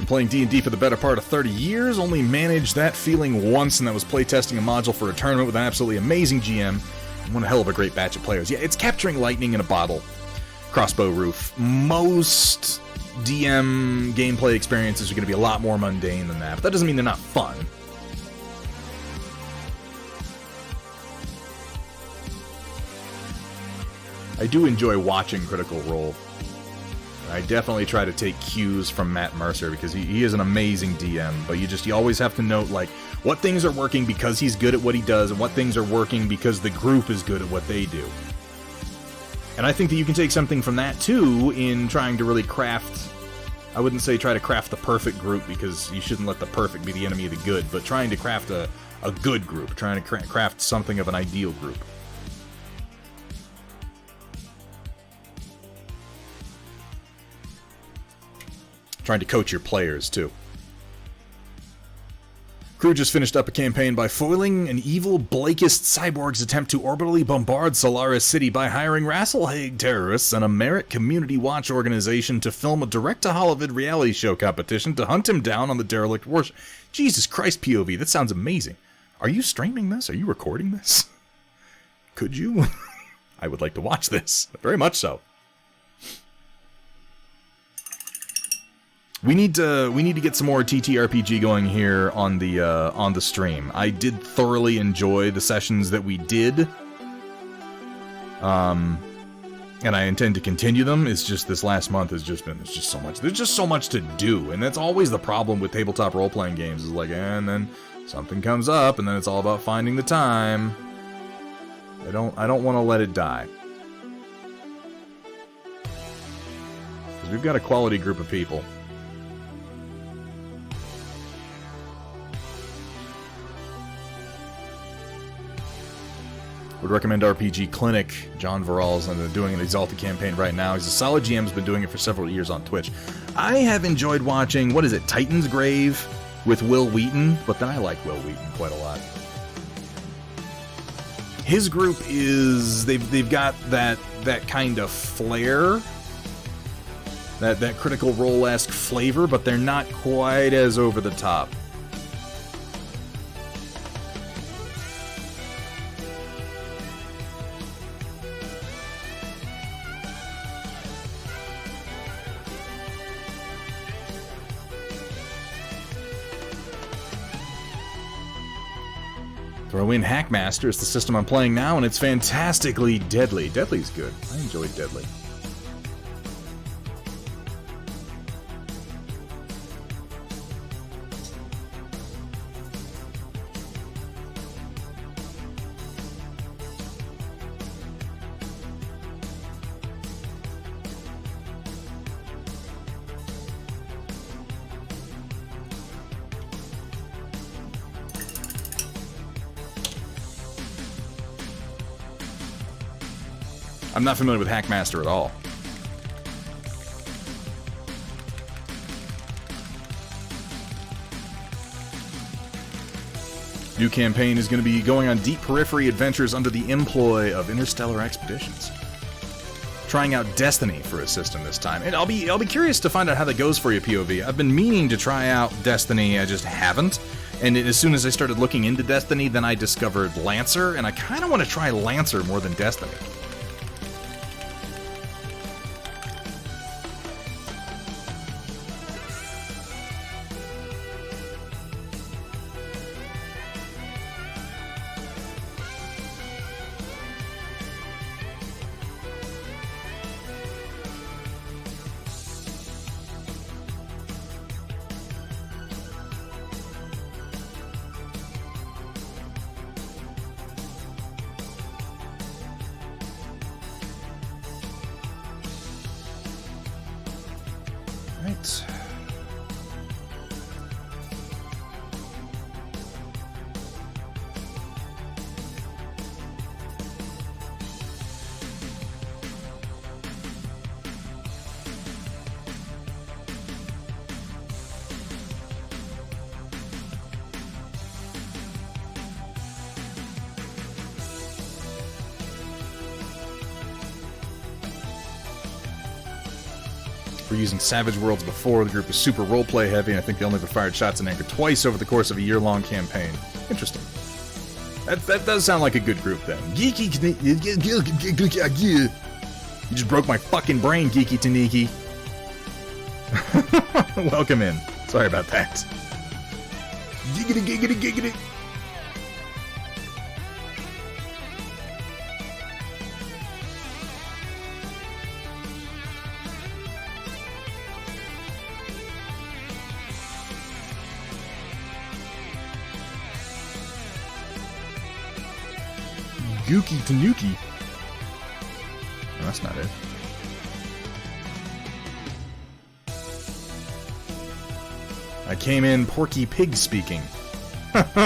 Playing D&D for the better part of 30 years, only managed that feeling once, and that was playtesting a module for a tournament with an absolutely amazing GM and one hell of a great batch of players. Yeah, it's capturing lightning in a bottle. Crossbow Roof. Most DM gameplay experiences are going to be a lot more mundane than that, but that doesn't mean they're not fun. I do enjoy watching Critical Role. I definitely try to take cues from Matt Mercer because he is an amazing DM, but you always have to note, like, what things are working because he's good at what he does and what things are working because the group is good at what they do. And I think that you can take something from that, too, in trying to really craft... I wouldn't say try to craft the perfect group because you shouldn't let the perfect be the enemy of the good, but trying to craft a good group, trying to craft something of an ideal group. Trying to coach your players, too. Crew just finished up a campaign by foiling an evil Blakist cyborg's attempt to orbitally bombard Solaris City by hiring Rasselhaig terrorists and a Merit Community Watch organization to film a direct-to-Holovid reality show competition to hunt him down on the derelict warship. Jesus Christ, POV, that sounds amazing. Are you streaming this? Are you recording this? Could you? I would like to watch this. Very much so. We need to get some more TTRPG going here on the stream. I did thoroughly enjoy the sessions that we did, and I intend to continue them. It's just this last month has just been there's just so much to do, and that's always the problem with tabletop role playing games. Is like, and then something comes up, and then it's all about finding the time. I don't want to let it die because we've got a quality group of people. Would recommend RPG Clinic. John Varal's doing an Exalted campaign right now. He's a solid GM, has been doing it for several years on Twitch. I have enjoyed watching, what is it, Titan's Grave with Will Wheaton, but then I like Will Wheaton quite a lot. His group is, they've got that kind of flair, that Critical Role-esque flavor, but they're not quite as over the top. Throw in Hackmaster, it's the system I'm playing now, and it's fantastically deadly. Deadly's good. I enjoyed Deadly. I'm not familiar with Hackmaster at all. New campaign is going to be going on deep periphery adventures under the employ of interstellar expeditions. Trying out Destiny for a system this time, and I'll be curious to find out how that goes for you, POV. I've been meaning to try out Destiny, I just haven't. And as soon as I started looking into Destiny, then I discovered Lancer, and I kind of want to try Lancer more than Destiny. Right. We're using Savage Worlds before. The group is super roleplay heavy, and I think they only ever fired shots in anger twice over the course of a year-long campaign. Interesting. That does sound like a good group, then. Geeky... You just broke my fucking brain, Geeky Taniki. Welcome in. Sorry about that. Giggity, giggity, giggity. Gookie Tanuki. No, that's not it. I came in Porky Pig speaking. That's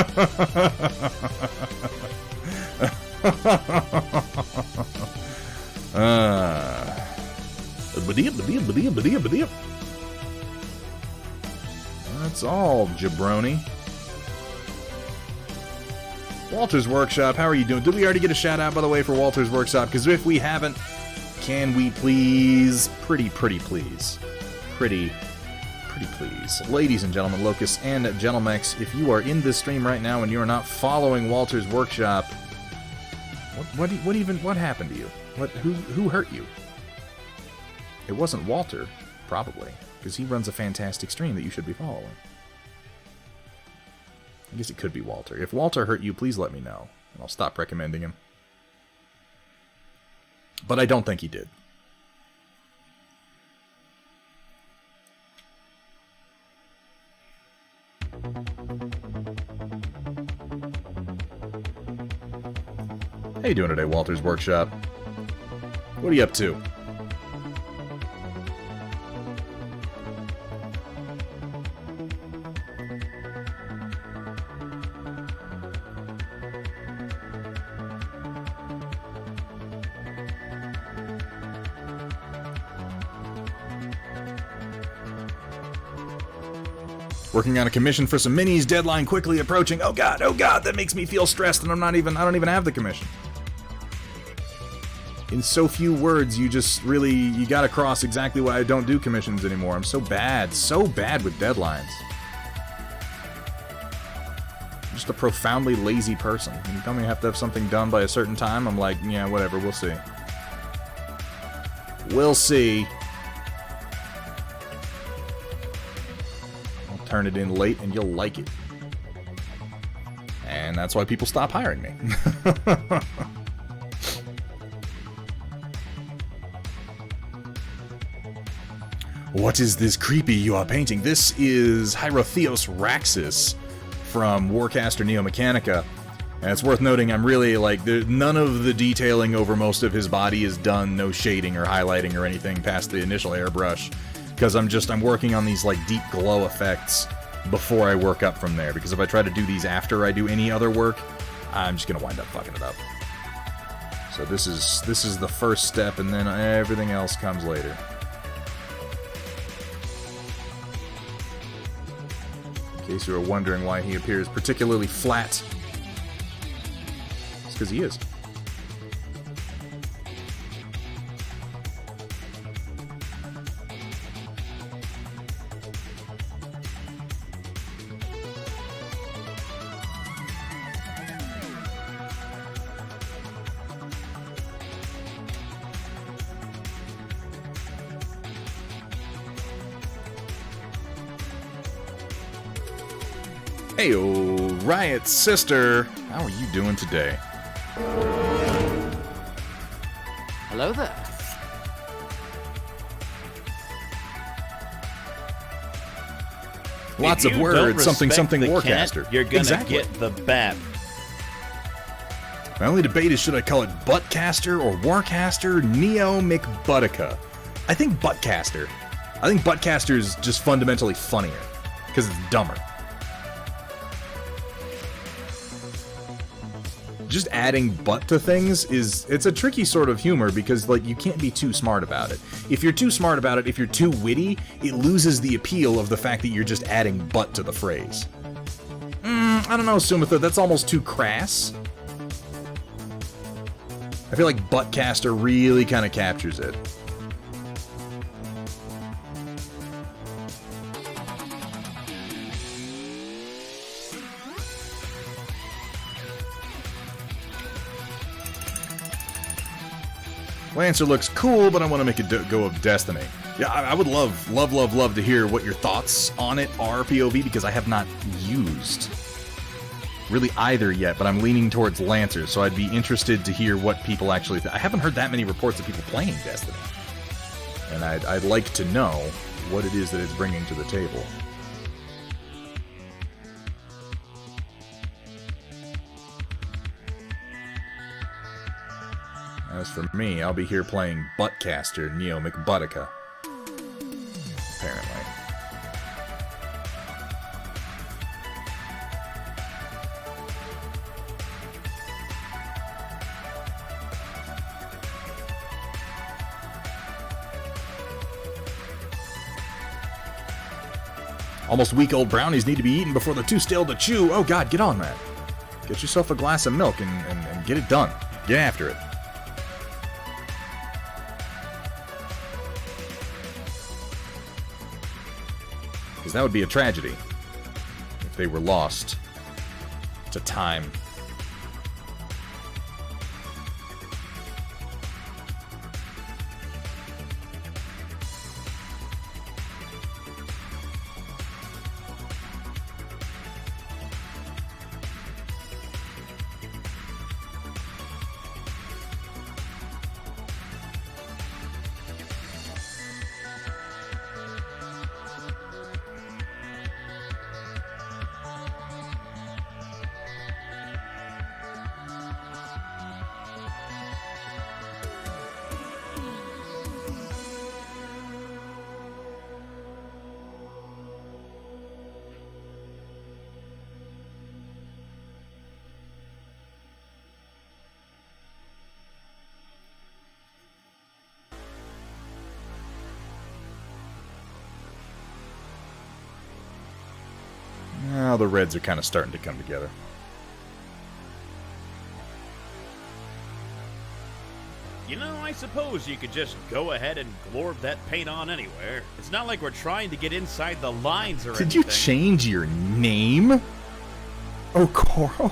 all, jabroni. Walter's Workshop, how are you doing? Did we already get a shout out, by the way, for Walter's Workshop? Because if we haven't, can we please, pretty please, pretty please, ladies and gentlemen, Locust and Gentlemex, if you are in this stream right now and you are not following Walter's Workshop, what happened to you? Who hurt you? It wasn't Walter, probably, because he runs a fantastic stream that you should be following. I guess it could be Walter. If Walter hurt you, please let me know, and I'll stop recommending him. But I don't think he did. How you doing today, Walter's Workshop? What are you up to? Working on a commission for some minis, deadline quickly approaching. Oh god, that makes me feel stressed, and I don't even have the commission. In so few words, you gotta cross exactly why I don't do commissions anymore. I'm so bad with deadlines. I'm just a profoundly lazy person. When you tell me I have to have something done by a certain time, I'm like, yeah, whatever, we'll see. We'll see. Turn it in late and you'll like it. And that's why people stop hiring me. What is this creepy you are painting? This is Hierotheos Raxis from Warcaster Neo Mechanica. And it's worth noting, I'm really none of the detailing over most of his body is done, no shading or highlighting or anything past the initial airbrush. Because I'm working on these deep glow effects before I work up from there. Because if I try to do these after I do any other work, I'm just gonna wind up fucking it up. So this is the first step, and then everything else comes later. In case you were wondering why he appears particularly flat, it's because he is. Heyo, Riot's sister. How are you doing today? Hello there. Lots If of you words, don't something, respect something, the Warcaster. cat, you're gonna get the bat. My only debate is should I call it Buttcaster or Warcaster Neo McButtica. I think Buttcaster. I think Buttcaster is just fundamentally funnier because it's dumber. Just adding butt to things it's a tricky sort of humor because like you can't be too smart about it. If you're too smart about it, if you're too witty, it loses the appeal of the fact that you're just adding butt to the phrase. I don't know, Sumitha, that's almost too crass. I feel like Buttcaster really kind of captures it. Lancer looks cool, but I want to make it go of Destiny. Yeah, I would love to hear what your thoughts on it are, POV, because I have not used really either yet, but I'm leaning towards Lancer, so I'd be interested to hear what people actually think. I haven't heard that many reports of people playing Destiny, and I'd like to know what it is that it's bringing to the table. As for me, I'll be here playing Buttcaster Neo McButtica. Apparently. Almost week-old brownies need to be eaten before they're too stale to chew. Oh god, get on that. Get yourself a glass of milk and get it done. Get after it. Because that would be a tragedy if they were lost to time. Now the reds are kind of starting to come together. You know, I suppose you could just go ahead and glorb that paint on anywhere. It's not like we're trying to get inside the lines or anything. Did you change your name? Oh, Coral.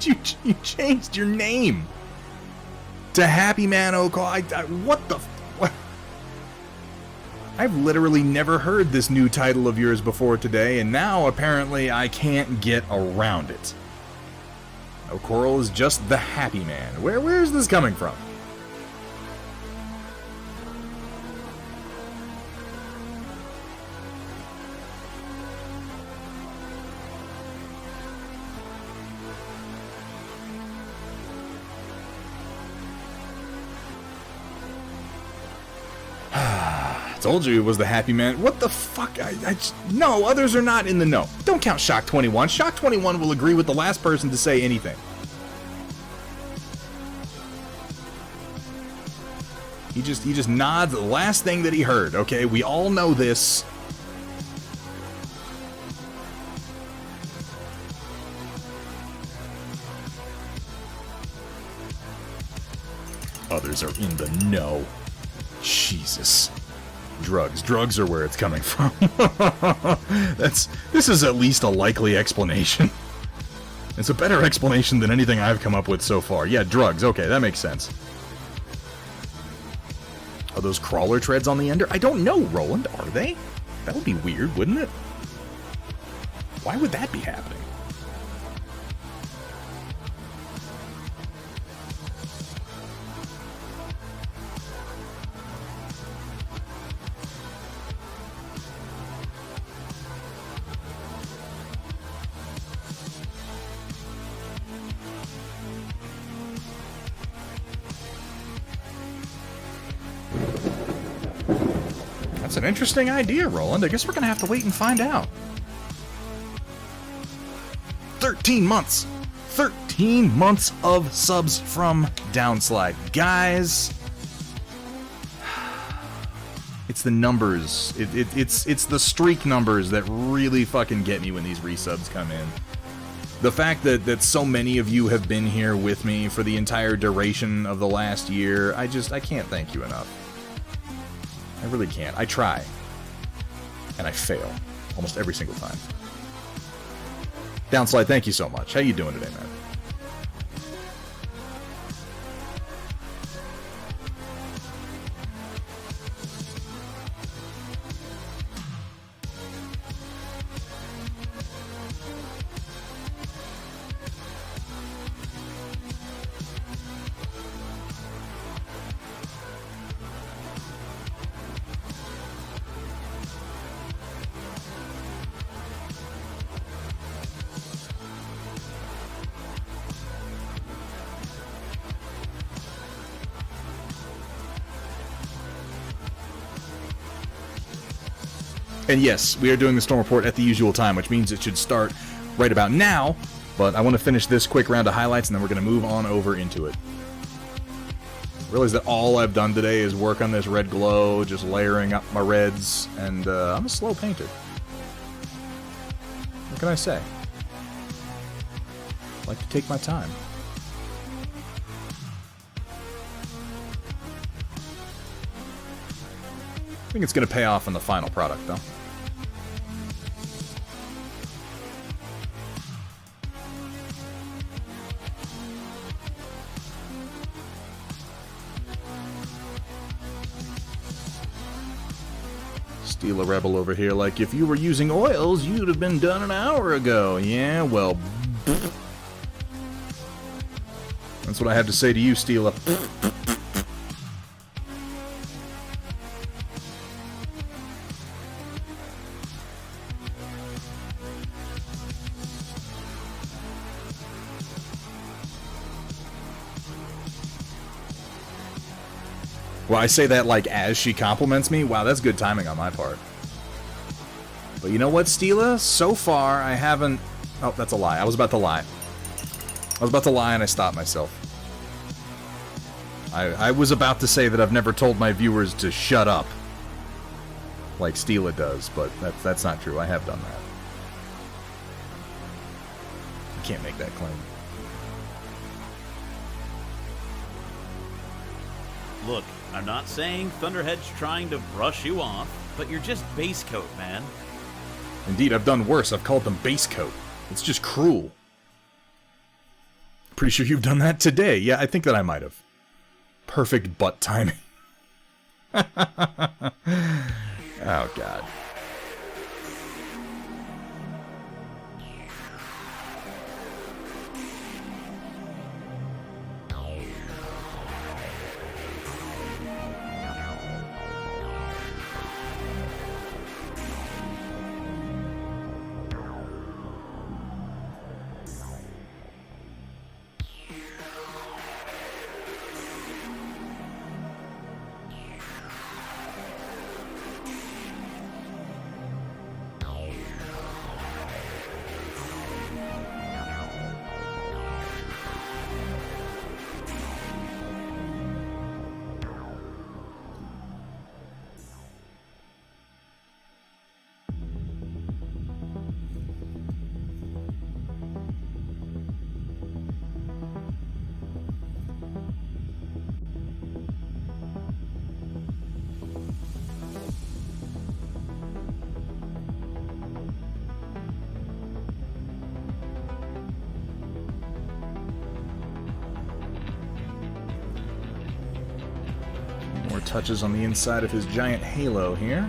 You changed your name to Happy Man O'Call. What the... What? I've literally never heard this new title of yours before today, and now apparently I can't get around it. O'Coral is just the Happy Man. Where's this coming from? Told you it was the Happy Man. What the fuck? No, others are not in the know. Don't count Shock 21. Shock 21 will agree with the last person to say anything. He just nods the last thing that he heard, okay? We all know this. Others are in the know. Jesus. Drugs are where it's coming from. This is at least a likely explanation. It's a better explanation than anything I've come up with so far. Yeah, drugs. Okay, that makes sense. Are those crawler treads on the ender? I don't know, Roland. Are they? That would be weird, wouldn't it? Why would that be happening? That's an interesting idea, Roland. I guess we're gonna have to wait and find out. 13 months! 13 months of subs from Downslide. Guys, it's the numbers. It's the streak numbers that really fucking get me when these resubs come in. The fact that so many of you have been here with me for the entire duration of the last year, I can't thank you enough. I really can't. I try. And I fail. Almost every single time. Downslide, thank you so much. How you doing today, man? And yes, we are doing the Storm Report at the usual time, which means it should start right about now, but I want to finish this quick round of highlights, and then we're going to move on over into it. I realize that all I've done today is work on this red glow, just layering up my reds, and I'm a slow painter. What can I say? I like to take my time. I think it's going to pay off in the final product, though. Steal a rebel over here, like, if you were using oils, you'd have been done an hour ago. Yeah, well... That's what I have to say to you, Steela. Well, I say that like as she compliments me. Wow, that's good timing on my part. But you know what, Steela? So far, I haven't... Oh, that's a lie. I was about to lie. I was about to lie and I stopped myself. I was about to say that I've never told my viewers to shut up. Like Steela does, but that's not true. I have done that. You can't make that claim. Look, I'm not saying Thunderhead's trying to brush you off, but you're just base coat, man. Indeed, I've done worse. I've called them base coat. It's just cruel. Pretty sure you've done that today. Yeah, I think that I might have. Perfect butt timing. Oh, God. touches on the inside of his giant halo here.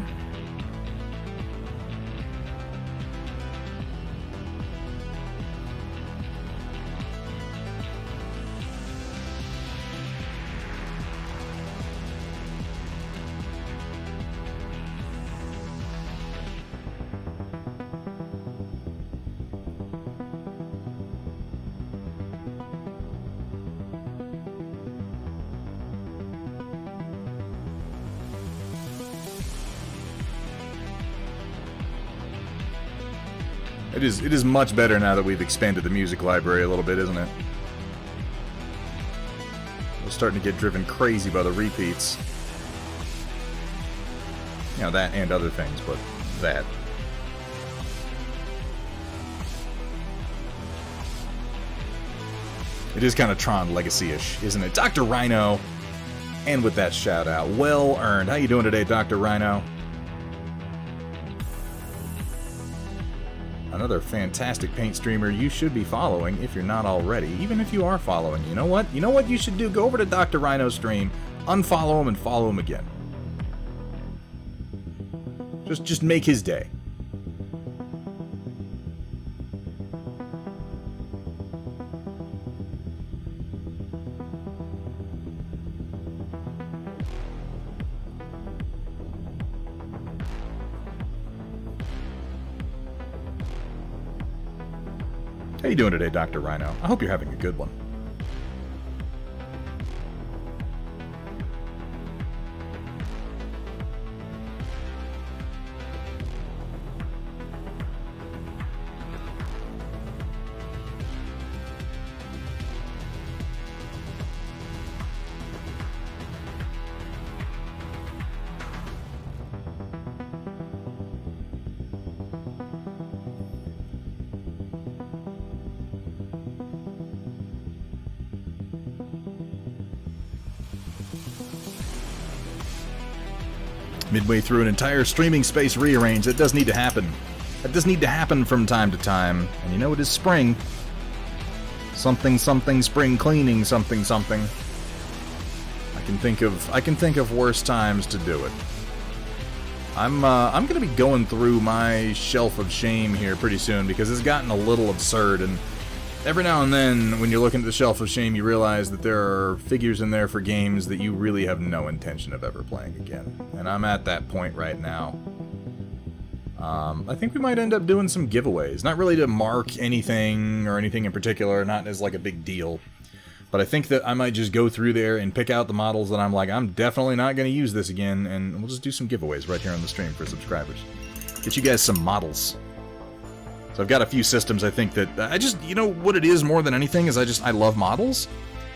It is much better now that we've expanded the music library a little bit, isn't it? We're starting to get driven crazy by the repeats. You know, that and other things, but that. It is kind of Tron Legacy-ish, isn't it? Dr. Rhino! And with that shout out, well earned. How you doing today, Dr. Rhino? Another fantastic paint streamer you should be following if you're not already. Even if you are following, you know what? You know what you should do? Go over to Dr. Rhino's stream, unfollow him, and follow him again. Just make his day. How you doing today, Dr. Rhino? I hope you're having a good one. Midway through an entire streaming space rearrange. That does need to happen. That does need to happen from time to time. And you know it is spring. Something something spring cleaning something something. I can think of worse times to do it. I'm gonna be going through my shelf of shame here pretty soon because it's gotten a little absurd, and every now and then, when you're looking at the shelf of shame, you realize that there are figures in there for games that you really have no intention of ever playing again. And I'm at that point right now. I think we might end up doing some giveaways. Not really to mark anything or anything in particular, not as like a big deal. But I think that I might just go through there and pick out the models that I'm like, I'm definitely not going to use this again, and we'll just do some giveaways right here on the stream for subscribers. Get you guys some models. So I've got a few systems I think that I just, you know what it is more than anything is I love models,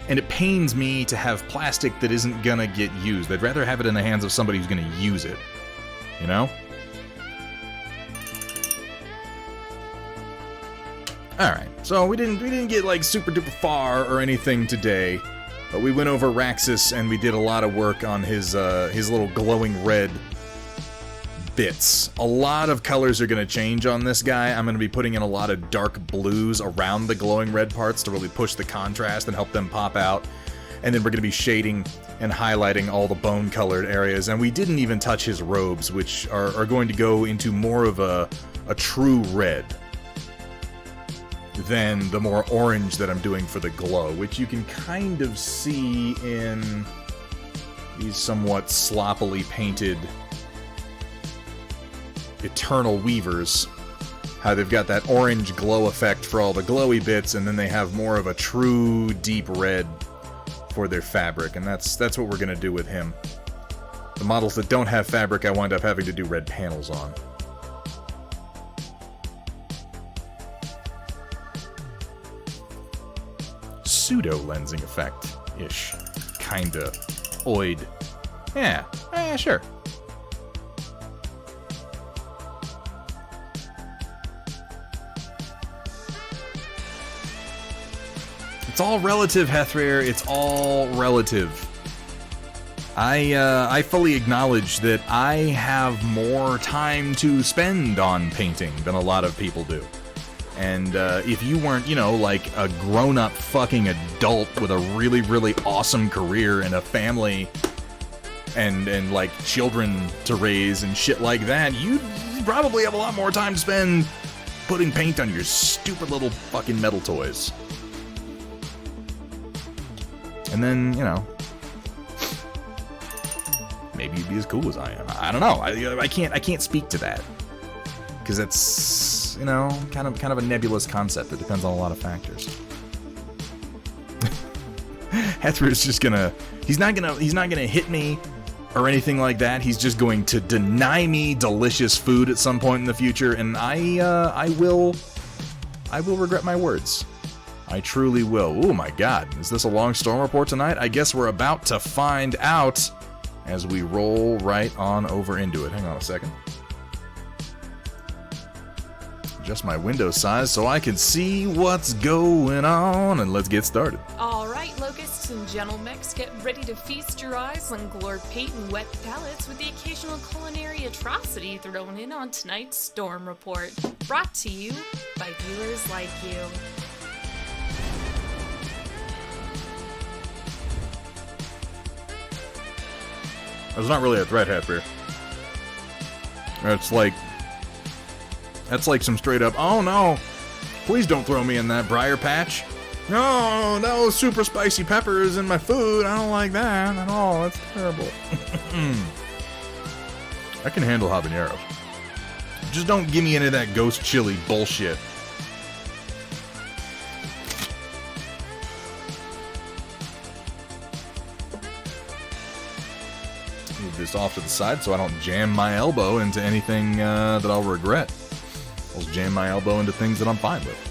and it pains me to have plastic that isn't gonna get used. I'd rather have it in the hands of somebody who's gonna use it, you know? Alright, so we didn't get like super duper far or anything today, but we went over Raxis and we did a lot of work on his little glowing red bits. A lot of colors are going to change on this guy. I'm going to be putting in a lot of dark blues around the glowing red parts to really push the contrast and help them pop out. And then we're going to be shading and highlighting all the bone-colored areas. And we didn't even touch his robes, which are going to go into more of a true red than the more orange that I'm doing for the glow, which you can kind of see in these somewhat sloppily painted Eternal Weavers, how they've got that orange glow effect for all the glowy bits, and then they have more of a true deep red for their fabric, and that's what we're going to do with him. The models that don't have fabric, I wind up having to do red panels on. Pseudo-lensing effect-ish. Kinda. Oid. Yeah, sure. It's all relative, Hethrir. It's all relative. I fully acknowledge that I have more time to spend on painting than a lot of people do. And if you weren't, you know, like a grown-up fucking adult with a really, really awesome career and a family and like children to raise and shit like that, you'd probably have a lot more time to spend putting paint on your stupid little fucking metal toys. And then, you know, maybe you'd be as cool as I am. I don't know. I can't speak to that, because it's, you know, kind of a nebulous concept. It depends on a lot of factors. Hethrid's just gonna, he's not gonna hit me or anything like that. He's just going to deny me delicious food at some point in the future, and I will regret my words. I truly will. Oh my god, is this a long storm report tonight? I guess we're about to find out as we roll right on over into it. Hang on a second. Adjust my window size so I can see what's going on, and let's get started. Alright, locusts and gentle mechs, get ready to feast your eyes on glowed paint and wet palettes with the occasional culinary atrocity thrown in on tonight's Storm Report. Brought to you by viewers like you. There's not really a threat, Hethrid. That's like some straight up, oh no, please don't throw me in that briar patch. No, super spicy peppers in my food. I don't like that at all. That's terrible. I can handle habaneros. Just don't give me any of that ghost chili bullshit. Move this off to the side so I don't jam my elbow into anything that I'll regret. I'll jam my elbow into things that I'm fine with.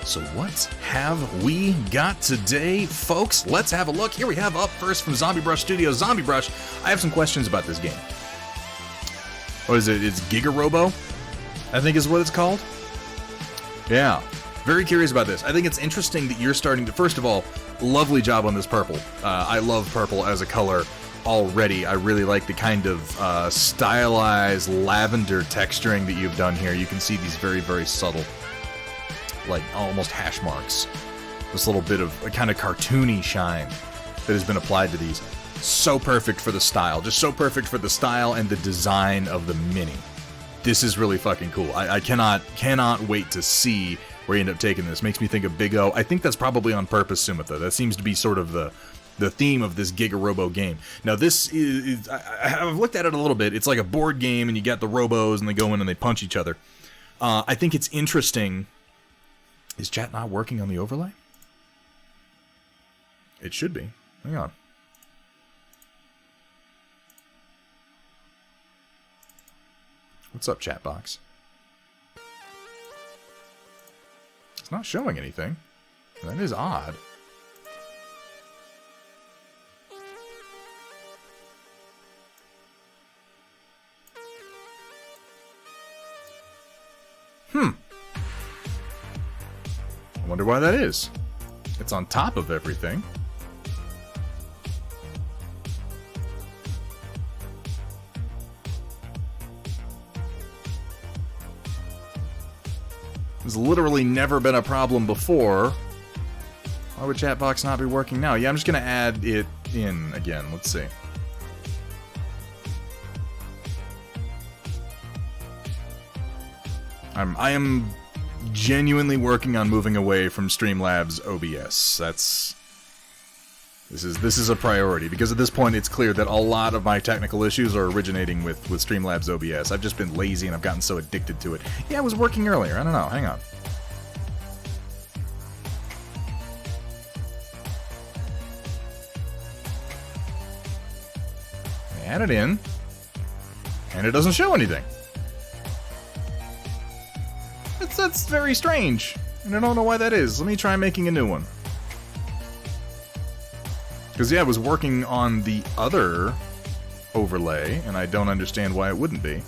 So what have we got today, folks? Let's have a look. Here we have up first from Zombie Brush Studios. Zombie Brush, I have some questions about this game. What is it? It's Giga Robo, I think is what it's called. Yeah, very curious about this. I think it's interesting that you're starting to, first of all, lovely job on this purple. I love purple as a color already. I really like the kind of stylized lavender texturing that you've done here. You can see these very, very subtle, like almost hash marks. This little bit of a kind of cartoony shine that has been applied to these. So perfect for the style. Just so perfect for the style and the design of the Mini. This is really fucking cool. I cannot wait to see where you end up taking this. Makes me think of Big O. I think that's probably on purpose, Sumitha. That seems to be sort of the theme of this Giga Robo game. Now this is, I've looked at it a little bit. It's like a board game and you got the robos and they go in and they punch each other. I think it's interesting. Is chat not working on the overlay? It should be. Hang on. What's up, chat box? It's not showing anything. That is odd. I wonder why that is. It's on top of everything. There's literally never been a problem before. Why would Chatbox not be working now? Yeah, I'm just gonna add it in again. Let's see. I am genuinely working on moving away from Streamlabs OBS. This is a priority, because at this point it's clear that a lot of my technical issues are originating with Streamlabs OBS. I've just been lazy and I've gotten so addicted to it. Yeah, it was working earlier. I don't know. Hang on. I add it in, and it doesn't show anything. That's very strange, and I don't know why that is. Let me try making a new one. Because, yeah, I was working on the other overlay, and I don't understand why it wouldn't be.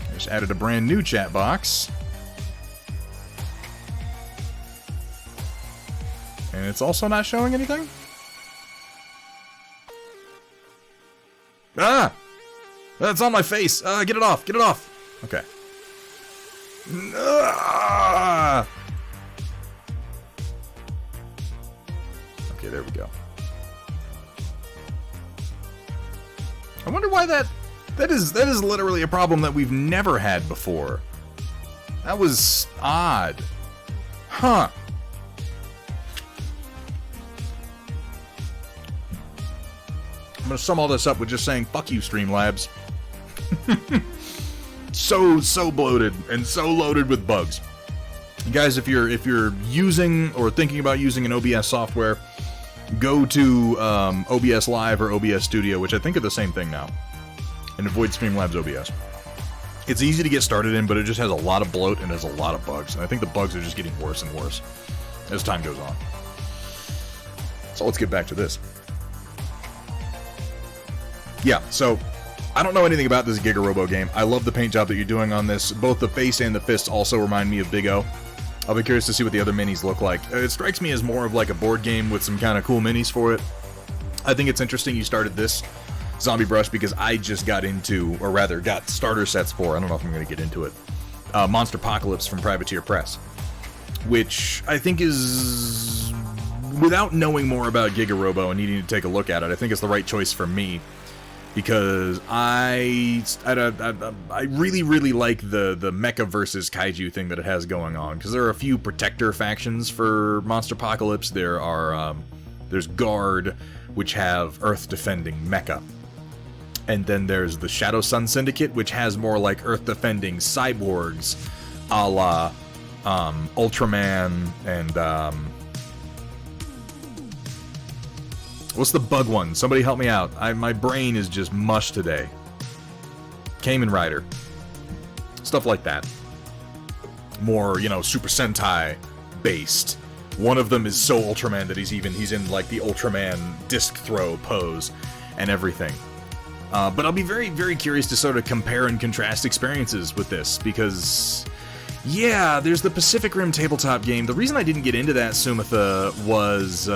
I just added a brand new chat box. And it's also not showing anything? Ah! That's on my face! Get it off! Get it off! Okay. Ah! Okay, there we go. I wonder why that is literally a problem that we've never had before. That was odd. Huh. I'm gonna sum all this up with just saying, fuck you, Streamlabs. so bloated and so loaded with bugs. Guys, if you're using or thinking about using an OBS software, go to OBS Live or OBS Studio, which I think are the same thing now, and avoid Streamlabs OBS. It's easy to get started in, but it just has a lot of bloat and has a lot of bugs, and I think the bugs are just getting worse and worse as time goes on. So let's get back to this. Yeah, so I don't know anything about this Giga Robo game. I love the paint job that you're doing on this. Both the face and the fists also remind me of Big O. I'll be curious to see what the other minis look like. It strikes me as more of like a board game with some kind of cool minis for it. I think it's interesting you started this Zombie Brush because I just got into, or rather got starter sets for, I don't know if I'm going to get into it, Monster Apocalypse from Privateer Press, which I think is, without knowing more about Giga Robo and needing to take a look at it, I think it's the right choice for me. Because I really like the mecha versus kaiju thing that it has going on. Because there are a few protector factions for Monster Apocalypse. There's Guard, which have Earth defending mecha, and then there's the Shadow Sun Syndicate, which has more like Earth defending cyborgs, a la Ultraman and what's the bug one? Somebody help me out. My brain is just mush today. Kamen Rider. Stuff like that. More, Super Sentai based. One of them is so Ultraman that he's in like the Ultraman disc throw pose and everything. But I'll be very, very curious to sort of compare and contrast experiences with this because, yeah, there's the Pacific Rim tabletop game. The reason I didn't get into that, Sumitha, was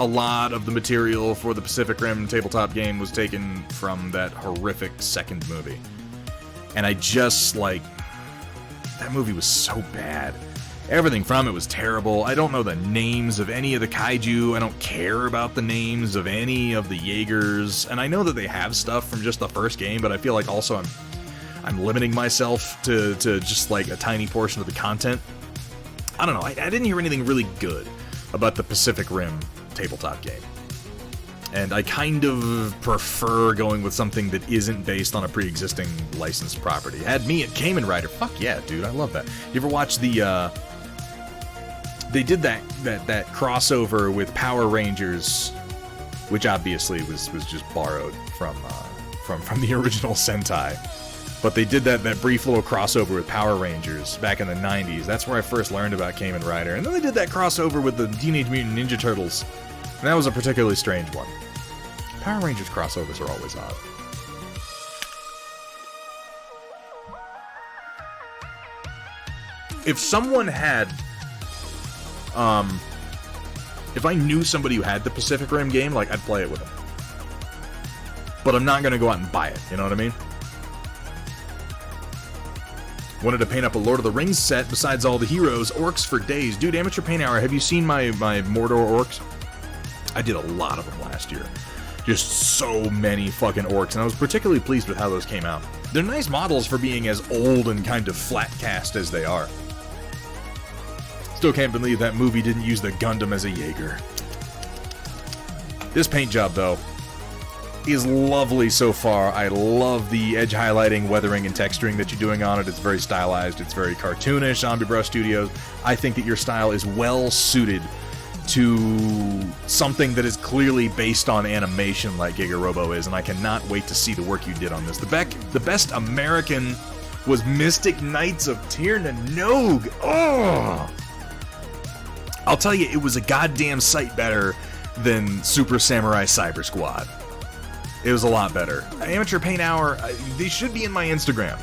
a lot of the material for the Pacific Rim tabletop game was taken from that horrific second movie. And I just, that movie was so bad. Everything from it was terrible. I don't know the names of any of the kaiju. I don't care about the names of any of the Jaegers. And I know that they have stuff from just the first game, but I feel like also I'm limiting myself to just like a tiny portion of the content. I don't know. I didn't hear anything really good about the Pacific Rim tabletop game. And I kind of prefer going with something that isn't based on a pre-existing licensed property. Had me at Kamen Rider. Fuck yeah, dude. I love that. You ever watch the, they did that crossover with Power Rangers, which obviously was just borrowed from the original Sentai. But they did that brief little crossover with Power Rangers back in the 90s. That's where I first learned about Kamen Rider. And then they did that crossover with the Teenage Mutant Ninja Turtles. And that was a particularly strange one. Power Rangers crossovers are always odd. If someone had... if I knew somebody who had the Pacific Rim game, I'd play it with them. But I'm not going to go out and buy it, you know what I mean? Wanted to paint up a Lord of the Rings set besides all the heroes, orcs for days. Dude, Amateur Paint Hour, have you seen my Mordor orcs? I did a lot of them last year. Just so many fucking orcs, and I was particularly pleased with how those came out. They're nice models for being as old and kind of flat cast as they are. Still can't believe that movie didn't use the Gundam as a Jaeger. This paint job, though, is lovely so far. I love the edge highlighting, weathering, and texturing that you're doing on it. It's very stylized. It's very cartoonish. Zombie Brush Studios, I think that your style is well suited to something that is clearly based on animation like Giga Robo is, and I cannot wait to see the work you did on this. The best American was Mystic Knights of Tir na Nog. Oh! I'll tell you, it was a goddamn sight better than Super Samurai Cyber Squad. It was a lot better. Amateur Paint Hour, they should be in my Instagram.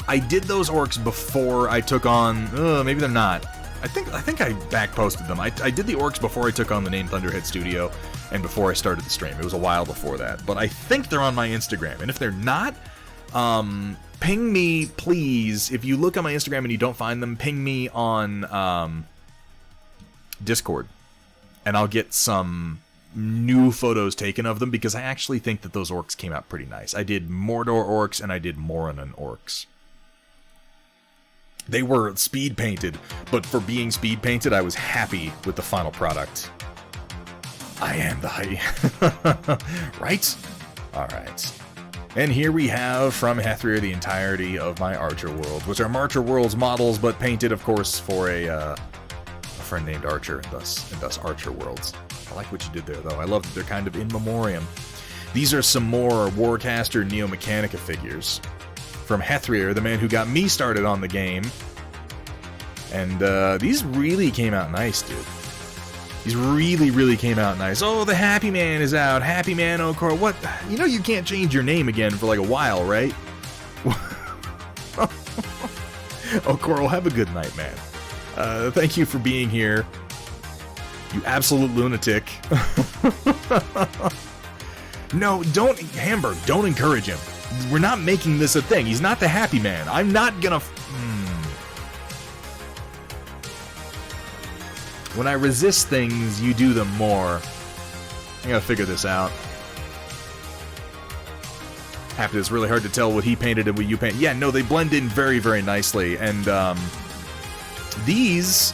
I did those orcs before I took on... maybe they're not. I think I back-posted them. I did the orcs before I took on the name Thunderhead Studio and before I started the stream. It was a while before that. But I think they're on my Instagram. And if they're not, ping me, please. If you look on my Instagram and you don't find them, ping me on Discord, and I'll get some new photos taken of them, because I actually think that those orcs came out pretty nice. I did Mordor orcs and I did Moranon orcs. They were speed painted, but for being speed painted, I was happy with the final product. I am the height. Right? Alright. And here we have from Hethrir the entirety of my Archer World, which are Marcher Worlds models, but painted, of course, for a friend named Archer, and thus Archer Worlds. I like what you did there, though. I love that they're kind of in memoriam. These are some more Warcaster Neo Mechanica figures from Hethrir, the man who got me started on the game. And these really came out nice, dude. These really, really came out nice. Oh, the Happy Man is out. Happy Man Okor. What? You know you can't change your name again for like a while, right? Okor, have a good night, man. Thank you for being here. You absolute lunatic. No, don't, Hamburg, don't encourage him. We're not making this a thing. He's not the Happy Man. I'm not gonna... When I resist things, you do them more. I gotta figure this out. Happy, it's really hard to tell what he painted and what you painted. Yeah, no, they blend in very, very nicely. And these,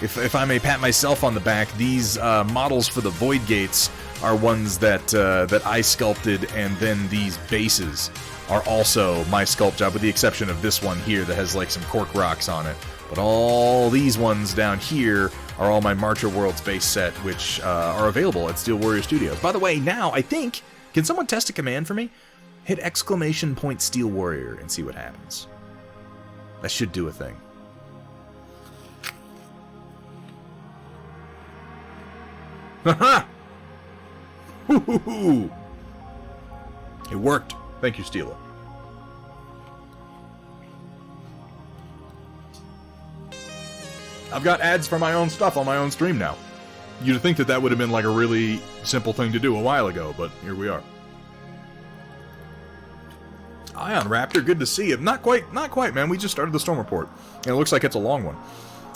if I may pat myself on the back, these models for the Void Gates are ones that that I sculpted, and then these bases are also my sculpt job, with the exception of this one here that has like some cork rocks on it. But all these ones down here are all my Marcher Worlds base set, which are available at Steel Warrior Studios. By the way, now, I think... Can someone test a command for me? Hit ! Steel Warrior and see what happens. That should do a thing. Haha! Hoo-hoo-hoo! It worked. Thank you, Steela. I've got ads for my own stuff on my own stream now. You'd think that that would have been like a really simple thing to do a while ago, but here we are. Ion Raptor, good to see you. Not quite, man. We just started the Storm Report, and it looks like it's a long one.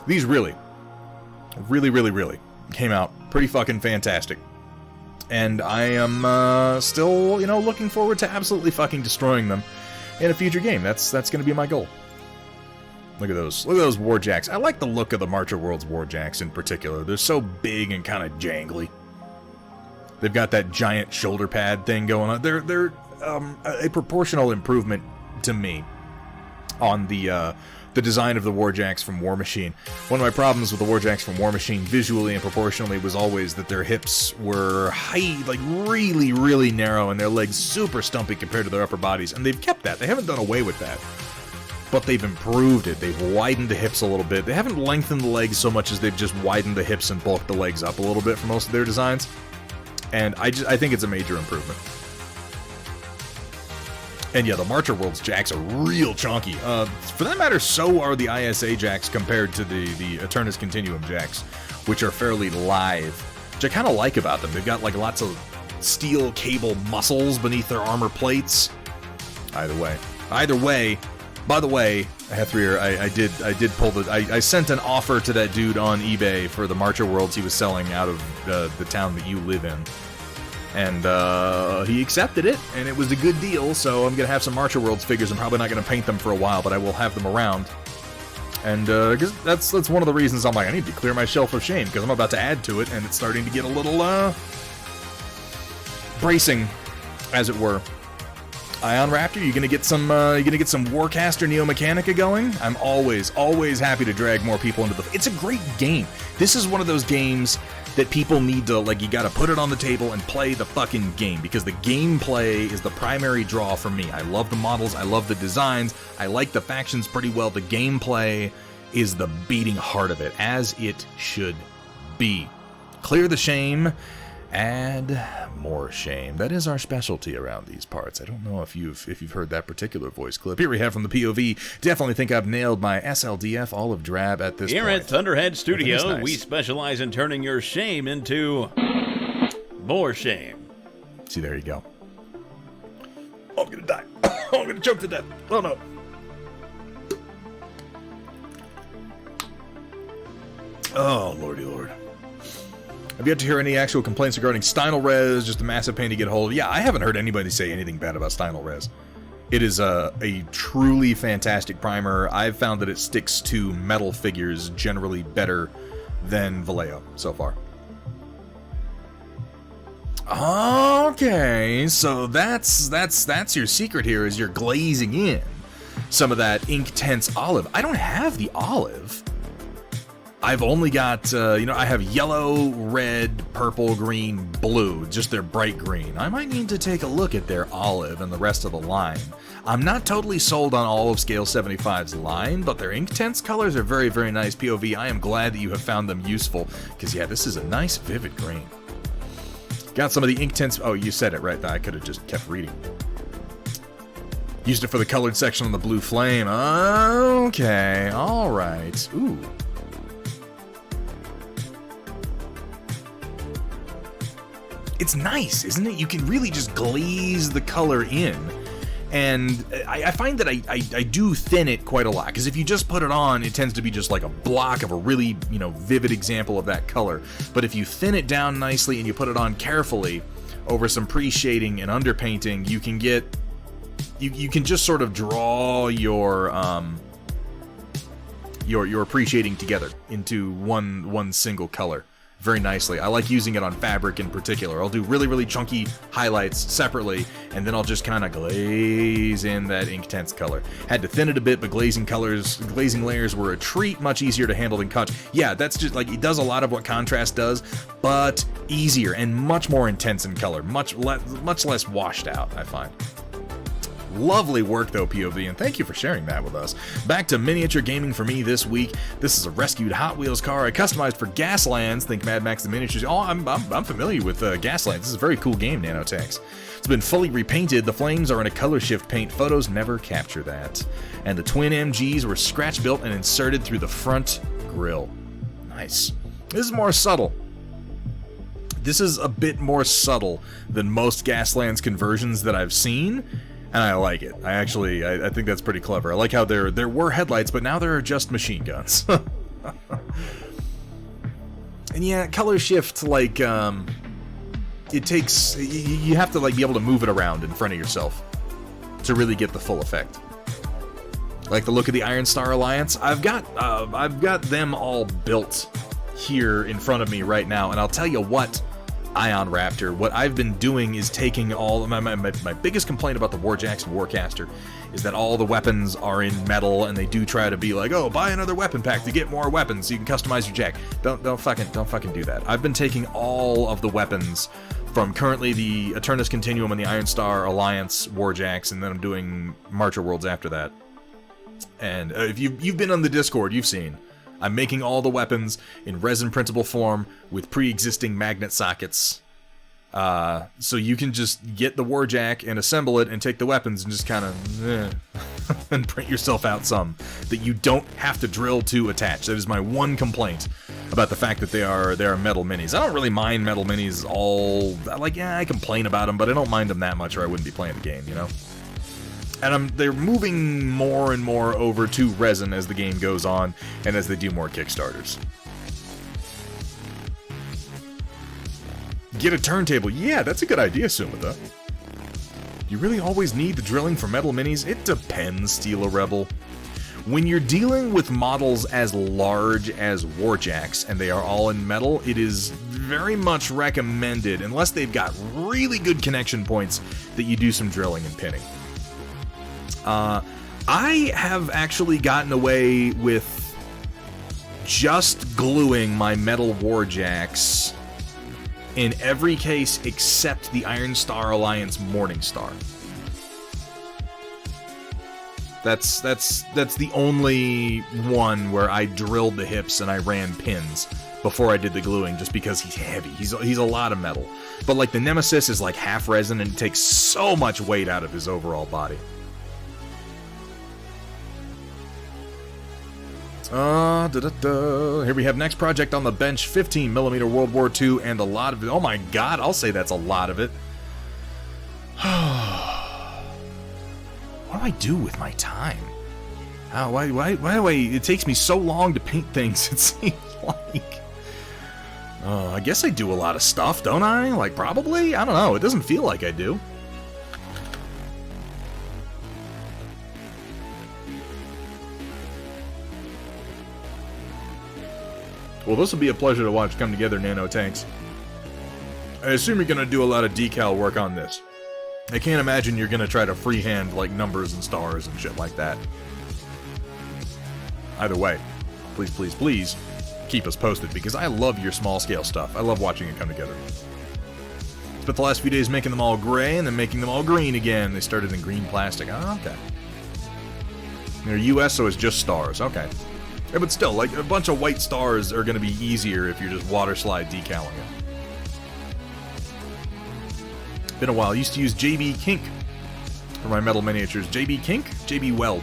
These really came out pretty fucking fantastic. And I am still, looking forward to absolutely fucking destroying them in a future game. That's going to be my goal. Look at those Warjacks. I like the look of the Marcher Worlds Warjacks in particular. They're so big and kind of jangly. They've got that giant shoulder pad thing going on. They're a proportional improvement to me on the design of the Warjacks from War Machine. One of my problems with the Warjacks from War Machine, visually and proportionally, was always that their hips were high, like really, really narrow, and their legs super stumpy compared to their upper bodies. And they've kept that. They haven't done away with that. But they've improved it. They've widened the hips a little bit. They haven't lengthened the legs so much as they've just widened the hips and bulked the legs up a little bit for most of their designs. And I think it's a major improvement. And yeah, the Marcher Worlds jacks are real chunky. For that matter, so are the ISA jacks compared to the Aeternus Continuum jacks, which are fairly lithe, which I kind of like about them. They've got like lots of steel cable muscles beneath their armor plates. Either way. By the way, Hethrir, I did pull I sent an offer to that dude on eBay for the Marcher Worlds he was selling out of the town that you live in. And he accepted it, and it was a good deal, so I'm going to have some Marcher Worlds figures. I'm probably not going to paint them for a while, but I will have them around. And cause that's one of the reasons I'm like, I need to clear my shelf of shame, because I'm about to add to it, and it's starting to get a little bracing, as it were. Ion Raptor, you gonna get some Warcaster Neo Mechanica going? I'm always happy to drag more people into the... It's a great game. This is one of those games that people need to, like, you gotta put it on the table and play the fucking game, because the gameplay is the primary draw for me. I love the models, I love the designs, I like the factions pretty well. The gameplay is the beating heart of it, as it should be. Clear the shame, add more shame. That is our specialty around these parts. I don't know if you've heard that particular voice clip. Here we have from the POV. Definitely think I've nailed my SLDF olive drab at this point. Here at Thunderhead Studio, nice. We specialize in turning your shame into more shame. See, there you go. Oh, I'm gonna die. Oh, I'm gonna choke to death. Oh no. Oh, lordy lord. I've yet to hear any actual complaints regarding Stynel Res, just a massive pain to get a hold of. Yeah, I haven't heard anybody say anything bad about Stynel Res. It is a truly fantastic primer. I've found that it sticks to metal figures generally better than Vallejo so far. Okay, so that's your secret here, is you're glazing in some of that Inktense olive. I don't have the olive. I've only got, I have yellow, red, purple, green, blue, just their bright green. I might need to take a look at their olive and the rest of the line. I'm not totally sold on all of Scale 75's line, but their Inktense colors are very, very nice. POV, I am glad that you have found them useful, because yeah, this is a nice, vivid green. Got some of the Inktense, oh, you said it right, I could have just kept reading. Used it for the colored section on the Blue Flame. Okay, alright. Ooh. It's nice, isn't it? You can really just glaze the color in. And I find that I do thin it quite a lot, because if you just put it on, it tends to be just like a block of a really, vivid example of that color. But if you thin it down nicely and you put it on carefully over some pre-shading and underpainting, you can get, you can just sort of draw your pre-shading together into one single color very nicely. I like using it on fabric in particular. I'll do really, really chunky highlights separately, and then I'll just kind of glaze in that Inktense color. Had to thin it a bit, but glazing layers were a treat, much easier to handle than Conch. Yeah, that's just like, it does a lot of what contrast does, but easier and much more intense in color, much less washed out, I find. Lovely work though, POV, and thank you for sharing that with us. Back to miniature gaming for me this week. This is a rescued Hot Wheels car I customized for Gaslands. Think Mad Max the Miniatures. Oh, I'm familiar with Gaslands. This is a very cool game, Nanotex. It's been fully repainted. The flames are in a color shift paint. Photos never capture that. And the twin MGs were scratch built and inserted through the front grille. Nice. This is more subtle. This is a bit more subtle than most Gaslands conversions that I've seen. And I like it. I think that's pretty clever. I like how there were headlights, but now there are just machine guns. And yeah, color shift, like, it takes, you have to, like, be able to move it around in front of yourself to really get the full effect. Like the look of the Iron Star Alliance. I've got them all built here in front of me right now, and I'll tell you what, Ion Raptor, what I've been doing is taking all my biggest complaint about the Warjacks and Warcaster is that all the weapons are in metal, and they do try to be like, oh, buy another weapon pack to get more weapons so you can customize your jack. Don't fucking do that. I've been taking all of the weapons from currently the Aeternus Continuum and the Iron Star Alliance Warjacks, and then I'm doing Marcher Worlds after that. And if you've been on the Discord, you've seen I'm making all the weapons in resin printable form with pre-existing magnet sockets. So you can just get the Warjack and assemble it and take the weapons and just kind of and print yourself out some that you don't have to drill to attach. That is my one complaint about the fact that they are metal minis. I don't really mind metal minis all, like, yeah, I complain about them, but I don't mind them that much or I wouldn't be playing the game, you know? And they're moving more and more over to resin as the game goes on and as they do more Kickstarters. Get a turntable. Yeah, that's a good idea, Sumida. You really always need the drilling for metal minis? It depends, Steel a Rebel. When you're dealing with models as large as Warjacks and they are all in metal, it is very much recommended, unless they've got really good connection points, that you do some drilling and pinning. I have actually gotten away with just gluing my metal Warjacks in every case except the Iron Star Alliance Morningstar. That's the only one where I drilled the hips and I ran pins before I did the gluing, just because he's heavy. He's a lot of metal. But like the Nemesis is like half resin and it takes so much weight out of his overall body. Here we have next project on the bench, 15mm World War II, and a lot of it. Oh my god, I'll say that's a lot of it. What do I do with my time? Why do it takes me so long to paint things, it seems like. I guess I do a lot of stuff, don't I? Like, probably? I don't know. It doesn't feel like I do. Well, this will be a pleasure to watch come together, Nano Tanks. I assume you're going to do a lot of decal work on this. I can't imagine you're going to try to freehand, like, numbers and stars and shit like that. Either way, please, please, please keep us posted, because I love your small-scale stuff. I love watching it come together. Spent the last few days making them all gray and then making them all green again. They started in green plastic. Oh, okay. They're US, so it's just stars. Okay. Yeah, but still, like, a bunch of white stars are going to be easier if you're just water slide decaling it. Been a while. Used to use JB Kink for my metal miniatures. JB Kink? JB Weld.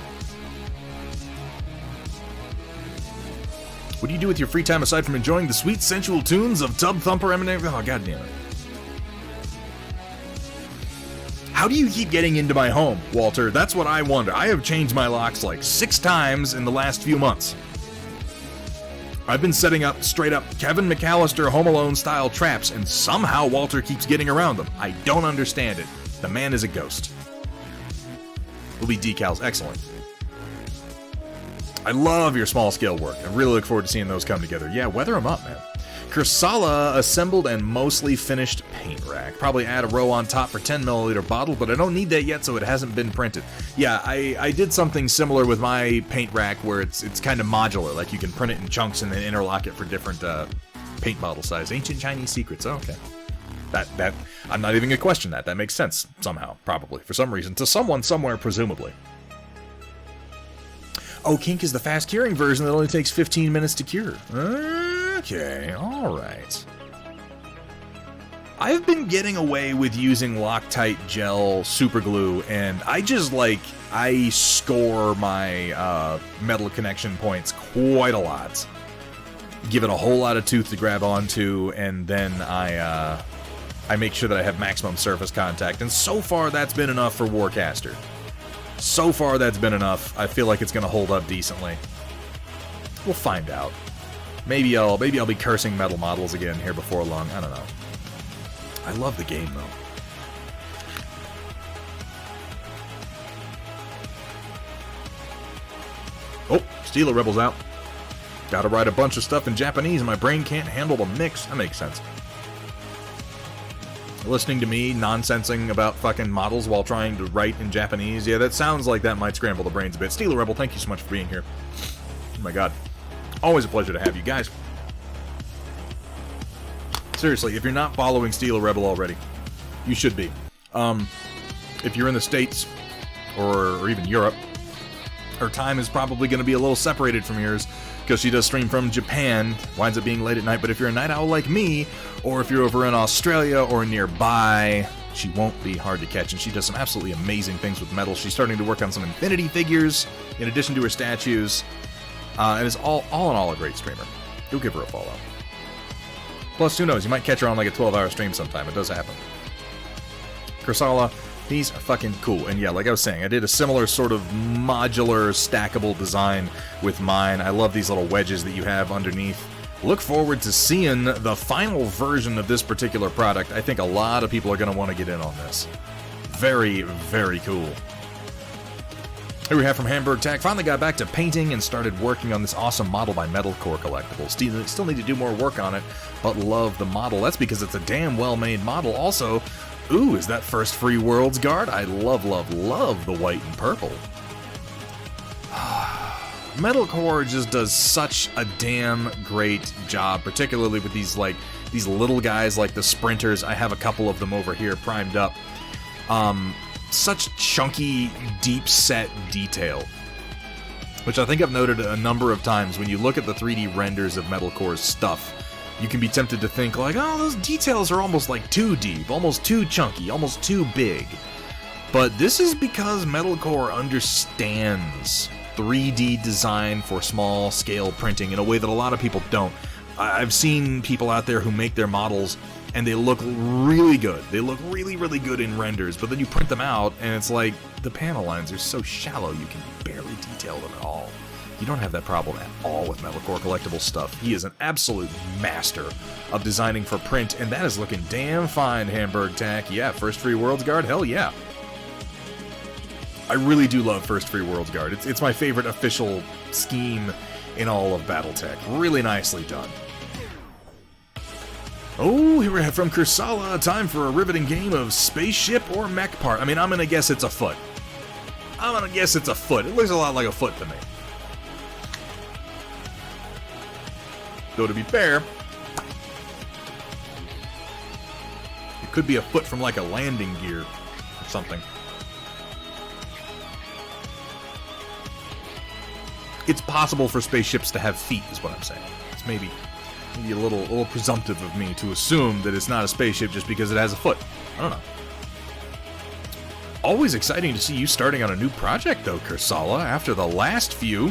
What do you do with your free time aside from enjoying the sweet, sensual tunes of Tub Thumper Eminem? Oh, goddamn it. How do you keep getting into my home, Walter? That's what I wonder. I have changed my locks like 6 times in the last few months. I've been setting up straight-up Kevin McAllister Home Alone-style traps, and somehow Walter keeps getting around them. I don't understand it. The man is a ghost. Will be decals. Excellent. I love your small-scale work. I really look forward to seeing those come together. Yeah, weather them up, man. Kursala assembled and mostly finished paint rack. Probably add a row on top for 10ml bottle, but I don't need that yet, so it hasn't been printed. Yeah, I did something similar with my paint rack where it's kind of modular. Like, you can print it in chunks and then interlock it for different paint bottle size. Ancient Chinese secrets. Oh, okay. That I'm not even gonna question that. That makes sense somehow, probably, for some reason, to someone somewhere, presumably. Oh, Kink is the fast curing version that only takes 15 minutes to cure. Okay, alright. I've been getting away with using Loctite gel superglue, and I score my metal connection points quite a lot. Give it a whole lot of tooth to grab onto, and then I make sure that I have maximum surface contact, and so far that's been enough for Warcaster. So far that's been enough. I feel like it's going to hold up decently. We'll find out. Maybe I'll be cursing metal models again here before long. I don't know. I love the game, though. Oh, Steeler Rebel's out. Gotta write a bunch of stuff in Japanese and my brain can't handle the mix. That makes sense. Listening to me nonsensing about fucking models while trying to write in Japanese. Yeah, that sounds like that might scramble the brains a bit. Steeler Rebel, thank you so much for being here. Oh my god. Always a pleasure to have you guys. Seriously, if you're not following Steeler Rebel already, you should be. If you're in the States, or even Europe, her time is probably going to be a little separated from yours, because she does stream from Japan, winds up being late at night, but if you're a night owl like me, or if you're over in Australia or nearby, she won't be hard to catch, and she does some absolutely amazing things with metal. She's starting to work on some Infinity figures, in addition to her statues, and is all in all a great streamer. You'll give her a follow. Plus, who knows, you might catch her on like a 12-hour stream sometime. It does happen. Kursala, he's fucking cool. And yeah, like I was saying, I did a similar sort of modular, stackable design with mine. I love these little wedges that you have underneath. Look forward to seeing the final version of this particular product. I think a lot of people are going to want to get in on this. Very, very cool. Here we have from Hamburg Tech. Finally got back to painting and started working on this awesome model by Metalcore Collectibles. Still need to do more work on it, but love the model. That's because it's a damn well-made model. Also, ooh, is that first Free Worlds guard? I love, love, love the white and purple. Metalcore just does such a damn great job, particularly with these little guys like the Sprinters. I have a couple of them over here primed up. Such chunky, deep-set detail, which I think I've noted a number of times. When you look at the 3D renders of Metalcore's stuff, you can be tempted to think like, oh, those details are almost like too deep, almost too chunky, almost too big. But this is because Metalcore understands 3D design for small-scale printing in a way that a lot of people don't. I've seen people out there who make their models and they look really good. They look really, really good in renders, but then you print them out, and it's like, the panel lines are so shallow you can barely detail them at all. You don't have that problem at all with Metalcore collectible stuff. He is an absolute master of designing for print, and that is looking damn fine, Hamburg Tack. Yeah, First Free Worlds Guard, hell yeah. I really do love First Free Worlds Guard. It's my favorite official scheme in all of Battletech. Really nicely done. Oh, here we have from Kursala, time for a riveting game of spaceship or mech part. I mean, I'm gonna guess it's a foot. I'm gonna guess it's a foot. It looks a lot like a foot to me. Though to be fair, it could be a foot from like a landing gear or something. It's possible for spaceships to have feet, is what I'm saying. It's maybe a little presumptive of me to assume that it's not a spaceship just because it has a foot. I don't know. Always exciting to see you starting on a new project, though, Kursala, after the last few.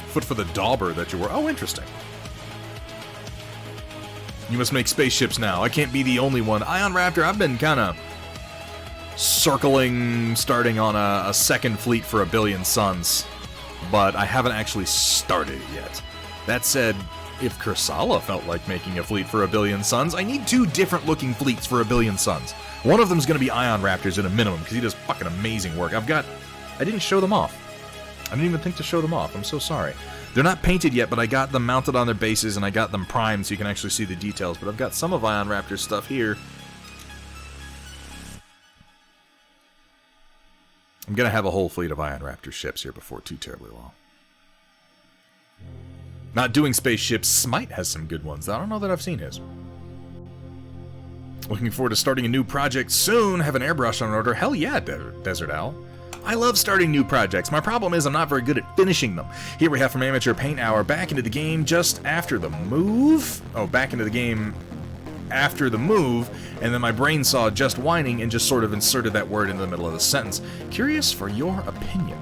Foot for the dauber that you were. Oh, interesting. You must make spaceships now. I can't be the only one. Ion Raptor, I've been kind of circling, starting on a second fleet for 1 billion suns, but I haven't actually started yet. That said, if Kursala felt like making a fleet for 1 billion suns, I need 2 different looking fleets for 1 billion suns. One of them is going to be Ion Raptors at a minimum, because he does fucking amazing work. I didn't show them off. I didn't even think to show them off. I'm so sorry. They're not painted yet, but I got them mounted on their bases, and I got them primed so you can actually see the details. But I've got some of Ion Raptor's stuff here. I'm going to have a whole fleet of Ion Raptor ships here before too terribly long. Not doing spaceships, Smite has some good ones. I don't know that I've seen his. Looking forward to starting a new project soon. Have an airbrush on order. Hell yeah, Desert Owl. I love starting new projects. My problem is I'm not very good at finishing them. Here we have from Amateur Paint Hour, back into the game just after the move. Oh, back into the game after the move, and then my brain saw just whining and just sort of inserted that word into the middle of the sentence. Curious for your opinion.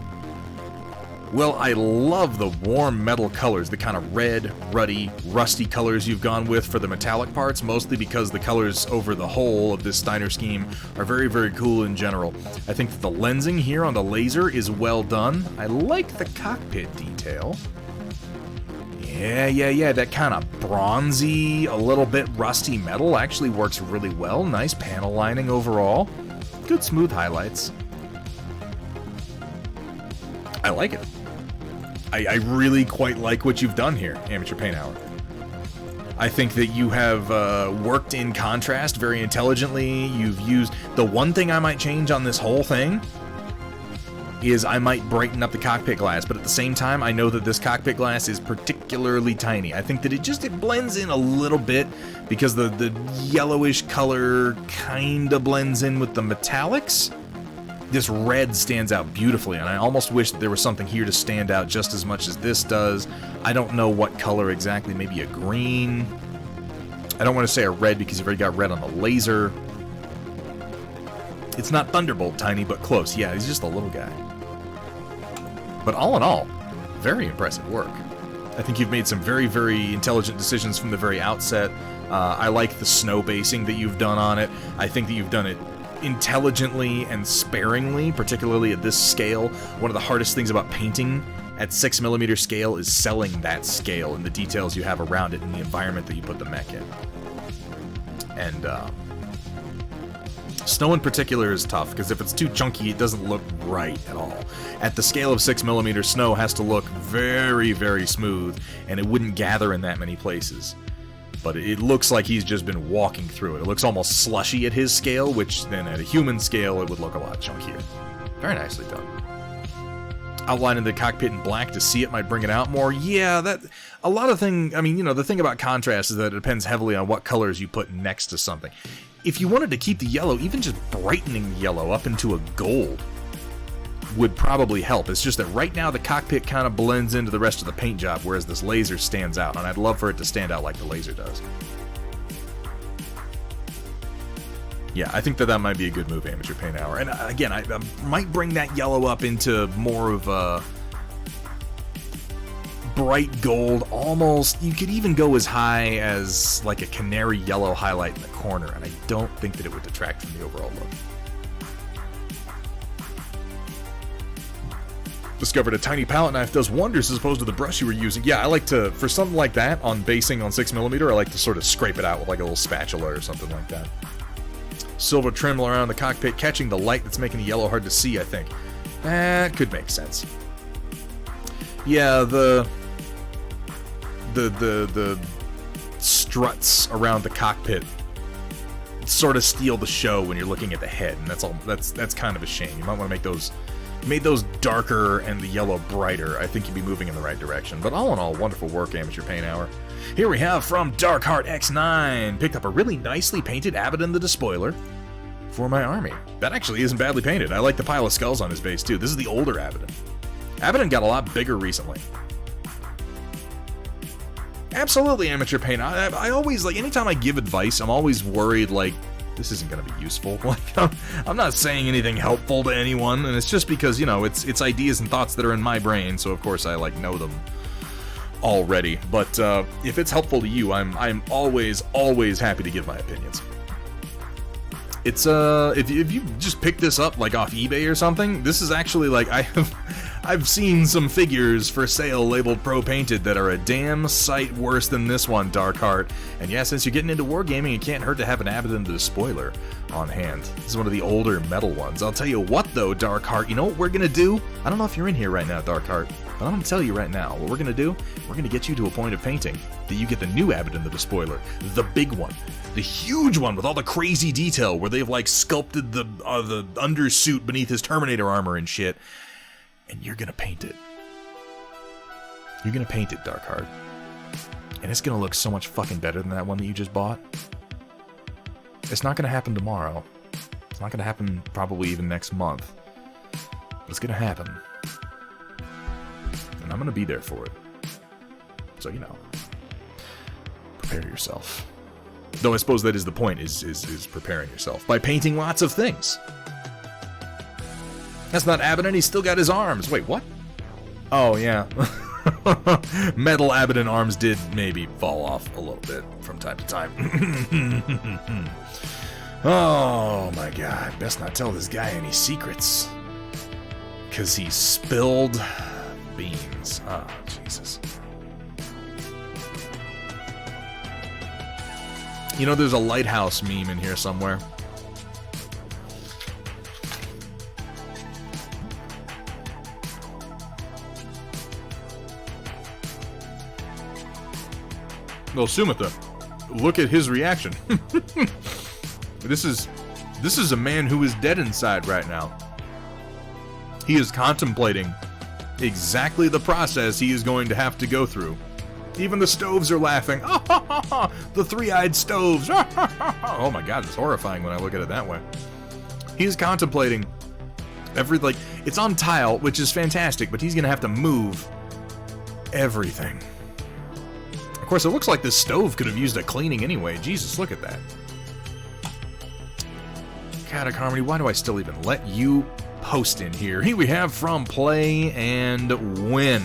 Well, I love the warm metal colors, the kind of red, ruddy, rusty colors you've gone with for the metallic parts, mostly because the colors over the whole of this Steiner scheme are very, very cool in general. I think that the lensing here on the laser is well done. I like the cockpit detail. Yeah, that kind of bronzy, a little bit rusty metal actually works really well. Nice panel lining overall. Good smooth highlights. I like it. I really quite like what you've done here, Amateur Paint Hour. I think that you have worked in contrast very intelligently. You've used... The one thing I might change on this whole thing is I might brighten up the cockpit glass, but at the same time, I know that this cockpit glass is particularly tiny. I think that it blends in a little bit because the yellowish color kind of blends in with the metallics. This red stands out beautifully, and I almost wish that there was something here to stand out just as much as this does. I don't know what color exactly, maybe a green. I don't want to say a red because you've already got red on the laser. It's not Thunderbolt tiny, but close. Yeah, he's just a little guy. But all in all, very impressive work. I think you've made some very, very intelligent decisions from the very outset. I like the snow basing that you've done on it. I think that you've done it intelligently and sparingly, particularly at this scale. One of the hardest things about painting at 6mm scale is selling that scale and the details you have around it and the environment that you put the mech in. And snow in particular is tough, because if it's too chunky, it doesn't look right at all. At the scale of 6mm, snow has to look very, very smooth, and it wouldn't gather in that many places. But it looks like he's just been walking through it. It looks almost slushy at his scale, which then at a human scale, it would look a lot chunkier. Very nicely done. Outlining the cockpit in black to see it might bring it out more. Yeah, that a lot of things. I mean, you know, the thing about contrast is that it depends heavily on what colors you put next to something. If you wanted to keep the yellow, even just brightening the yellow up into a gold would probably help. It's just that right now the cockpit kind of blends into the rest of the paint job, whereas this laser stands out, and I'd love for it to stand out like the laser does. Yeah, I think that might be a good move, Amateur Paint Hour. And again, I might bring that yellow up into more of a bright gold, almost. You could even go as high as like a canary yellow highlight in the corner, and I don't think that it would detract from the overall look. discovered a tiny palette knife does wonders as opposed to the brush you were using. Yeah, I like to, for something like that, on basing on 6mm, I like to sort of scrape it out with like a little spatula or something like that. Silver trim around the cockpit, catching the light that's making the yellow hard to see, I think. That could make sense. Yeah, the struts around the cockpit sort of steal the show when you're looking at the head, and that's kind of a shame. You might want to make those darker and the yellow brighter. I think you'd be moving in the right direction. But all in all, wonderful work, Amateur Paint Hour. Here we have from Darkheart X9, picked up a really nicely painted Abaddon the Despoiler for my army. That actually isn't badly painted. I like the pile of skulls on his base too. This is the older Abaddon. Abaddon got a lot bigger recently. Absolutely, Amateur Paint. I always, like, anytime I give advice, I'm always worried, like, this isn't going to be useful. Like, I'm not saying anything helpful to anyone, and it's just because, you know, it's ideas and thoughts that are in my brain, so of course I, like, know them already. But if it's helpful to you, I'm always happy to give my opinions. It's, if you just pick this up, like, off eBay or something, this is actually, like, I've seen some figures for sale labeled Pro Painted that are a damn sight worse than this one, Darkheart. And yeah, since you're getting into wargaming, it can't hurt to have an Abaddon the Despoiler on hand. This is one of the older metal ones. I'll tell you what, though, Darkheart, you know what we're gonna do? I don't know if you're in here right now, Darkheart, but I'm gonna tell you right now, what we're gonna do, we're gonna get you to a point of painting that you get the new Abaddon the Despoiler, the big one, the huge one with all the crazy detail where they've, like, sculpted the undersuit beneath his Terminator armor and shit. And you're gonna paint it. You're gonna paint it, Darkheart. And it's gonna look so much fucking better than that one that you just bought. It's not gonna happen tomorrow. It's not gonna happen probably even next month. But it's gonna happen. And I'm gonna be there for it. So, you know, prepare yourself. Though I suppose that is the point, is preparing yourself. By painting lots of things. That's not Abaddon, he's still got his arms. Wait, what? Oh, yeah. Metal Abaddon arms did maybe fall off a little bit from time to time. Oh, my God. Best not tell this guy any secrets. Because he spilled beans. Oh, Jesus. You know, there's a lighthouse meme in here somewhere. Well, Sumitha, look at his reaction. This is a man who is dead inside right now. He is contemplating exactly the process he is going to have to go through. Even the stoves are laughing. The three-eyed stoves. Oh my God, it's horrifying when I look at it that way. He is contemplating it's on tile, which is fantastic, but he's going to have to move everything. Of course, it looks like this stove could have used a cleaning anyway. Jesus, look at that. Chaotic Harmony, why do I still even let you post in here? Here we have from Play and Win.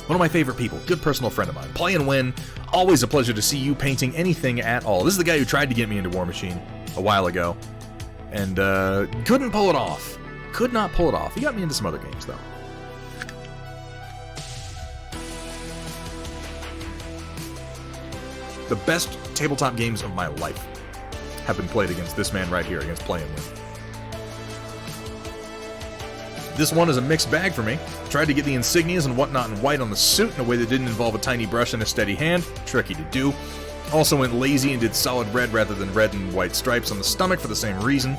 One of my favorite people, good personal friend of mine. Play and Win, always a pleasure to see you painting anything at all. This is the guy who tried to get me into War Machine a while ago, and couldn't pull it off. Could not pull it off. He got me into some other games, though. The best tabletop games of my life have been played against this man right here, against Play and Win. This one is a mixed bag for me. Tried to get the insignias and whatnot in white on the suit in a way that didn't involve a tiny brush and a steady hand. Tricky to do. Also went lazy and did solid red rather than red and white stripes on the stomach for the same reason.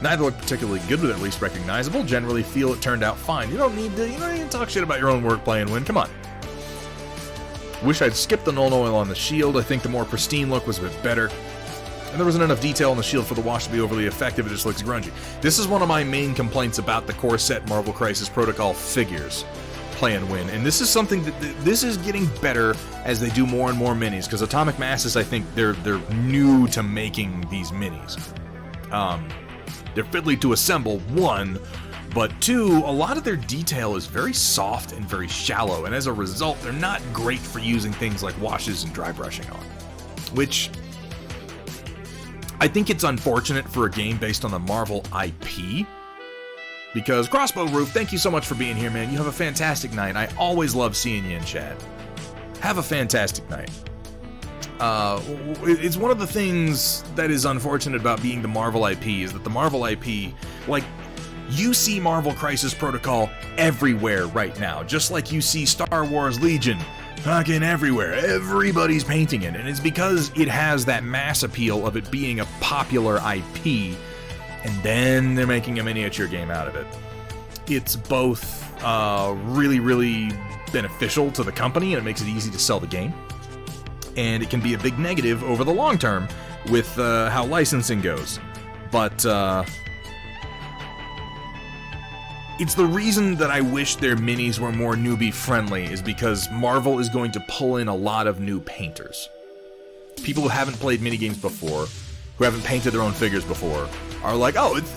Neither looked particularly good, but at least recognizable. Generally feel it turned out fine. You don't need to talk shit about your own work, Play and Win. Come on. Wish I'd skipped the null oil on the shield. I think the more pristine look was a bit better. And there wasn't enough detail on the shield for the wash to be overly effective. It just looks grungy. This is one of my main complaints about the core set Marvel Crisis Protocol figures. Play and Win. And this is something that this is getting better as they do more and more minis. Because Atomic Masses, I think they're new to making these minis. They're fiddly to assemble, one. But two, a lot of their detail is very soft and very shallow, and as a result, they're not great for using things like washes and dry brushing on. Which, I think it's unfortunate for a game based on the Marvel IP, Because Crossbow Roof, thank you so much for being here, man. You have a fantastic night. I always love seeing you in chat. Have a fantastic night. It's one of the things that is unfortunate about being the Marvel IP is that the Marvel IP, like, you see Marvel Crisis Protocol everywhere right now, just like you see Star Wars Legion fucking everywhere. Everybody's painting it, and it's because it has that mass appeal of it being a popular IP, and then they're making a miniature game out of it. It's both really, really beneficial to the company, and it makes it easy to sell the game, and it can be a big negative over the long term with how licensing goes. But it's the reason that I wish their minis were more newbie friendly, is because Marvel is going to pull in a lot of new painters. People who haven't played minigames before, who haven't painted their own figures before, are like, oh, it's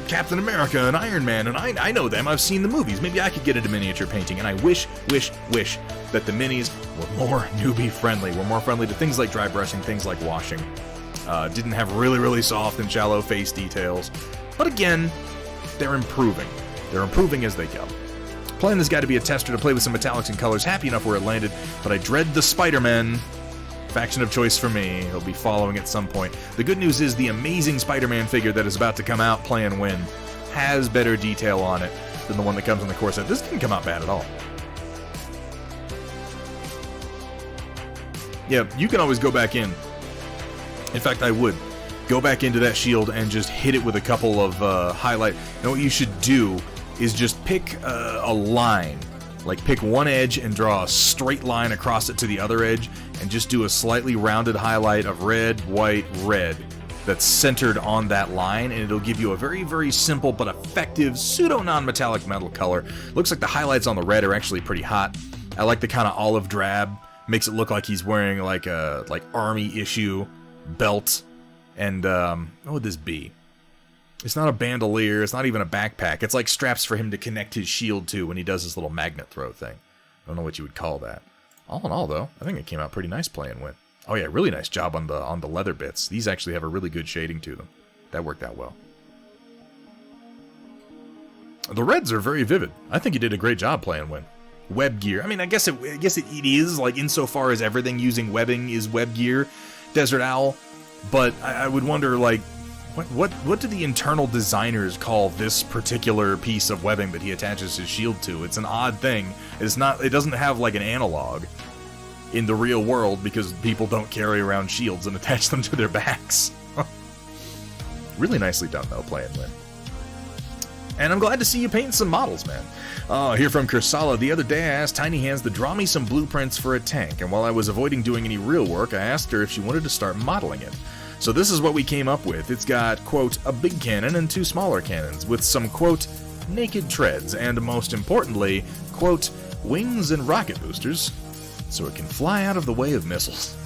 Captain America and Iron Man, and I know them, I've seen the movies, maybe I could get into miniature painting. And I wish that the minis were more newbie friendly, were more friendly to things like dry brushing, things like washing. Didn't have really, really soft and shallow face details. But again, they're improving. They're improving as they go. Playing this guy to be a tester to play with some metallics and colors, happy enough where it landed, but I dread the Spider-Man. Faction of choice for me. He'll be following at some point. The good news is the amazing Spider-Man figure that is about to come out, Play and Win, has better detail on it than the one that comes in the core set. This didn't come out bad at all. Yeah, you can always go back in. In fact, I would. Go back into that shield and just hit it with a couple of highlight. And what you should do is just pick a line. Like, pick one edge and draw a straight line across it to the other edge, and just do a slightly rounded highlight of red, white, red that's centered on that line, and it'll give you a very, very simple but effective pseudo-non-metallic metal color. Looks like the highlights on the red are actually pretty hot. I like the kind of olive drab. Makes it look like he's wearing like a army issue belt. And what would this be? It's not a bandolier, it's not even a backpack. It's like straps for him to connect his shield to when he does his little magnet throw thing. I don't know what you would call that. All in all, though, I think it came out pretty nice Play and Win. Oh yeah, really nice job on the leather bits. These actually have a really good shading to them. That worked out well. The reds are very vivid. I think you did a great job Play and Win. Web gear. I mean, I guess it is, like, insofar as everything using webbing is web gear. Desert Owl. But I would wonder, like, what do the internal designers call this particular piece of webbing that he attaches his shield to? It's an odd thing. It doesn't have like an analog in the real world because people don't carry around shields and attach them to their backs. Really nicely done though, Play and Win. And I'm glad to see you painting some models, man. Here from Kursala, the other day I asked Tiny Hands to draw me some blueprints for a tank, and while I was avoiding doing any real work, I asked her if she wanted to start modeling it. So this is what we came up with. It's got, quote, a big cannon and two smaller cannons, with some, quote, naked treads, and most importantly, quote, wings and rocket boosters, so it can fly out of the way of missiles.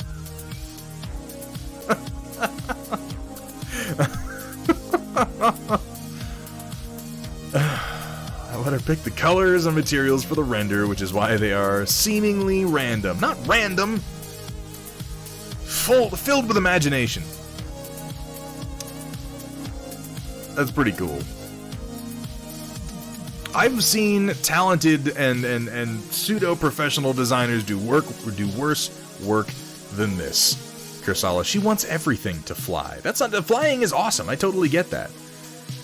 I let her pick the colors and materials for the render, which is why they are seemingly random. Not random! Filled with imagination. That's pretty cool. I've seen talented and pseudo-professional designers do worse work than this. Kursala, she wants everything to fly. Flying is awesome. I totally get that.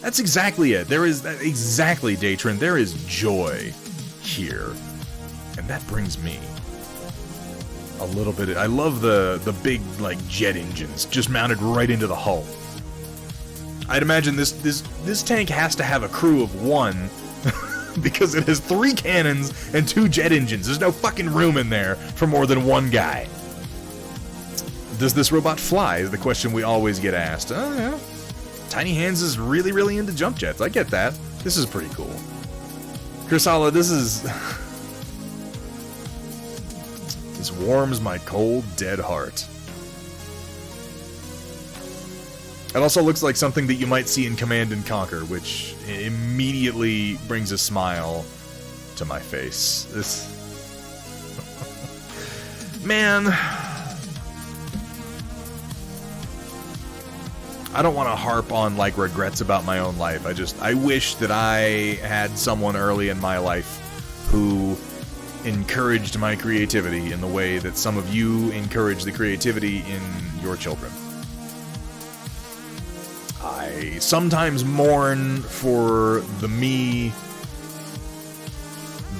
That's exactly it. Exactly, Datron. There is joy here. And that brings me a little bit. I love the big, like, jet engines just mounted right into the hull. I'd imagine this tank has to have a crew of one because it has 3 cannons and 2 jet engines. There's no fucking room in there for more than one guy. Does this robot fly is the question we always get asked. Oh, yeah. Tiny Hands is really, really into jump jets. I get that. This is pretty cool. Kursala, this warms my cold, dead heart. It also looks like something that you might see in Command & Conquer, which immediately brings a smile to my face. Man, I don't want to harp on like regrets about my own life. I wish that I had someone early in my life who encouraged my creativity in the way that some of you encourage the creativity in your children. I sometimes mourn for the me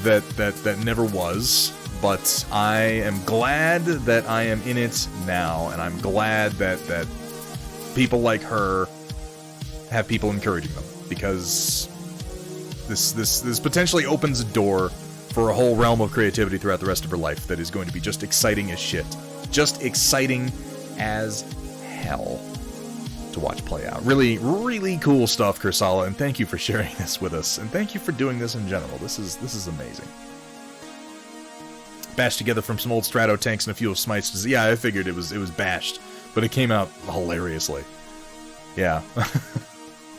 that never was, but I am glad that I am in it now, and I'm glad that people like her have people encouraging them, because this potentially opens a door for a whole realm of creativity throughout the rest of her life that is going to be just exciting as shit. Just exciting as hell to watch play out. Really, really cool stuff, Kursala, and thank you for sharing this with us, and thank you for doing this in general. This is amazing. Bashed together from some old Strato tanks and a few of Smite's. Yeah, I figured it was bashed, but it came out hilariously. Yeah.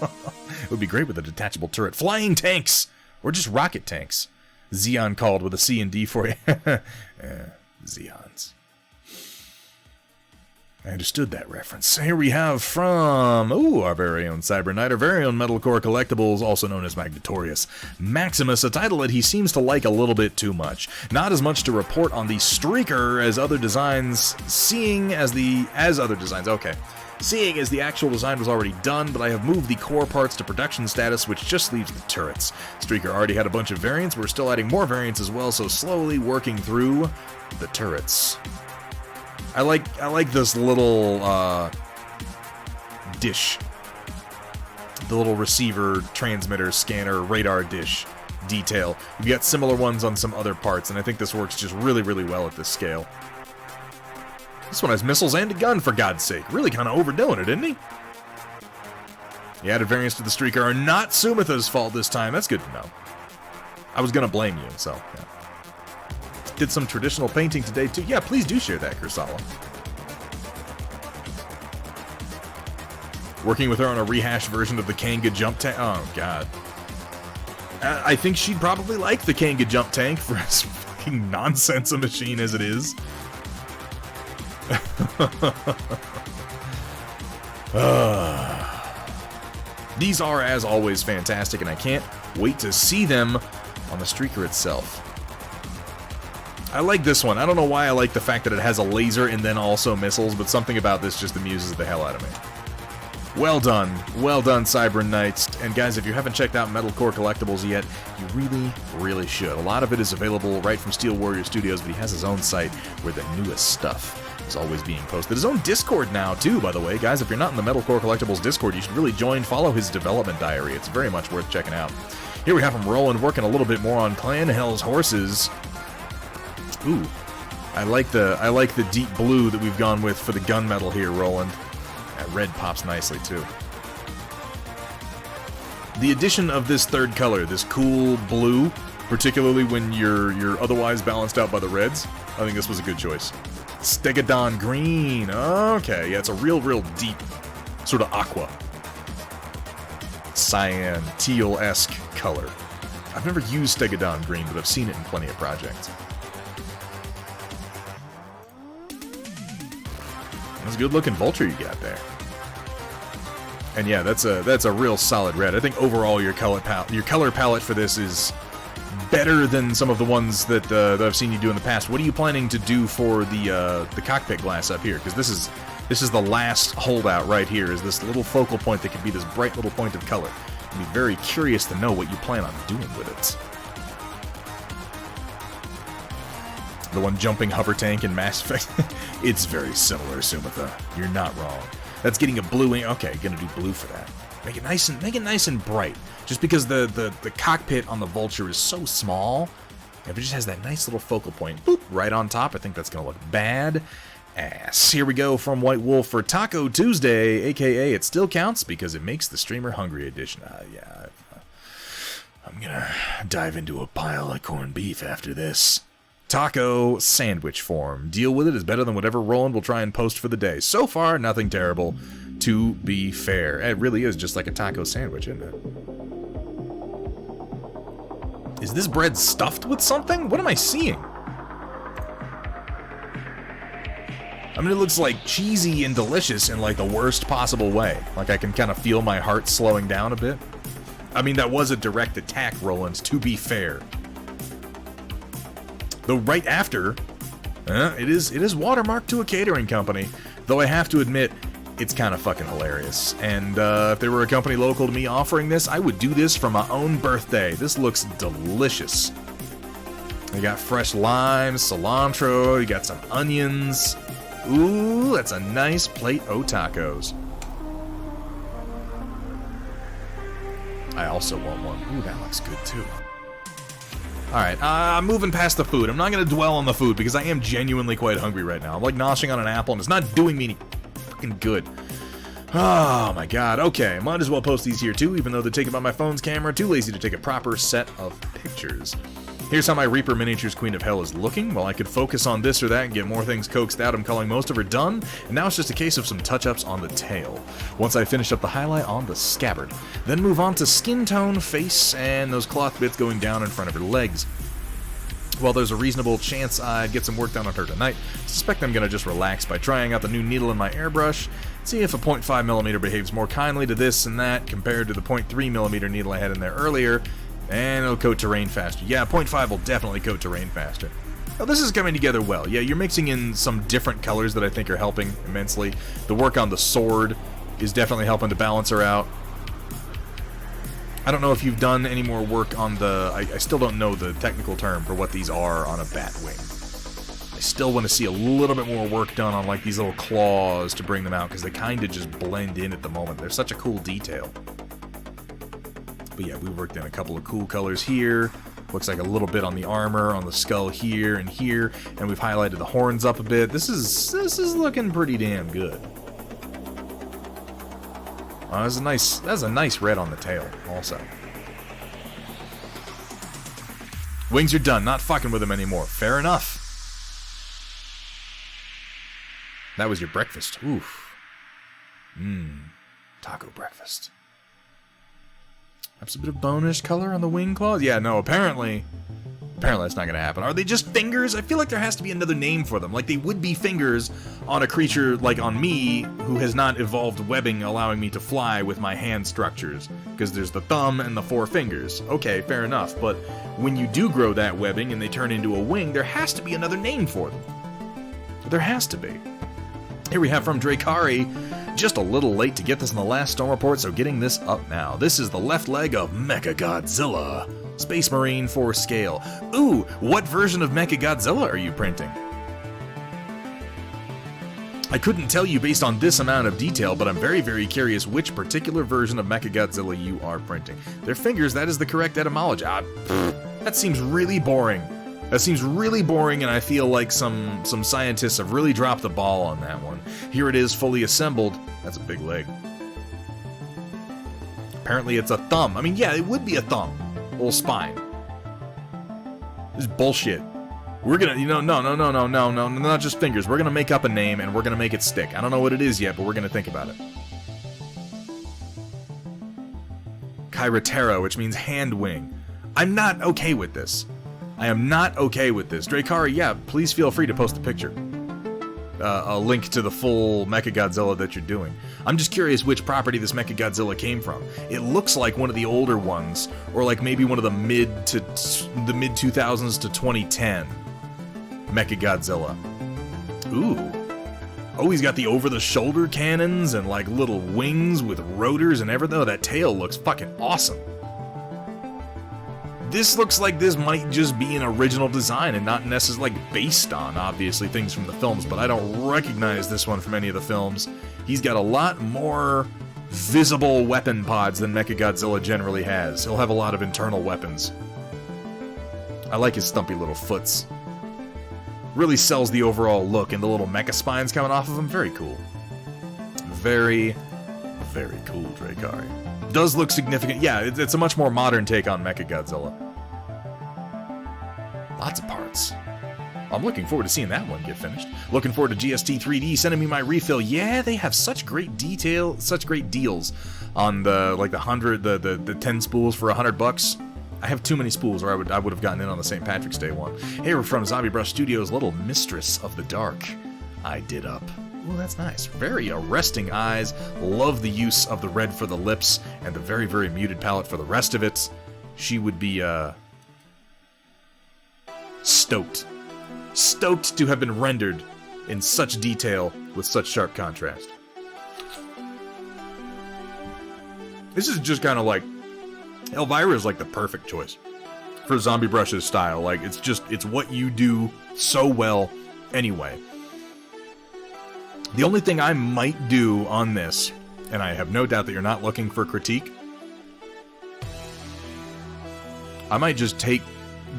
It would be great with a detachable turret. Flying tanks! Or just rocket tanks. Xeon called with a C and D for you. Xeons. I understood that reference. Here we have from, our very own Cyber Knight, our very own Metalcore Collectibles, also known as Magnatorius Maximus, a title that he seems to like a little bit too much. Not as much to report on the Streaker as other designs, seeing as the actual design was already done, but I have moved the core parts to production status, which just leaves the turrets. Streaker already had a bunch of variants, we're still adding more variants as well, so slowly working through the turrets. I like this little dish, the little receiver, transmitter, scanner, radar dish detail. We've got similar ones on some other parts, and I think this works just really, really well at this scale. This one has missiles and a gun, for God's sake. Really kind of overdoing it, isn't he? The added variants to the Streaker are not Sumitha's fault this time. That's good to know. I was going to blame you, so yeah. Did some traditional painting today, too. Yeah, please do share that, Kursala. Working with her on a rehashed version of the Kanga jump tank. Oh, God. I think she'd probably like the Kanga jump tank for as fucking nonsense a machine as it is. These are, as always, fantastic, and I can't wait to see them on the Streaker itself. I like this one. I don't know why I like the fact that it has a laser and then also missiles, but something about this just amuses the hell out of me. Well done, Cyber Knights. And guys, if you haven't checked out Metalcore Collectibles yet, you really, really should. A lot of it is available right from Steel Warrior Studios, but he has his own site where the newest stuff is always being posted. His own Discord now, too, by the way. Guys, if you're not in the Metalcore Collectibles Discord, you should really join, follow his development diary. It's very much worth checking out. Here we have him rolling, working a little bit more on Clan Hell's horses. Ooh, I like the deep blue that we've gone with for the gunmetal here, Roland. That red pops nicely too. The addition of this third color, this cool blue, particularly when you're otherwise balanced out by the reds, I think this was a good choice. Stegodon green. Okay, yeah, it's a real deep sort of aqua, cyan, teal-esque color. I've never used Stegodon green, but I've seen it in plenty of projects. That's a good-looking vulture you got there. And yeah, that's a real solid red. I think overall your color palette for this is better than some of the ones that I've seen you do in the past. What are you planning to do for the cockpit glass up here? Because this is the last holdout right here. Is this little focal point that could be this bright little point of color? I'd be very curious to know what you plan on doing with it. The one jumping hover tank in Mass Effect. It's very similar, Sumitha. You're not wrong. That's getting a blue ink. Okay, gonna do blue for that. Make it nice and bright. Just because the cockpit on the Vulture is so small, if it just has that nice little focal point, boop, right on top, I think that's gonna look bad ass. Here we go from White Wolf for Taco Tuesday, aka it still counts because it makes the streamer hungry edition. Yeah, I'm gonna dive into a pile of corned beef after this. Taco sandwich form. Deal with it is better than whatever Roland will try and post for the day. So far, nothing terrible, to be fair. It really is just like a taco sandwich, isn't it? Is this bread stuffed with something? What am I seeing? I mean, it looks like cheesy and delicious in like the worst possible way. Like I can kind of feel my heart slowing down a bit. I mean, that was a direct attack, Roland, to be fair. Though right after, it is watermarked to a catering company. Though I have to admit, it's kind of fucking hilarious. And if there were a company local to me offering this, I would do this for my own birthday. This looks delicious. You got fresh limes, cilantro, you got some onions. Ooh, that's a nice plate of tacos. I also want one. Ooh, that looks good too. Alright, I'm moving past the food. I'm not going to dwell on the food because I am genuinely quite hungry right now. I'm like noshing on an apple and it's not doing me any fucking good. Oh my god, okay. Might as well post these here too, even though they're taken by my phone's camera. Too lazy to take a proper set of pictures. Here's how my Reaper Miniatures Queen of Hell is looking. While I could focus on this or that and get more things coaxed out, I'm calling most of her done, and now it's just a case of some touch-ups on the tail. Once I finish up the highlight on the scabbard, then move on to skin tone, face, and those cloth bits going down in front of her legs. While there's a reasonable chance I'd get some work done on her tonight, I suspect I'm going to just relax by trying out the new needle in my airbrush, see if a 0.5mm behaves more kindly to this and that compared to the 0.3mm needle I had in there earlier, and it'll coat terrain faster. Yeah, 0.5 will definitely coat terrain faster. Now, this is coming together well. Yeah, you're mixing in some different colors that I think are helping immensely. The work on the sword is definitely helping to balance her out. I don't know if you've done any more work on the... I still don't know the technical term for what these are on a bat wing. I still want to see a little bit more work done on like these little claws to bring them out, because they kind of just blend in at the moment. They're such a cool detail. But yeah, we worked in a couple of cool colors here. Looks like a little bit on the armor, on the skull here, and we've highlighted the horns up a bit. This is looking pretty damn good. Oh, that's a nice red on the tail, also. Wings are done, not fucking with them anymore. Fair enough. That was your breakfast. Oof. Taco breakfast. Perhaps a bit of bonish color on the wing claws? Yeah, no, apparently that's not gonna happen. Are they just fingers? I feel like there has to be another name for them. Like they would be fingers on a creature like on me, who has not evolved webbing allowing me to fly with my hand structures. Because there's the thumb and the 4 fingers. Okay, fair enough. But when you do grow that webbing and they turn into a wing, there has to be another name for them. There has to be. Here we have from Drakari, just a little late to get this in the last Storm Report, so getting this up now. This is the left leg of Mechagodzilla. Space Marine 4 scale. Ooh, what version of Mechagodzilla are you printing? I couldn't tell you based on this amount of detail, but I'm very, very curious which particular version of Mechagodzilla you are printing. Their fingers, that is the correct etymology. That seems really boring. That seems really boring, and I feel like some scientists have really dropped the ball on that one. Here it is, fully assembled. That's a big leg. Apparently it's a thumb. I mean, yeah, it would be a thumb. A little spine. This is bullshit. We're gonna, no, not just fingers. We're gonna make up a name, and we're gonna make it stick. I don't know what it is yet, but we're gonna think about it. Kyratera, which means hand wing. I'm not okay with this. I am not okay with this. Drakari, yeah, please feel free to post a picture. A link to the full Mechagodzilla that you're doing. I'm just curious which property this Mechagodzilla came from. It looks like one of the older ones, or like maybe one of the mid 2000s to 2010 Mechagodzilla. Ooh. Oh, he's got the over-the-shoulder cannons and like little wings with rotors and everything. Oh, that tail looks fucking awesome. This looks like this might just be an original design and not necessarily like based on, obviously, things from the films, but I don't recognize this one from any of the films. He's got a lot more visible weapon pods than Mechagodzilla generally has. He'll have a lot of internal weapons. I like his stumpy little foots. Really sells the overall look, and the little mecha spines coming off of him, very cool. Very, very cool, Drakari. Does look significant. Yeah, it's a much more modern take on Mechagodzilla. Lots of parts. I'm looking forward to seeing that one get finished. Looking forward to GST 3D sending me my refill. Yeah, they have such great detail, such great deals on the 10 spools for $100. I have too many spools, or I would have gotten in on the St. Patrick's Day one. Hey, we're from Zombie Brush Studios, Little Mistress of the Dark. I did up. Oh, that's nice. Very arresting eyes. Love the use of the red for the lips and the very, very muted palette for the rest of it. She would be, stoked. Stoked to have been rendered in such detail with such sharp contrast. This is just kind of like... Elvira is like the perfect choice for Zombie Brush's style. Like, it's what you do so well anyway. The only thing I might do on this, and I have no doubt that you're not looking for critique, I might just take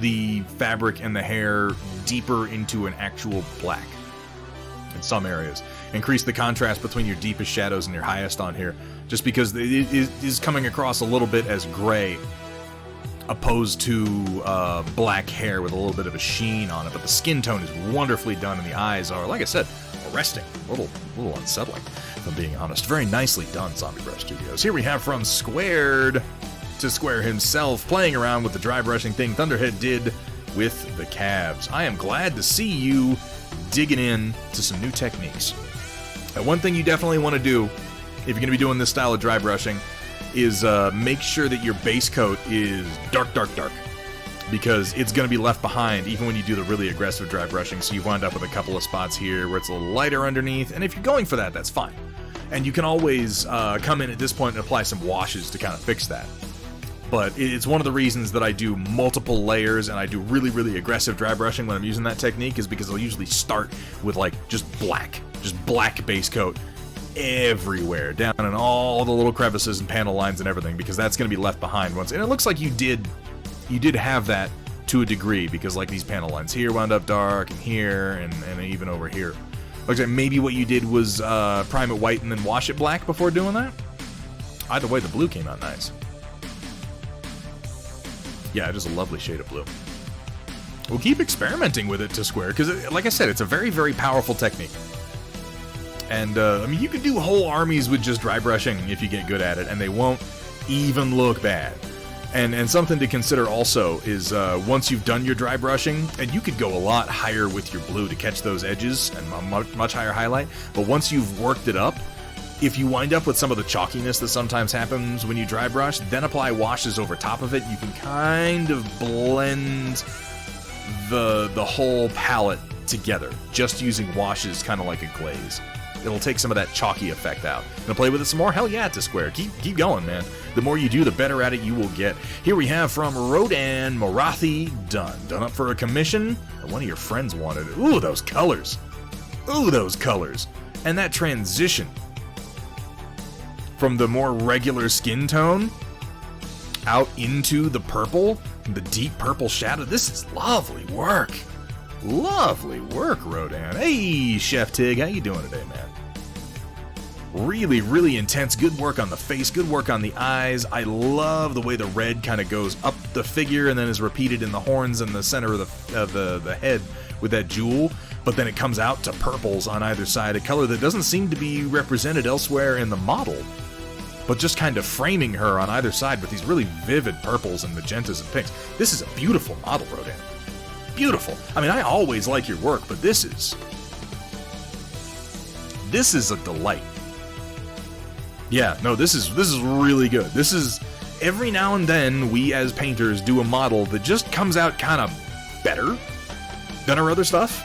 the fabric and the hair deeper into an actual black in some areas. Increase the contrast between your deepest shadows and your highest on here, just because it is coming across a little bit as gray, opposed to black hair with a little bit of a sheen on it. But the skin tone is wonderfully done, and the eyes are, like I said, arresting, a little unsettling, if I'm being honest. Very nicely done, Zombie Brush Studios. Here we have from Squared to Square himself, playing around with the dry brushing thing Thunderhead did with the calves. I am glad to see you digging in to some new techniques. And one thing you definitely want to do, if you're going to be doing this style of dry brushing, is make sure that your base coat is dark, dark, dark. Because it's going to be left behind even when you do the really aggressive dry brushing, so you wind up with a couple of spots here where it's a little lighter underneath, and if you're going for that, that's fine. And you can always come in at this point and apply some washes to kind of fix that. But it's one of the reasons that I do multiple layers and I do really, really aggressive dry brushing when I'm using that technique, is because I'll usually start with like just black base coat everywhere, down in all the little crevices and panel lines and everything, because that's going to be left behind once. And it looks like you did have that to a degree, because like these panel lines here wound up dark, and here, and even over here. Looks like maybe what you did was prime it white and then wash it black before doing that. Either way, the blue came out nice. Yeah, just a lovely shade of blue. We'll keep experimenting with it to Square, because, like I said, it's a very, very powerful technique. And, I mean, you can do whole armies with just dry brushing if you get good at it, and they won't even look bad. And something to consider also is once you've done your dry brushing, and you could go a lot higher with your blue to catch those edges and a much higher highlight, but once you've worked it up, if you wind up with some of the chalkiness that sometimes happens when you dry brush, then apply washes over top of it. You can kind of blend the whole palette together, just using washes kind of like a glaze. It'll take some of that chalky effect out. Gonna play with it some more? Hell yeah, to Square. Keep going, man. The more you do, the better at it you will get. Here we have from Rodan Marathi, done up for a commission that one of your friends wanted. Ooh, those colors. Ooh, those colors. And that transition from the more regular skin tone out into the purple, the deep purple shadow. This is lovely work. Lovely work, Rodan. Hey, Chef Tig, how you doing today, man? Really, really intense. Good work on the face. Good work on the eyes. I love the way the red kind of goes up the figure and then is repeated in the horns and the center of the head with that jewel. But then it comes out to purples on either side, a color that doesn't seem to be represented elsewhere in the model, but just kind of framing her on either side with these really vivid purples and magentas and pinks. This is a beautiful model, Rodan. Beautiful. I mean, I always like your work, but this is a delight. Yeah, no, this is really good. This is, every now and then we as painters do a model that just comes out kind of better than our other stuff.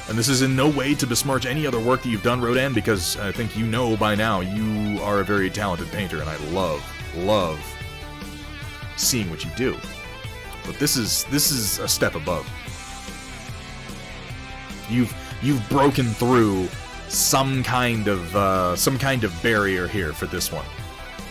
And this is in no way to besmirch any other work that you've done, Rodan, because I think you know by now you are a very talented painter, and I love seeing what you do. But this is a step above. You've broken through some kind of barrier here for this one.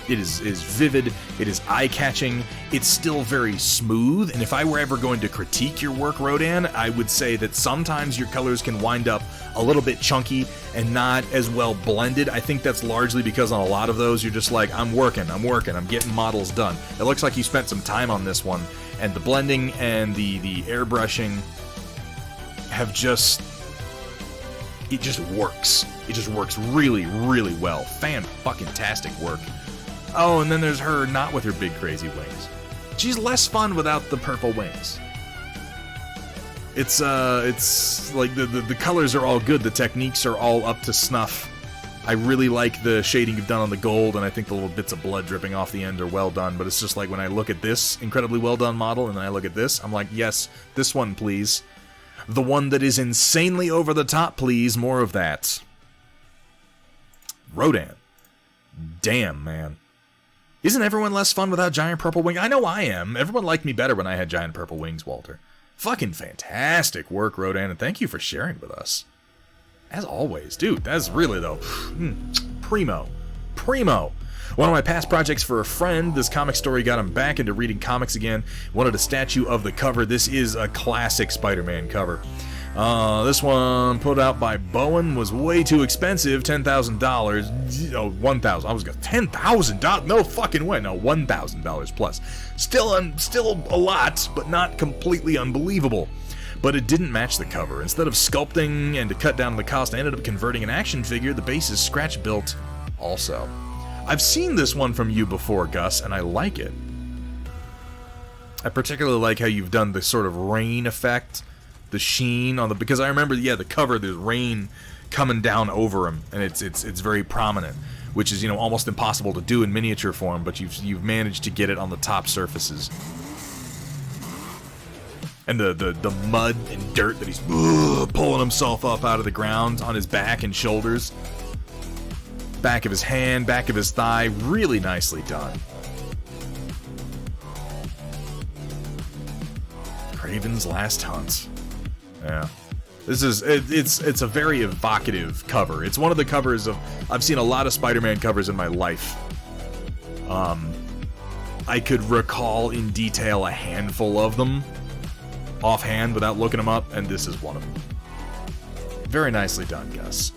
It is vivid, it is eye-catching, it's still very smooth, and if I were ever going to critique your work, Rodan, I would say that sometimes your colors can wind up a little bit chunky and not as well blended. I think that's largely because on a lot of those, you're just like, I'm working, I'm getting models done. It looks like you spent some time on this one, and the blending and the airbrushing have just... It just works. It just works really, really well. Fan-fucking-tastic work. Oh, and then there's her not with her big crazy wings. She's less fun without the purple wings. It's like the colors are all good, the techniques are all up to snuff. I really like the shading you've done on the gold, and I think the little bits of blood dripping off the end are well done, but it's just like when I look at this incredibly well done model, and then I look at this, I'm like, yes, this one, please. The one that is insanely over the top, please, more of that. Rodan. Damn, man. Isn't everyone less fun without giant purple wings? I know I am. Everyone liked me better when I had giant purple wings, Walter. Fucking fantastic work, Rodan, and thank you for sharing with us. As always, dude, that's really, though, primo. One of my past projects for a friend, this comic story got him back into reading comics again. Wanted a statue of the cover. This is a classic Spider-Man cover. This one put out by Bowen was way too expensive, $10,000. Oh, $1,000. I was going $10,000. No fucking way. No, $1,000 plus. Still a lot, but not completely unbelievable. But it didn't match the cover. Instead of sculpting and to cut down the cost, I ended up converting an action figure. The base is scratch built also. I've seen this one from you before, Gus, and I like it. I particularly like how you've done the sort of rain effect, the sheen on the, because I remember, yeah, the cover, there's rain coming down over him, and it's very prominent, which is, you know, almost impossible to do in miniature form, but you've managed to get it on the top surfaces. And the mud and dirt that he's pulling himself up out of the ground on his back and shoulders. Back of his hand, back of his thigh, really nicely done. Kraven's Last Hunt. Yeah. This is, it's a very evocative cover. It's one of the covers of, I've seen a lot of Spider-Man covers in my life. I could recall in detail a handful of them offhand without looking them up, and this is one of them. Very nicely done, Gus.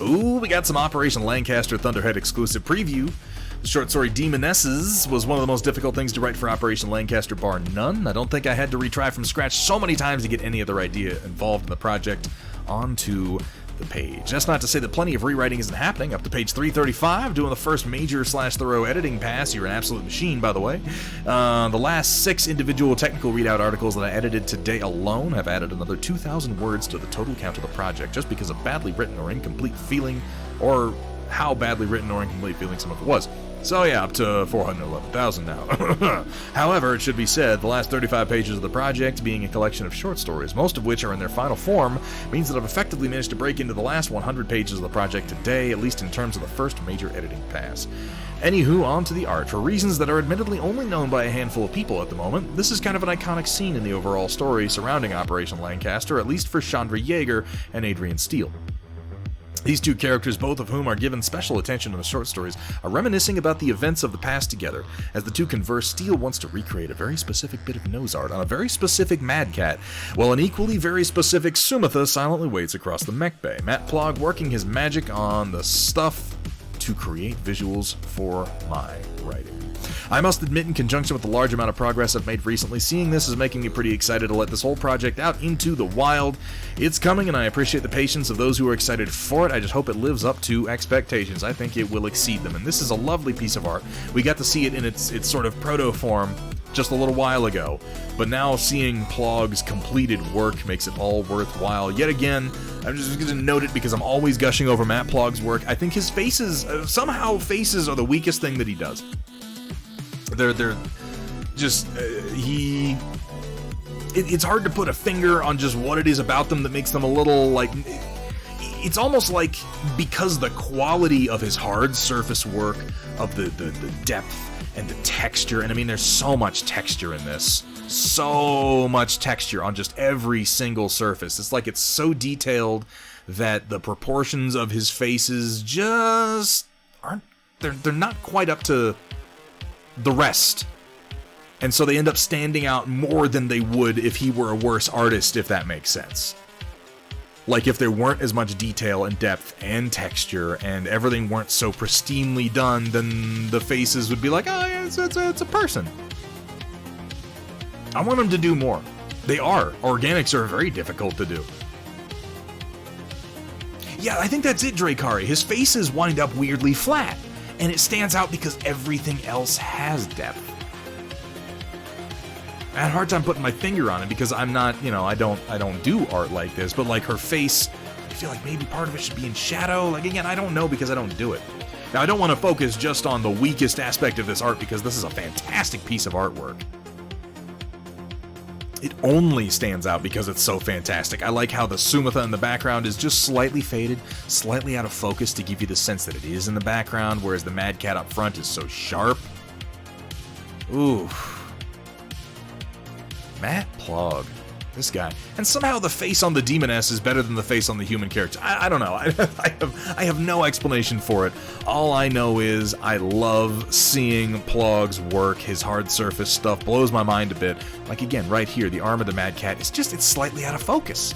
Ooh, we got some Operation Lancaster Thunderhead exclusive preview. The short story Demonesses was one of the most difficult things to write for Operation Lancaster, bar none. I don't think I had to retry from scratch so many times to get any other idea involved in the project onto the page. That's not to say that plenty of rewriting isn't happening. Up to page 335, doing the first major / thorough editing pass. You're an absolute machine, by the way. The last 6 individual technical readout articles that I edited today alone have added another 2,000 words to the total count of the project, just because of badly written or incomplete feeling, or how badly written or incomplete feeling some of it was. So yeah, up to 411,000 now. However, it should be said, the last 35 pages of the project, being a collection of short stories, most of which are in their final form, means that I've effectively managed to break into the last 100 pages of the project today, at least in terms of the first major editing pass. Anywho, on to the art. For reasons that are admittedly only known by a handful of people at the moment, this is kind of an iconic scene in the overall story surrounding Operation Lancaster, at least for Chandra Yeager and Adrian Steele. These two characters, both of whom are given special attention in the short stories, are reminiscing about the events of the past together. As the two converse, Steele wants to recreate a very specific bit of nose art on a very specific Mad Cat, while an equally very specific Sumatha silently waits across the mech bay. Matt Plog working his magic on the stuff to create visuals for my writing. I must admit, in conjunction with the large amount of progress I've made recently, seeing this is making me pretty excited to let this whole project out into the wild. It's coming, and I appreciate the patience of those who are excited for it. I just hope it lives up to expectations. I think it will exceed them, and this is a lovely piece of art. We got to see it in its sort of proto form just a little while ago, but now seeing Plog's completed work makes it all worthwhile. Yet again, I'm just going to note it because I'm always gushing over Matt Plog's work. I think his faces, somehow faces are the weakest thing that he does. They're just, it's hard to put a finger on just what it is about them that makes them a little, like, it's almost like because the quality of his hard surface work, of the depth and the texture, and I mean there's so much texture in this, so much texture on just every single surface. It's like it's so detailed that the proportions of his faces just aren't, they're not quite up to the rest, and so they end up standing out more than they would if he were a worse artist, if that makes sense. Like if there weren't as much detail and depth and texture and everything weren't so pristinely done, then the faces would be like, oh yeah, it's a person. I want them to do more. They are. Organics are very difficult to do. Yeah, I think that's it, Drakari. His faces wind up weirdly flat, and it stands out because everything else has depth. I had a hard time putting my finger on it because I'm not, you know, I don't do art like this, but like her face, I feel like maybe part of it should be in shadow. Like, again, I don't know because I don't do it. Now, I don't want to focus just on the weakest aspect of this art because this is a fantastic piece of artwork. It only stands out because it's so fantastic. I like how the Sumatha in the background is just slightly faded, slightly out of focus to give you the sense that it is in the background, whereas the Mad Cat up front is so sharp. Ooh. Matt Plog. This guy. And somehow the face on the Demoness is better than the face on the human character. I don't know. I have no explanation for it. All I know is I love seeing Plog's work. His hard surface stuff blows my mind a bit. Like, again, right here, the arm of the Mad Cat, it's slightly out of focus.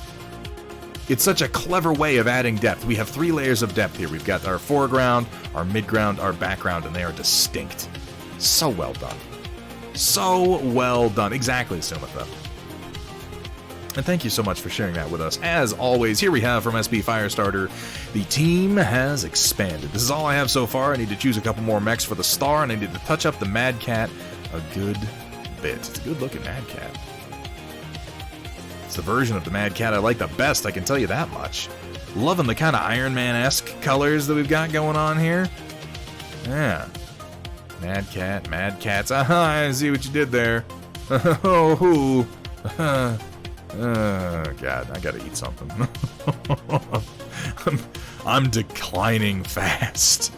It's such a clever way of adding depth. We have 3 layers of depth here. We've got our foreground, our midground, our background, and they are distinct. So well done. So well done. Exactly, Sumatha. And thank you so much for sharing that with us. As always, here we have from SB Firestarter, the team has expanded. This is all I have so far. I need to choose a couple more mechs for the star, and I need to touch up the Mad Cat a good bit. It's a good looking Mad Cat. It's the version of the Mad Cat I like the best, I can tell you that much. Loving the kind of Iron Man-esque colors that we've got going on here. Yeah. Mad Cat, Mad Cats. I see what you did there. Oh, God, I gotta eat something. I'm declining fast.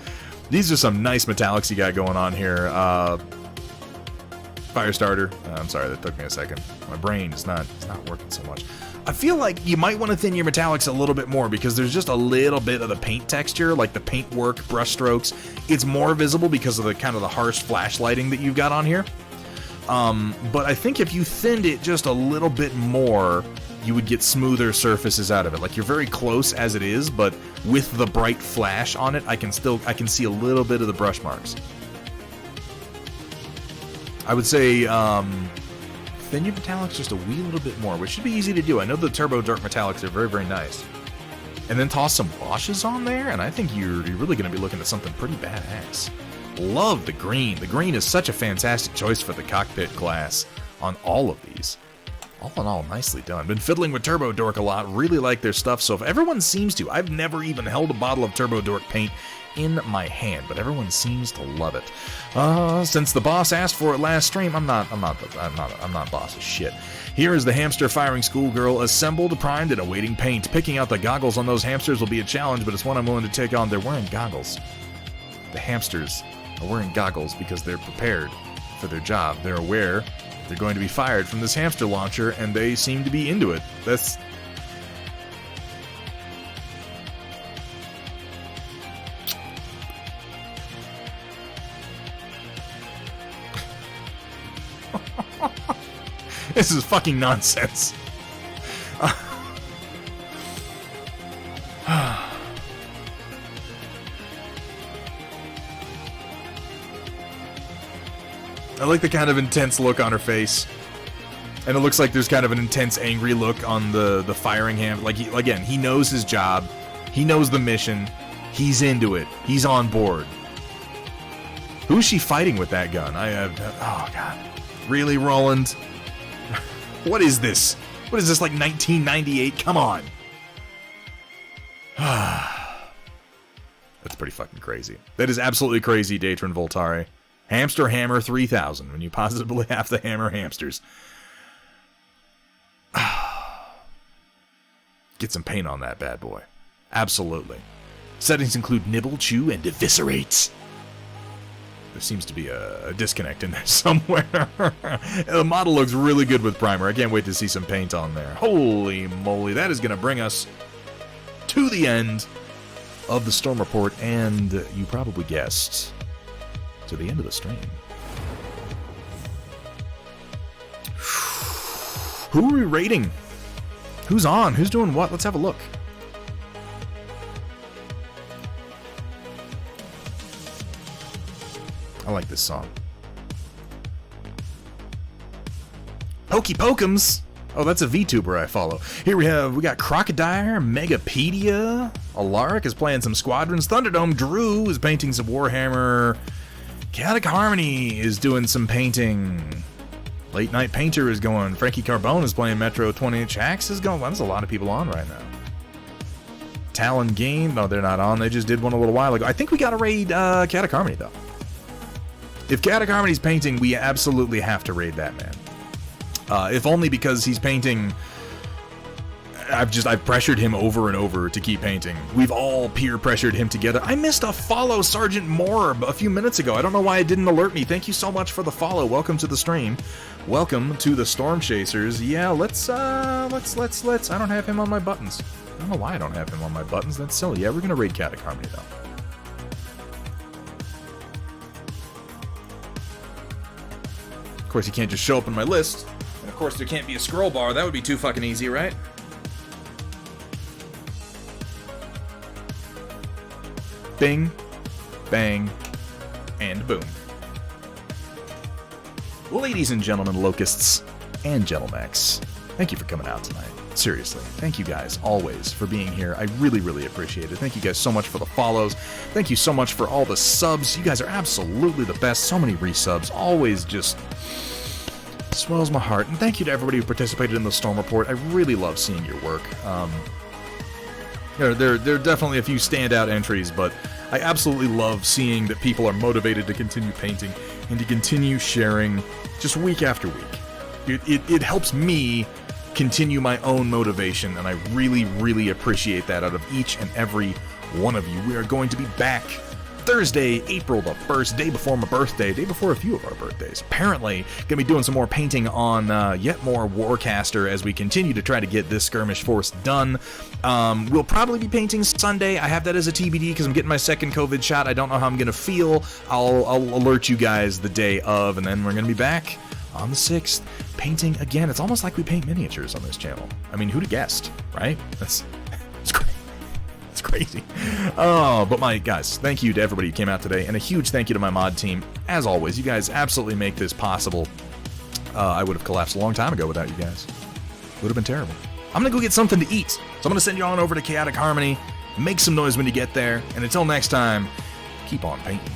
These are some nice metallics you got going on here. Firestarter. I'm sorry, that took me a second. My brain is not working so much. I feel like you might want to thin your metallics a little bit more because there's just a little bit of the paint texture, like the paint work, brush strokes. It's more visible because of the kind of the harsh flash lighting that you've got on here. But I think if you thinned it just a little bit more, you would get smoother surfaces out of it. Like, you're very close as it is, but with the bright flash on it, I can see a little bit of the brush marks. I would say, thin your metallics just a wee little bit more, which should be easy to do. I know the Turbo Dark metallics are very, very nice. And then toss some washes on there, and I think you're really going to be looking at something pretty badass. Love the green. The green is such a fantastic choice for the cockpit class on all of these. All in all, nicely done. Been fiddling with Turbo Dork a lot. Really like their stuff. So if everyone seems to, I've never even held a bottle of Turbo Dork paint in my hand, but everyone seems to love it. Since the boss asked for it last stream, I'm not boss as shit. Here is the hamster firing schoolgirl assembled, primed, and awaiting paint. Picking out the goggles on those hamsters will be a challenge, but it's one I'm willing to take on. They're wearing goggles. The hamsters are wearing goggles because they're prepared for their job. They're aware they're going to be fired from this hamster launcher, and they seem to be into it. That's... This is fucking nonsense. I like the kind of intense look on her face. And it looks like there's kind of an intense, angry look on the firing hand. Like, he knows his job. He knows the mission. He's into it. He's on board. Who's she fighting with that gun? Oh, God. Really, Roland? What is this? What is this, like 1998? Come on. That's pretty fucking crazy. That is absolutely crazy, Datron Voltari. Hamster Hammer 3000, when you positively have to hammer hamsters. Get some paint on that bad boy. Absolutely. Settings include nibble, chew, and eviscerate. There seems to be a disconnect in there somewhere. The model looks really good with primer. I can't wait to see some paint on there. Holy moly, that is going to bring us to the end of the Storm Report, and you probably guessed, to the end of the stream. Who are we rating? Who's on? Who's doing what? Let's have a look. I like this song. Pokey Pokums. Oh, that's a VTuber I follow. Here we got Crocodile, Megapedia. Alaric is playing some Squadrons. Thunderdome Drew is painting some Warhammer. Chaotic Harmony is doing some painting. Late Night Painter is going. Frankie Carbone is playing Metro 20-inch Axe is going. Well, there's a lot of people on right now. Talon Game, no, they're not on. They just did one a little while ago. I think we got to raid Chaotic Harmony, though. If Chaotic Harmony's painting, we absolutely have to raid that man. If only because he's painting... I've pressured him over and over to keep painting. We've all peer pressured him together. I missed a follow Sergeant Morb a few minutes ago. I don't know why it didn't alert me. Thank you so much for the follow. Welcome to the stream. Welcome to the Storm Chasers. Yeah, let's. I don't have him on my buttons. I don't know why I don't have him on my buttons. That's silly. Yeah, we're gonna raid Chaotic Harmony though. Of course, he can't just show up on my list. And of course, there can't be a scroll bar. That would be too fucking easy, right? Bing, bang, and boom. Ladies and gentlemen, locusts and gentlemex, thank you for coming out tonight. Seriously, thank you guys always for being here. I really, really appreciate it. Thank you guys so much for the follows. Thank you so much for all the subs. You guys are absolutely the best. So many resubs. Always just swells my heart. And thank you to everybody who participated in the Storm Report. I really love seeing your work. There are definitely a few standout entries, but I absolutely love seeing that people are motivated to continue painting and to continue sharing just week after week. It helps me continue my own motivation, and I really, really appreciate that out of each and every one of you. We are going to be back Thursday, April the 1st, day before my birthday, day before a few of our birthdays. Apparently, gonna be doing some more painting on yet more Warcaster as we continue to try to get this skirmish force done. We'll probably be painting Sunday. I have that as a TBD because I'm getting my second COVID shot. I don't know how I'm gonna feel. I'll alert you guys the day of, and then we're gonna be back on the 6th painting again. It's almost like we paint miniatures on this channel. I mean, who'd have guessed, right? It's great. It's crazy. Oh, but my guys, thank you to everybody who came out today, and a huge thank you to my mod team. As always, you guys absolutely make this possible. I would have collapsed a long time ago without you guys. Would have been terrible. I'm gonna go get something to eat, so I'm gonna send you on over to Chaotic Harmony. Make some noise when you get there, and until next time, keep on painting.